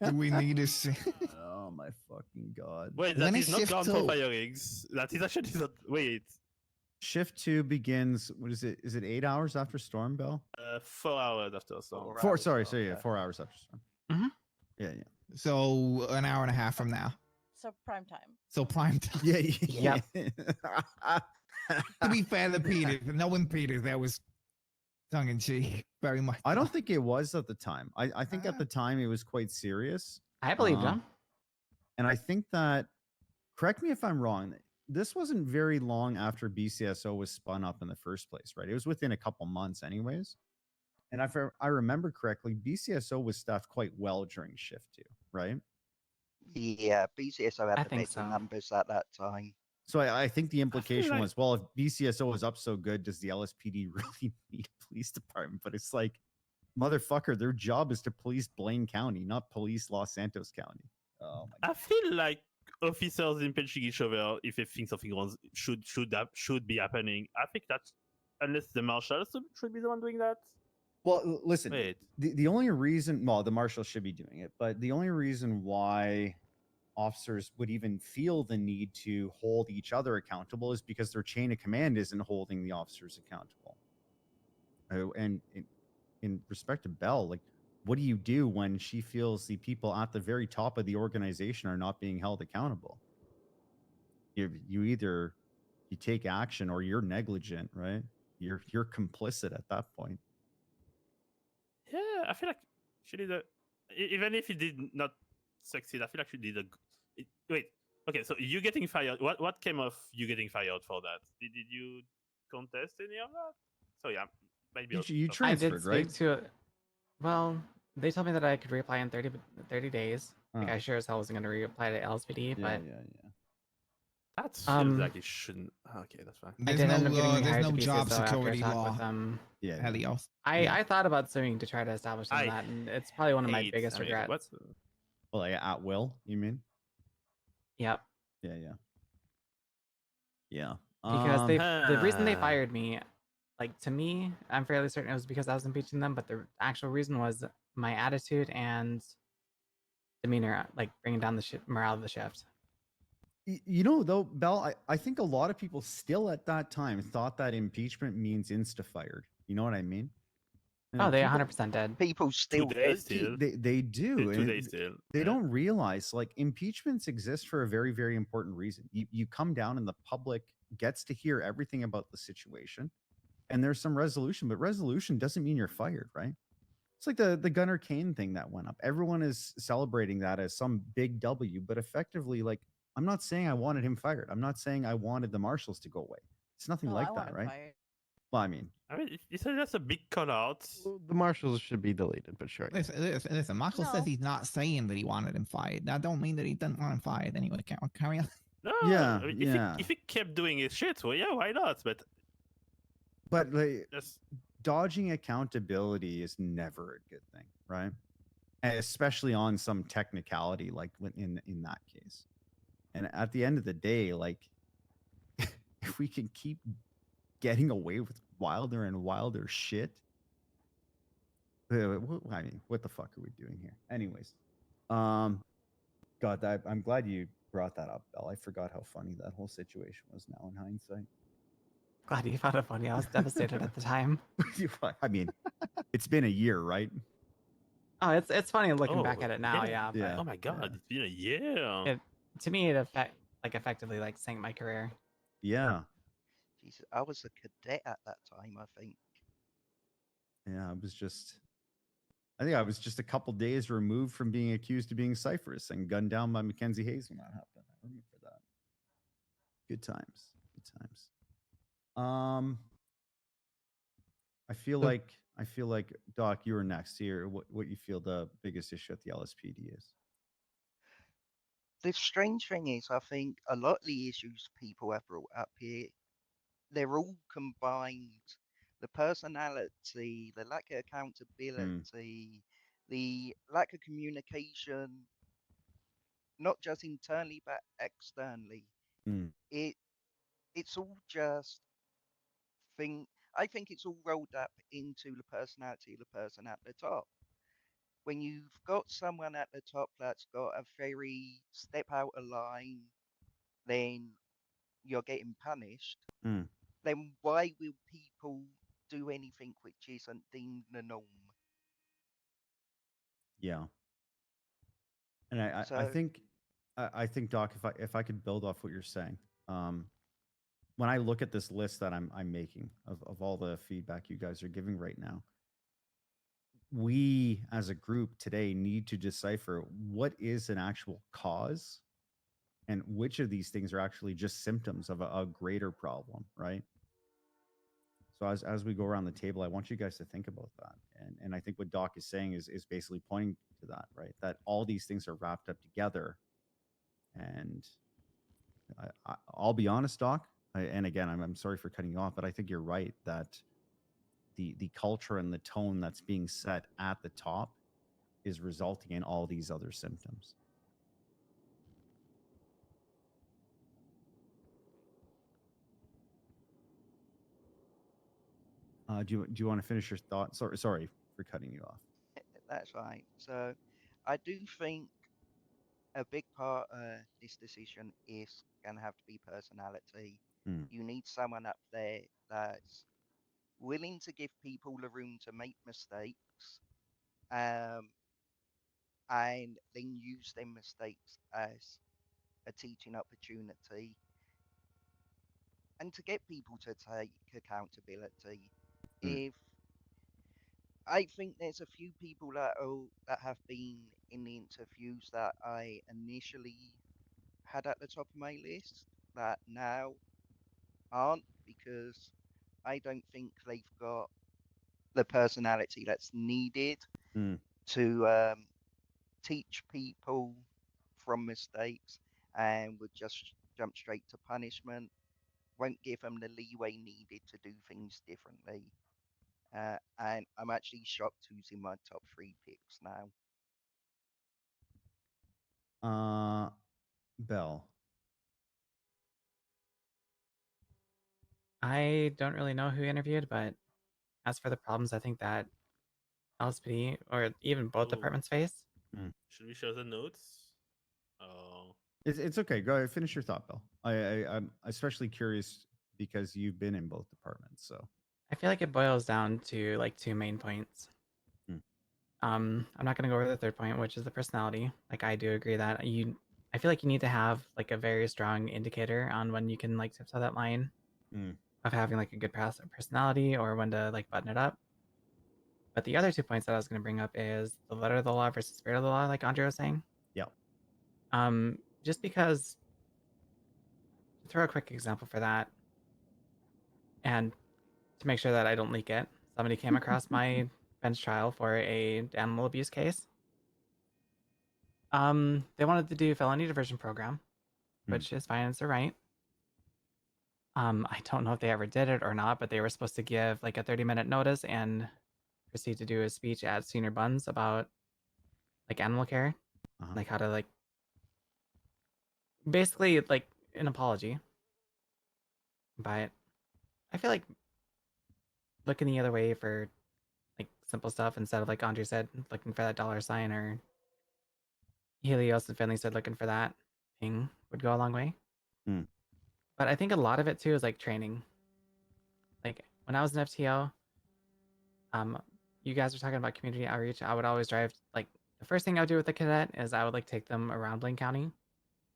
Do we need a shift? Oh Oh my fucking god. Wait, that is not ground for firings. That is actually not. Wait. Shift 2 begins. What is it? Is it 8 hours after storm, Bell? 4 hours after storm. 4. Sorry. 4 hours after storm. Mm-hmm. Yeah. So an hour and a half from now. So prime time. So prime time. Yeah. To be fair to Peter, knowing Peter, that was tongue in cheek, very much. I don't think it was at the time. I think at the time it was quite serious. I believe him. And I think that, correct me if I'm wrong, this wasn't very long after BCSO was spun up in the first place, right? It was within a couple months anyways. And if I remember correctly, BCSO was staffed quite well during Shift 2, right? Yeah, BCSO had I the think better so. numbers at that time. So I think the implication like- was, well, if BCSO was up so good, does the LSPD really need a police department? But it's like, motherfucker, their job is to police Blaine County, not police Los Santos County. Oh my I feel like officers impinging each other if they think something wrong should be happening. I think that's unless the marshals should be the one doing that. Well, listen, Wait. the only reason, well, the marshal should be doing it, but the only reason why officers would even feel the need to hold each other accountable is because their chain of command isn't holding the officers accountable. And in respect to Bell, like, what do you do when she feels the people at the very top of the organization are not being held accountable? You either you take action or you're negligent, right? You're complicit at that point. Yeah, I feel like she did even if he did not succeed, I feel like she did wait. Okay, so you getting fired. What came of you getting fired for that? Did you contest any of that? So yeah, maybe You I transferred, did speak right? to. Well, they told me that I could reapply in 30 days. Like I sure as hell wasn't going to reapply to LSPD, but that feels like it shouldn't. Okay, that's fine. I did end up getting there's rehired no to job BCSO after a security talk law. with them. Yeah, Helios. I thought about suing to try to establish them that, and it's probably one of my biggest regrets. Well, like at will, you mean? Yep. Yeah. Because the reason they fired me, like to me, I'm fairly certain it was because I was impeaching them, but the actual reason was my attitude and demeanor, like bringing down the morale of the shift. You know, though, Bell, I think a lot of people still at that time thought that impeachment means insta-fired. You know what I mean? Oh, they 100% did. People still Today still. They do. Today and still. They don't realize, like, impeachments exist for a very, very important reason. You come down and the public gets to hear everything about the situation, and there's some resolution, but resolution doesn't mean you're fired, right? It's like the Gunnar Kane thing that went up. Everyone is celebrating that as some big W, but effectively, like, I'm not saying I wanted him fired. I'm not saying I wanted the marshals to go away. It's nothing like that, right? Well, I mean, you said that's a big cut out. The marshals should be deleted, but sure. Listen, Marshall says he's not saying that he wanted him fired. That don't mean that he doesn't want him fired anyway. Carry on. No, Yeah, I mean, yeah. If he kept doing his shit, well, yeah, why not? But like, dodging accountability is never a good thing, right? And especially on some technicality, like in that case. And at the end of the day, like, if we can keep getting away with wilder and wilder shit, I mean, what the fuck are we doing here? Anyways, God, I'm glad you brought that up, Bell. I forgot how funny that whole situation was now in hindsight. Glad you found it funny. I was devastated at the time. I mean, it's been a year, right? Oh, it's funny looking back at it now. Yeah. Yeah. Oh my god, it's been a year. To me, it effectively like sank my career. Yeah. Jesus, I was a cadet at that time, I think. Yeah, I think I was just a couple days removed from being accused of being Cypherus and gunned down by Mackenzie Hayes when that happened. I remember that. Good times. Good times. I feel like Doc, you were next here. What you feel the biggest issue at the LSPD is? The strange thing is, I think a lot of the issues people have brought up here, they're all combined. The personality, the lack of accountability, the lack of communication, not just internally but externally. It's all just I think it's all rolled up into the personality of the person at the top. when you've got someone at the top that's got a very step out of line, then you're getting punished. Mm, Then why will people do anything which isn't deemed the norm? yeah. And I So think I think Doc, if I could build off what you're saying, when I look at this list that I'm making of all the feedback you guys are giving right now, we as a group today need to decipher what is an actual cause and which of these things are actually just symptoms of a greater problem, right? So as we go around the table, I want you guys to think about that. And I think what Doc is saying is basically pointing to that, right? That all these things are wrapped up together. And I'll be honest, Doc, and again, I'm sorry for cutting you off, but I think you're right that the culture and the tone that's being set at the top is resulting in all these other symptoms. Do you want to finish your thought? Sorry for cutting you off. that's right. So I do think a big part of this decision is going to have to be personality. Mm. You need someone up there that's willing to give people the room to make mistakes, um, and then use them mistakes as a teaching opportunity, and to get people to take accountability. Mm. If I think there's a few people that have been in the interviews that I initially had at the top of my list that now aren't, because I don't think they've got the personality that's needed Mm. to teach people from mistakes, and would just jump straight to punishment, won't give them the leeway needed to do things differently. And I'm actually shocked who's in my top 3 picks now. Bell. I don't really know who interviewed, but as for the problems, I think that LSPD or even both Oh, departments face. should we share the notes? Oh, It's okay. Go ahead, finish your thought, Bill. I'm especially curious because you've been in both departments. So I feel like it boils down to like two main points. Hmm. I'm not going to go over the third point, which is the personality. Like I do agree that I feel like you need to have like a very strong indicator on when you can like tiptoe that line Mm. of having like a good personality or when to like button it up. But the other 2 points that I was going to bring up is the letter of the law versus spirit of the law, like Andre was saying. Yeah. Just because, to throw a quick example for that, and to make sure that I don't leak it, somebody came across my bench trial for a animal abuse case. They wanted to do felony diversion program, which is fine, it's their right. I don't know if they ever did it or not, but they were supposed to give like a 30-minute notice and proceed to do a speech at Senior Buns about like animal care, like how to like basically like an apology. But I feel like looking the other way for like simple stuff instead of like Andre said, looking for that dollar sign, or Helios and Finley said looking for that thing would go a long way. Mm. But I think a lot of it too is like training. Like when I was in FTO, you guys were talking about community outreach. I would always drive like the first thing I would do with the cadet is I would like take them around Blaine County.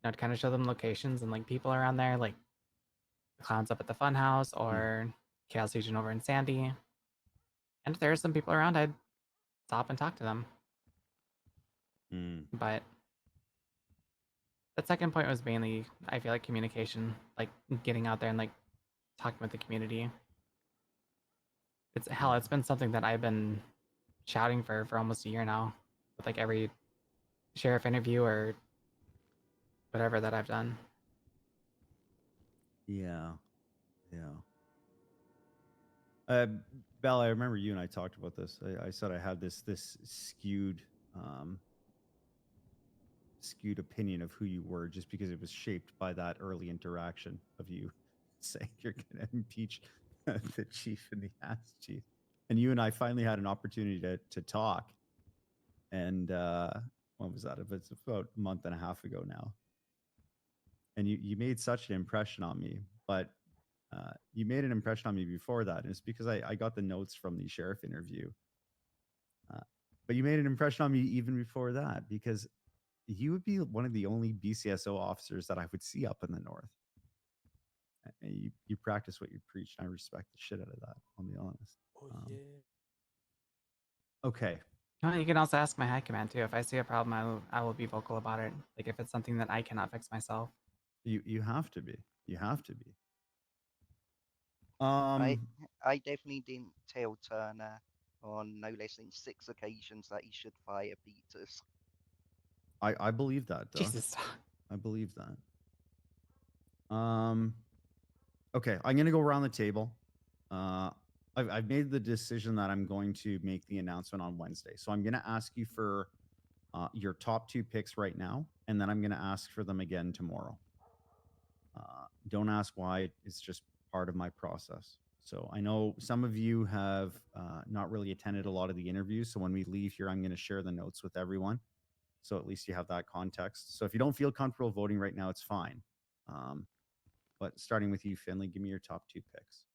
I'd kind of show them locations and like people around there, like the clowns up at the fun house or Chaos Legion over in Sandy. And if there are some people around, I'd stop and talk to them. But the second point was mainly, I feel like communication, like getting out there and like talking with the community. It's been something that I've been shouting for almost a year now, with like every sheriff interview or whatever that I've done. Yeah. Yeah. Belle, I remember you and I talked about this. I said I had this skewed skewed opinion of who you were just because it was shaped by that early interaction of you saying you're going to impeach the chief and the ass chief. And you and I finally had an opportunity to talk. and when was that? It's about a month and a half ago now. And you made such an impression on me, but you made an impression on me before that, and it's because I got the notes from the sheriff interview. But you made an impression on me even before that, because you would be one of the only BCSO officers that I would see up in the north. And you practice what you preach, and I respect the shit out of that. I'll be honest. Okay. You can also ask my high command too. If I see a problem, I will be vocal about it. Like if it's something that I cannot fix myself. You have to be. You have to be. I definitely didn't tell Turner on no less than 6 occasions that he should fire Peters. I believe that, Doc. Jesus. I believe that. Okay, I'm gonna go around the table. I've made the decision that I'm going to make the announcement on Wednesday. So I'm gonna ask you for your top 2 picks right now, and then I'm gonna ask for them again tomorrow. Don't ask why; it's just part of my process. So I know some of you have not really attended a lot of the interviews. So when we leave here, I'm going to share the notes with everyone. So at least you have that context. So if you don't feel comfortable voting right now, it's fine. But starting with you, Finley, give me your top 2 picks.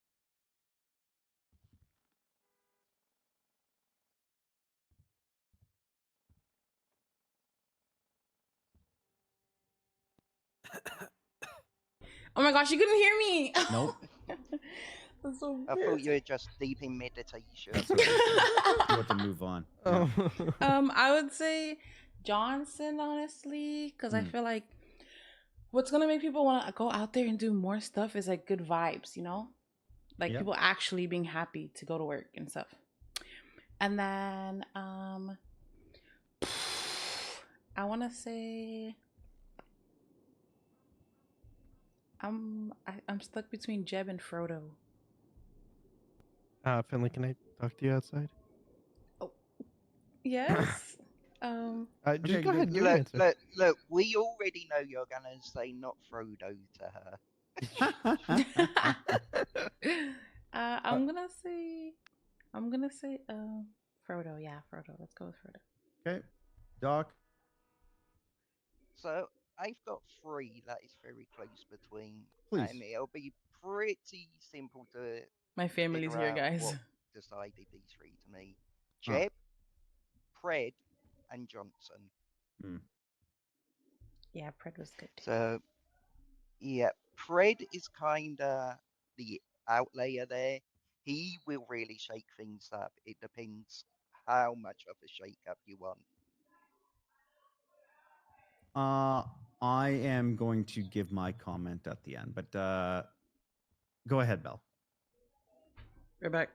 Oh my gosh, you couldn't hear me. Nope. That's so I weird. thought you were just deep in meditation. That's okay. You have to move on. Yeah. I would say Johnson, honestly, because I Mm. feel like what's gonna make people want to go out there and do more stuff is like good vibes, you know, like Yep. people actually being happy to go to work and stuff. And then I want to say I'm stuck between Jeb and Frodo. Finley, can I talk to you outside? Yes. Just go ahead, give look, an answer. look, we already know you're gonna say not Frodo to her. I'm gonna say Frodo. Yeah, Frodo. Let's go with Frodo. Okay. Doc. So I've got 3 that is very close between, Please. and it'll be pretty simple to My family's figure here, out guys. what decided these 3 to me. Oh. Jeb, Pred, and Johnson. Yeah, Pred was good. So, yeah, Pred is kind of the outlier there. He will really shake things up. It depends how much of a shake up you want. I am going to give my comment at the end, but go ahead, Belle. We're back.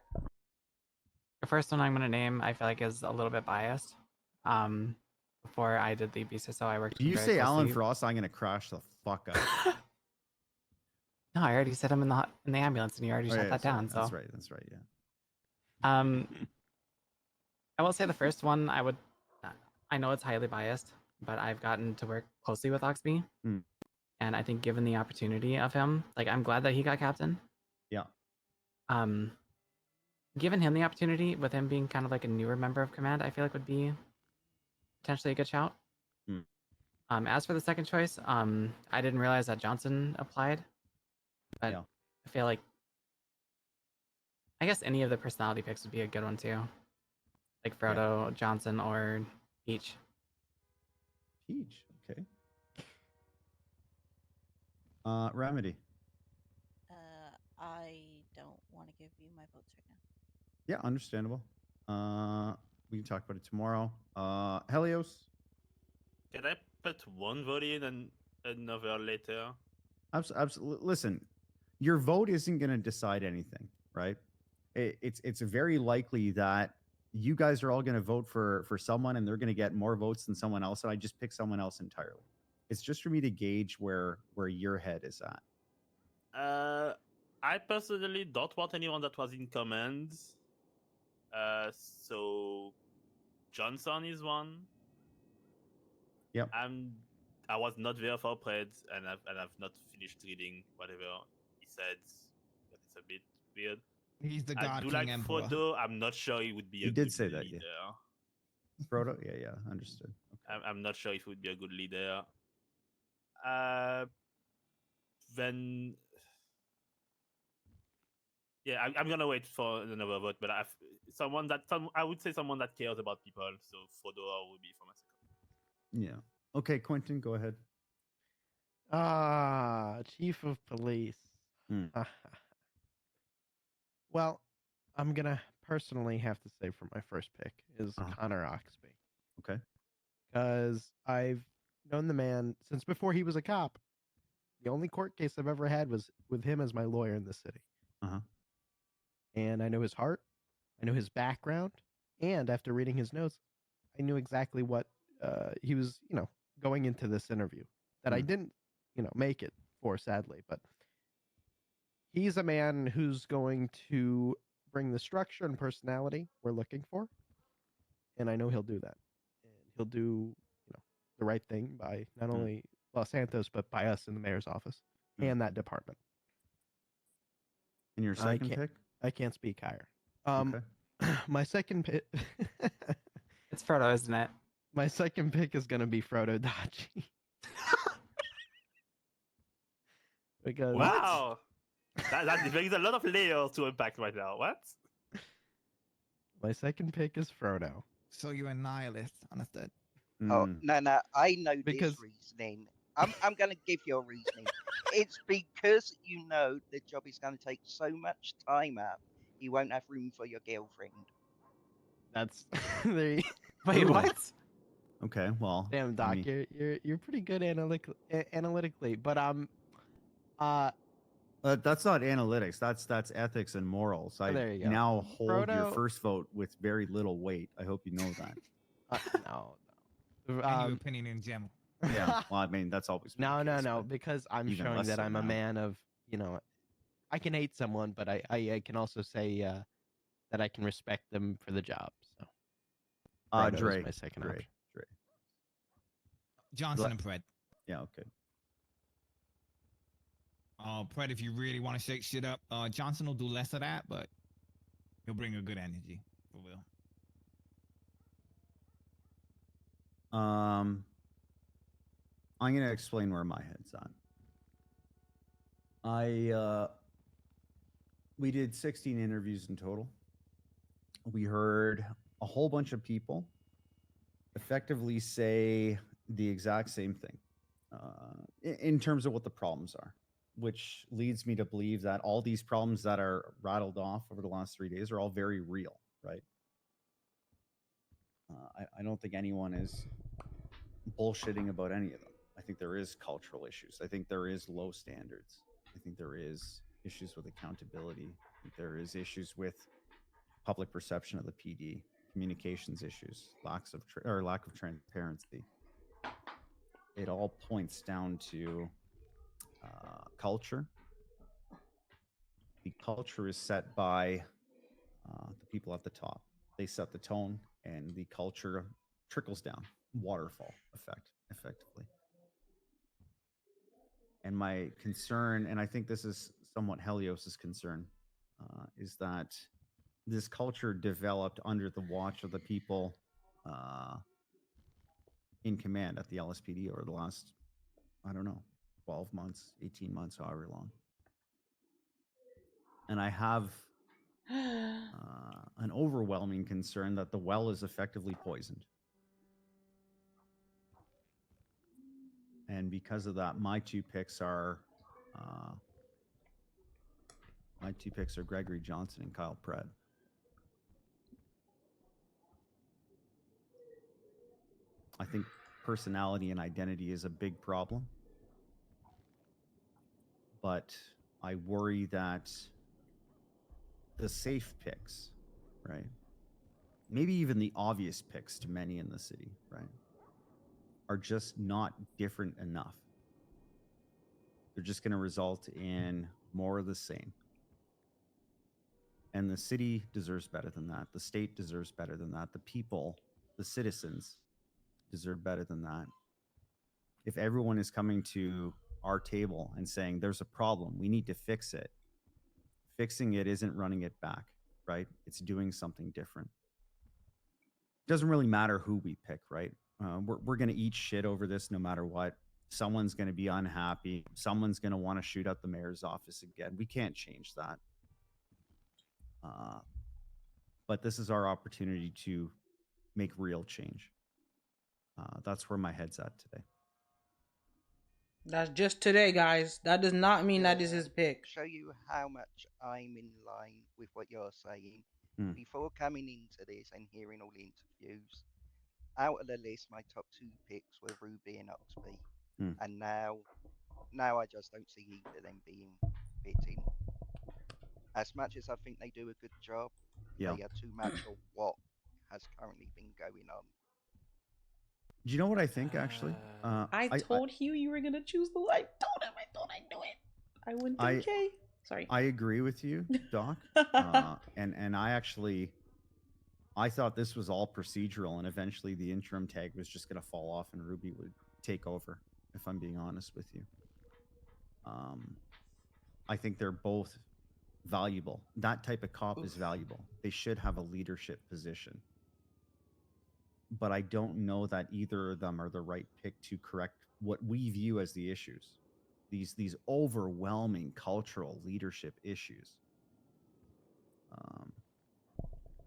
The first one I'm going to name, I feel like is a little bit biased. Before I did the BCSO, I worked. If you very say Alan closely- Frost, I'm going to crash the fuck out. No, I already said him in the ambulance, and you already shut that down. That's So right. That's right. Yeah. I will say the first one. I know it's highly biased, but I've gotten to work closely with Oxby, and I think given the opportunity of him, like I'm glad that he got captain. Yeah. Given him the opportunity, with him being kind of like a newer member of command, I feel like would be potentially a good shout. As for the second choice, I didn't realize that Johnson applied, but I feel like I guess any of the personality picks would be a good one too, like Frodo, Johnson, or Peach. Peach. Okay. Remedy. I don't want to give you my votes right now. Yeah, understandable. We can talk about it tomorrow. Helios. Can I put one vote in and another later? Absolutely. Listen, your vote isn't going to decide anything, right? It's very likely that you guys are all going to vote for someone, and they're going to get more votes than someone else, and I just pick someone else entirely. It's just for me to gauge where your head is at. I personally don't want anyone that was in command. So Johnson is one. Yep. I was not there for Pred, and I've not finished reading whatever he said. But it's a bit weird. He's the I God do King like Emperor. Frodo. I'm not sure he would be. He a did good say that, leader. Frodo? Yeah, understood. I'm not sure if he would be a good leader. Then yeah, I'm gonna wait for another vote, but I would say someone that cares about people. So Frodo would be for my second. Yeah. Okay, Quentin, go ahead. Chief of police. Hmm. Well, I'm gonna personally have to say for my first pick is Connor Oxby. Okay. Because I've known the man since before he was a cop. The only court case I've ever had was with him as my lawyer in the city. And I know his heart, I know his background, and after reading his notes, I knew exactly what he was, going into this interview that I didn't, make it for, sadly. But he's a man who's going to bring the structure and personality we're looking for, and I know he'll do that. And he'll do, the right thing by not only Los Santos but by us in the mayor's office and that department. And your second pick? I can't speak higher. Okay. My second pick. It's Frodo, isn't it? My second pick is going to be Frodo Dodgy. Because Wow, that brings a lot of layers to unpack right now. What? My second pick is Frodo. So you're a nihilist, understood? Oh no, I know Because- this reasoning. I'm going to give you a reasoning. It's because you know the job is going to take so much time up, you won't have room for your girlfriend. That's there. Wait, what? Okay, well. Damn, Doc, you're pretty good analytically, but that's not analytics. That's ethics and morals. I there you go. now hold your Frodo- first vote with very little weight. I hope you know that. No. And your opinion in general. Yeah. Well, I mean, that's always been the case, No, but because I'm even showing less that so I'm a now. man of, I can hate someone, but I can also say that I can respect them for the job. So, Frodo is Dre. my second Dre. option. Dre. Johnson and Pred. Yeah, okay. Pred, if you really want to shake shit up, Johnson will do less of that, but he'll bring a good energy, for real. I'm gonna explain where my head's at. We did 16 interviews in total. We heard a whole bunch of people effectively say the exact same thing in terms of what the problems are, which leads me to believe that all these problems that are rattled off over the last 3 days are all very real, right? I don't think anyone is bullshitting about any of them. I think there is cultural issues. I think there is low standards. I think there is issues with accountability. I think there is issues with public perception of the PD, communications issues, lack of transparency. It all points down to culture. The culture is set by the people at the top. They set the tone, and the culture trickles down, waterfall effect, effectively. And my concern, and I think this is somewhat Helios's concern, is that this culture developed under the watch of the people in command at the LSPD over the last, 12 months, 18 months, however long. And I have an overwhelming concern that the well is effectively poisoned. And because of that, my two picks are Gregory Johnson and Kyle Pred. I think personality and identity is a big problem. But I worry that the safe picks, right? Maybe even the obvious picks to many in the city, right? Are just not different enough. They're just going to result in more of the same. And the city deserves better than that. The state deserves better than that. The people, the citizens deserve better than that. If everyone is coming to our table and saying there's a problem, we need to fix it. Fixing it isn't running it back, right? It's doing something different. doesn't really matter who we pick, right? We're going to eat shit over this no matter what. Someone's going to be unhappy. Someone's going to want to shoot out the mayor's office again. We can't change that. But this is our opportunity to make real change. That's where my head's at today. That's just today, guys. That does not mean that is his pick. Show you how much I'm in line with what you're saying. Mm. Before coming into this and hearing all the interviews, out of the list, my top 2 picks were Ruby and Oxby, and now I just don't see either of them being fitting. As much as I think they do a good job, they are too much of what has currently been going on. Do you know what I think, actually? I told you were gonna choose the. I told him. I thought I knew it. I went 3K. Sorry. I agree with you, Doc. And I thought this was all procedural, and eventually the interim tag was just going to fall off, and Ruby would take over. If I'm being honest with you, I think they're both valuable. That type of cop is valuable. They should have a leadership position. But I don't know that either of them are the right pick to correct what we view as the issues. These overwhelming cultural leadership issues.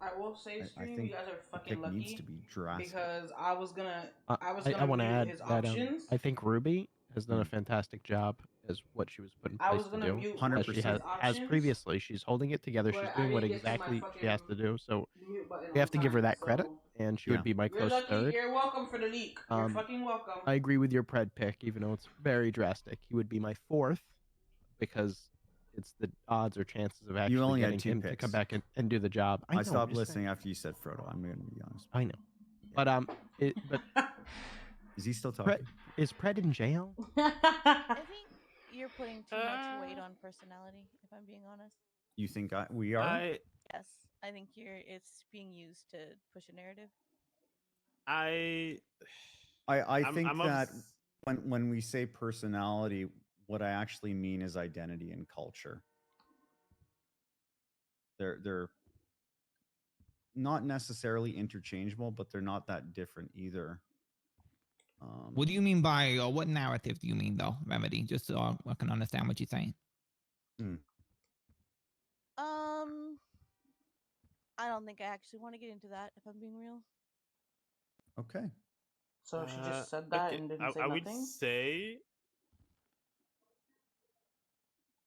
I will say, stream, you guys are fucking lucky. Needs to be drastic. Because I was gonna I want to mute add his that options. I think Ruby has done a fantastic job as what she was put in I place was to gonna do. mute 100%. She has options, previously. She's holding it together. She's but I doing what didn't get to my exactly she has to do. So mute button we on have to give her time, that credit, so- and she would be my You're close lucky. third. You're welcome for the leak. You're fucking welcome. I agree with your pred pick, even though it's very drastic. He would be my fourth because it's the odds or chances of actually only had getting 2 him to picks. come back and do the job. I know, stopped I'm just listening saying. after you said Frodo. I'm going to be honest. I know, but is he still talking? Is Pred in jail? I think you're putting too much weight on personality, if I'm being honest. You think we are? Yes, I think it's being used to push a narrative. I think that when we say personality, what I actually mean is identity and culture. They're not necessarily interchangeable, but they're not that different either. What do you mean by what narrative do you mean though, Remedy? Just so I can understand what you're saying. I don't think I actually want to get into that, if I'm being real. Okay. So she just said that and didn't say I nothing? would say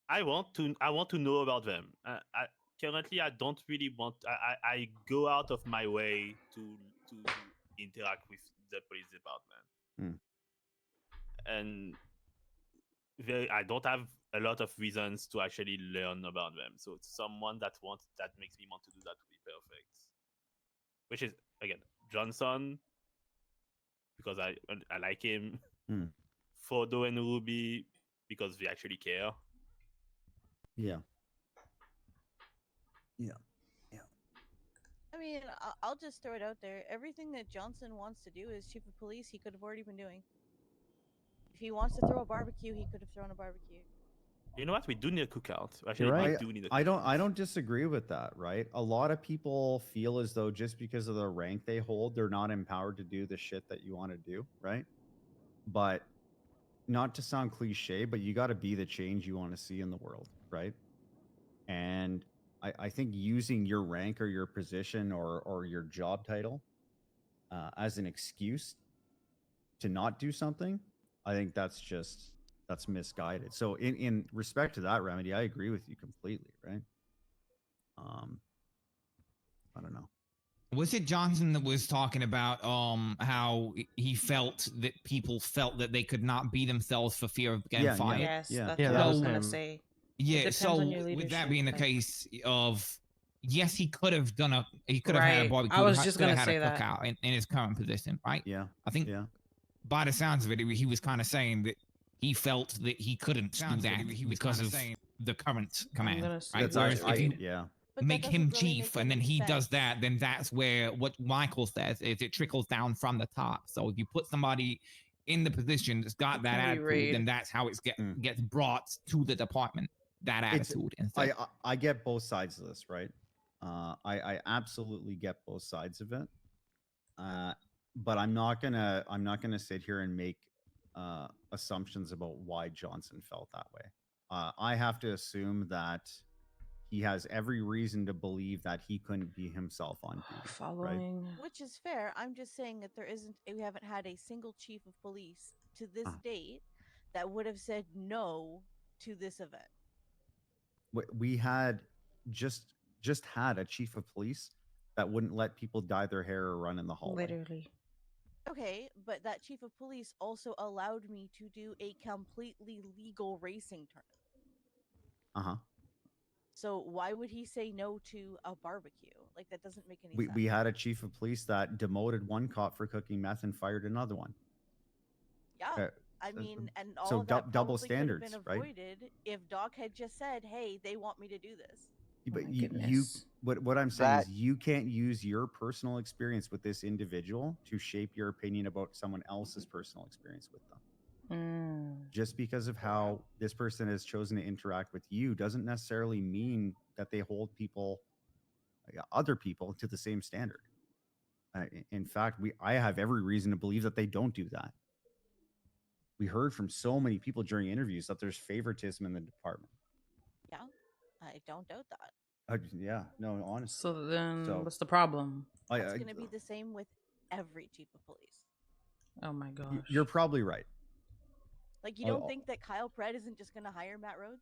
I want to know about them. Currently, I don't really want. I go out of my way to interact with the police department, and I don't have a lot of reasons to actually learn about them. So it's someone that makes me want to do that would be perfect. Which is again Johnson, because I like him. Frodo and Ruby because we actually care. Yeah. I mean, I'll just throw it out there. Everything that Johnson wants to do as chief of police, he could have already been doing. If he wants to throw a barbecue, he could have thrown a barbecue. You know what? We do need a cookout. Actually, You're right. we do need a cookout. I don't disagree with that, right? A lot of people feel as though just because of the rank they hold, they're not empowered to do the shit that you want to do, right? But not to sound cliche, but you got to be the change you want to see in the world, right? And I think using your rank or your position or your job title as an excuse to not do something, I think that's misguided. So in respect to that, Remedy, I agree with you completely, right? I don't know. Was it Johnson that was talking about how he felt that people felt that they could not be themselves for fear of getting fired? Yes, that's what I was gonna say. Yeah, so with that being the case of yes, he could have had a barbecue. I was just gonna had say a that. cookout in his current position, right? Yeah. I think by the sounds of it, he was kind of saying that he felt that he couldn't do that because of the current command. Right? Whereas if you make him chief and then he does that, then that's where what Michael says is it trickles down from the top. So if you put somebody in the position that's got that attitude, then that's how it gets brought to the department. That attitude. I get both sides of this, right? I absolutely get both sides of it. But I'm not gonna sit here and make assumptions about why Johnson felt that way. I have to assume that he has every reason to believe that he couldn't be himself on duty. Right? Following. Which is fair. I'm just saying that we haven't had a single chief of police to this date that would have said no to this event. We had just had a chief of police that wouldn't let people dye their hair or run in the hallway. Literally. Okay, but that chief of police also allowed me to do a completely legal racing tournament. Uh-huh. So why would he say no to a barbecue? Like, that doesn't make any We sense. we had a chief of police that demoted one cop for cooking meth and fired another one. Yeah. I mean, and all so of that double probably could have been standards, right? avoided if Doc had just said, "Hey, they want me to do this." But you what I'm saying is you can't use your personal experience with this individual to shape your opinion about someone else's personal experience with them. Just because of how this person has chosen to interact with you doesn't necessarily mean that they hold other people to the same standard. In fact, I have every reason to believe that they don't do that. We heard from so many people during interviews that there's favoritism in the department. Yeah, I don't doubt that. Yeah, no, honestly. So then, what's the problem? It's going to be the same with every chief of police. Oh my gosh. You're probably right. Like, you don't think that Kyle Pratt isn't just going to hire Matt Rhodes?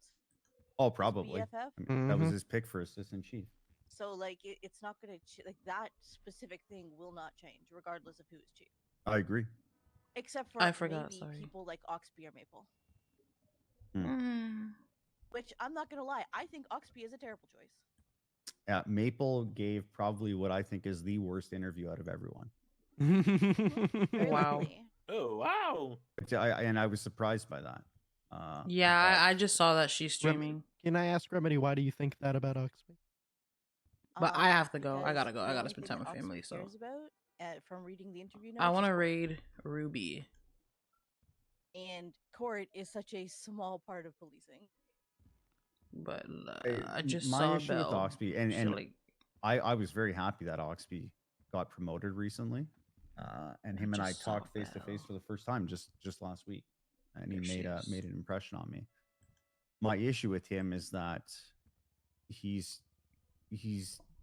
Oh, probably. BFF? I mean, that was his pick for assistant chief. So, like, it's not going to like that specific thing will not change regardless of who is chief. I agree. Except for maybe people like Oxby or Maple. Which I'm not going to lie, I think Oxby is a terrible choice. Yeah, Maple gave probably what I think is the worst interview out of everyone. Wow. Oh, wow. And I was surprised by that. Yeah, I just saw that she's streaming. Can I ask Remedy, why do you think that about Oxby? But I have to go. I Because gotta go. the I gotta only spend thing time that with family. Oxby So cares about, from reading the interview notes, I want is to Court. raid Ruby. And court is such a small part of policing. But I just my saw issue Belle. with Oxby, and I was very happy that Oxby got promoted recently, and him and I just saw talked face to face for the first time just last week, and he made an impression on me. My issue with him is that he's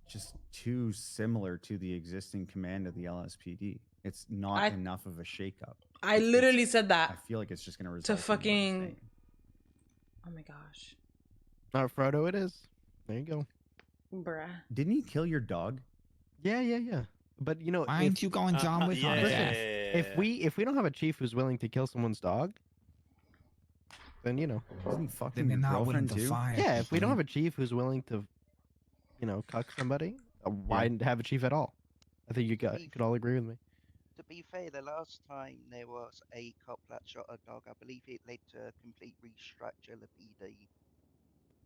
just too similar to the existing command of the LSPD. It's not enough of a shakeup. I literally said that. I feel like it's just going to result to in more fucking. Oh my gosh. Frodo, it is. There you go. Bruh. Didn't he kill your dog? Yeah. But you know, Why aren't you going John Wick on his ass? If we don't have a chief who's willing to kill someone's dog, then you know, isn't he fucking Then they're your not willing girlfriend to too? fire Yeah, if we don't people. have a chief who's willing to, you know, cuck somebody, why have a chief at all? I think you could all agree with me. To be fair, the last time there was a cop that shot a dog, I believe it led to a complete restructure of the PD.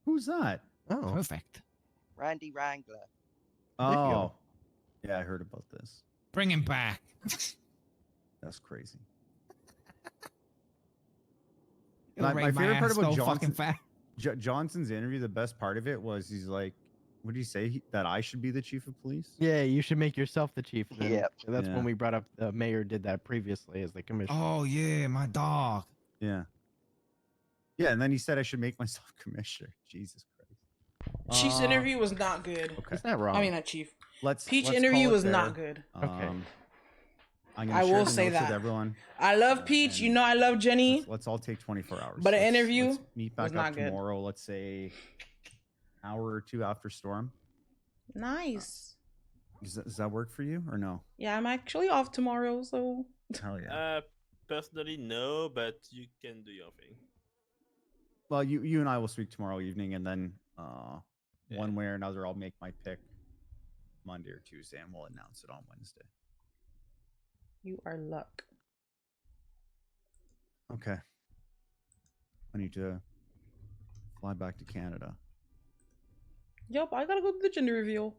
Who's that? Oh, perfect. Randy Wrangler. Oh, yeah, I heard about this. Bring him back. That's crazy. He'll My raid my favorite part ass about so fucking Johnson's interview, the best part of it was he's like, what did he say? That I should be the chief of police? Yeah, you should make yourself the chief. Then. Yep. That's when we brought up the mayor did that previously as the commissioner. Oh yeah, my dog. Yeah. Yeah, and then he said I should make myself commissioner. Jesus Christ. Chief's interview was not good. Okay. He's not wrong. I mean, not Chief. let's Peach interview call it was not there. good. Okay. I'm I gonna share will the say notes with that. everyone. I love Peach. You know I love Jenny. Let's all take 24 hours. But an Let's interview meet was back not up good. tomorrow. Let's say hour or two after storm. Nice. Does that work for you or no? Yeah, I'm actually off tomorrow, so. Hell yeah. Personally, no, but you can do your thing. Well, you and I will speak tomorrow evening, and then one way or another, I'll make my pick Monday or Tuesday, and we'll announce it on Wednesday. You are luck. Okay. I need to fly back to Canada. Yup, I gotta go to the gender reveal.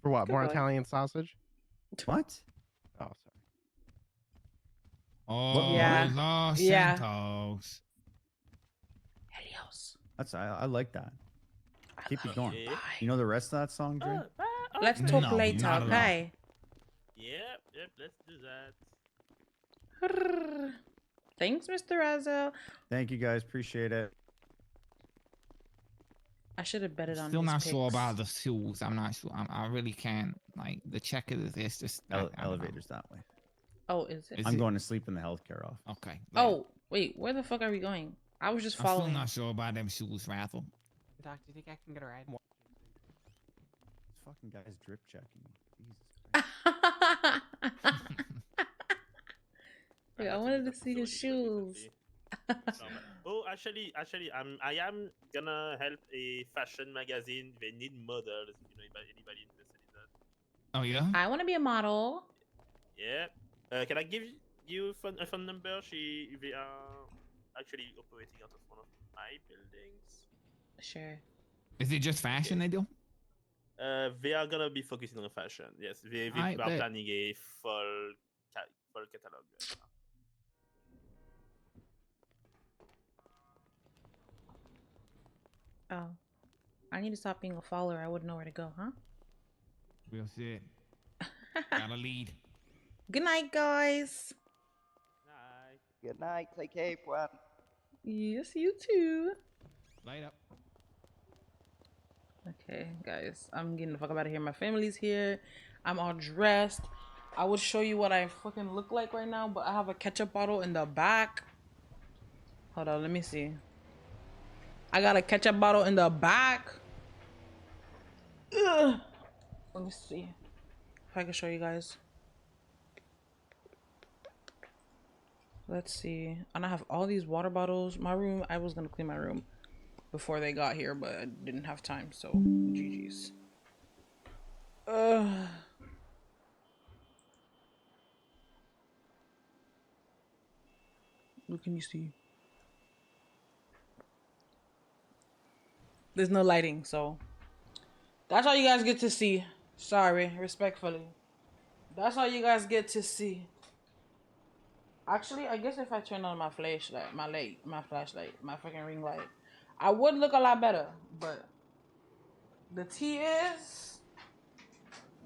For what? More Goodbye. Italian sausage? What? Oh, sorry. Oh, Yeah. Los Yeah. Santos. Helios. I like that. Keep it going. You know the rest of that song, Drew? Let's talk later, okay? Yep. Yep, let's do that. Thanks, Mr. Razel. Thank you guys. Appreciate it. I should have betted on Still his not sure picks. about the shoes. I'm not sure. I really can't. Like the checkers, it's just I don't know. Elevators that way. Oh, is it? I'm going to sleep in the healthcare office. Okay. Oh, wait. Where the fuck are we going? I was just I'm still following. not sure about them shoes, Razzle. Doc, do you think I can get a ride? This fucking guy's drip checking me. Jesus Christ. Wait, I wanted to see his shoes. Oh, actually, I am gonna help a fashion magazine. They need models. You know, anybody interested in that? Oh yeah. I want to be a model. Yeah. Can I give you a phone number? They are actually operating out of one of my buildings. Sure. Is it just fashion they do? They are gonna be focusing on fashion. Yes, they I are bet. planning a full catalog. Right now. Oh. I need to stop being a follower. I wouldn't know where to go, huh? Real shit. Gotta lead. Good night, guys. Good night. Take care, everyone. Yes, you too. Light up. Okay, guys. I'm getting the fuck out of here. My family's here. I'm all dressed. I would show you what I fucking look like right now, but I have a ketchup bottle in the back. Hold on, let me see. I got a ketchup bottle in the back. Ugh. Let me see if I can show you guys. Let's see. And I have all these water bottles. My room, I was gonna clean my room before they got here, but I didn't have time, so GG's. What can you see? There's no lighting, so that's all you guys get to see. Sorry, respectfully. That's all you guys get to see. Actually, I guess if I turn on my flashlight, my fucking ring light, I would look a lot better. But the tea is,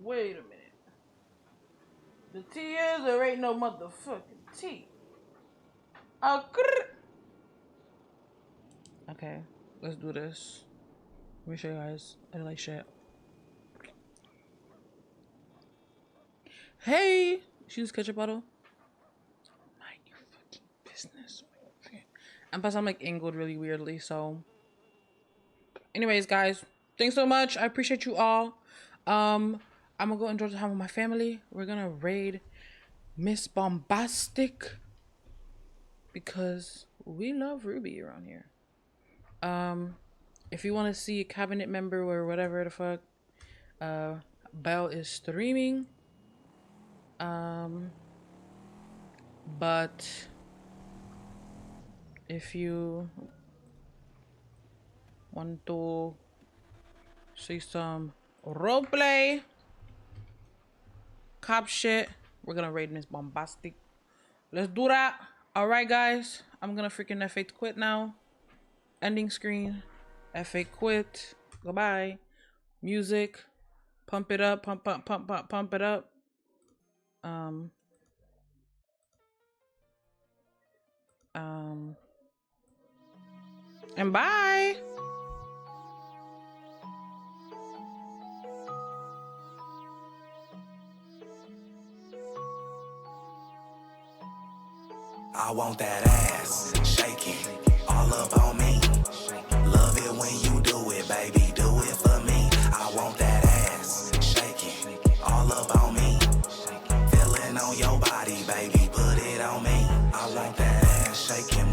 wait a minute. The tea is there ain't no motherfucking tea. Okay, let's do this. Let me show you guys. I like shit. Hey, she's ketchup bottle. Mind your fucking business. And plus, I'm like angled really weirdly. So, anyways, guys, thanks so much. I appreciate you all. I'm gonna go enjoy the time with my family. We're gonna raid Miss Bombastic because we love Ruby around here. If you want to see a cabinet member or whatever the fuck, Belle is streaming. But if you want to see some roleplay, cop shit, we're gonna raid Miss Bombastic. Let's do that. All right, guys, I'm gonna freaking F8 quit now. Ending screen. F8 quit. Goodbye. Music. Pump it up. Pump it up. And bye. I want that ass shaking all up on me. Love it when you do it, baby. Do it for me. I want that ass shaking all up on me. Feeling on your body, baby. Put it on me. I want that ass shaking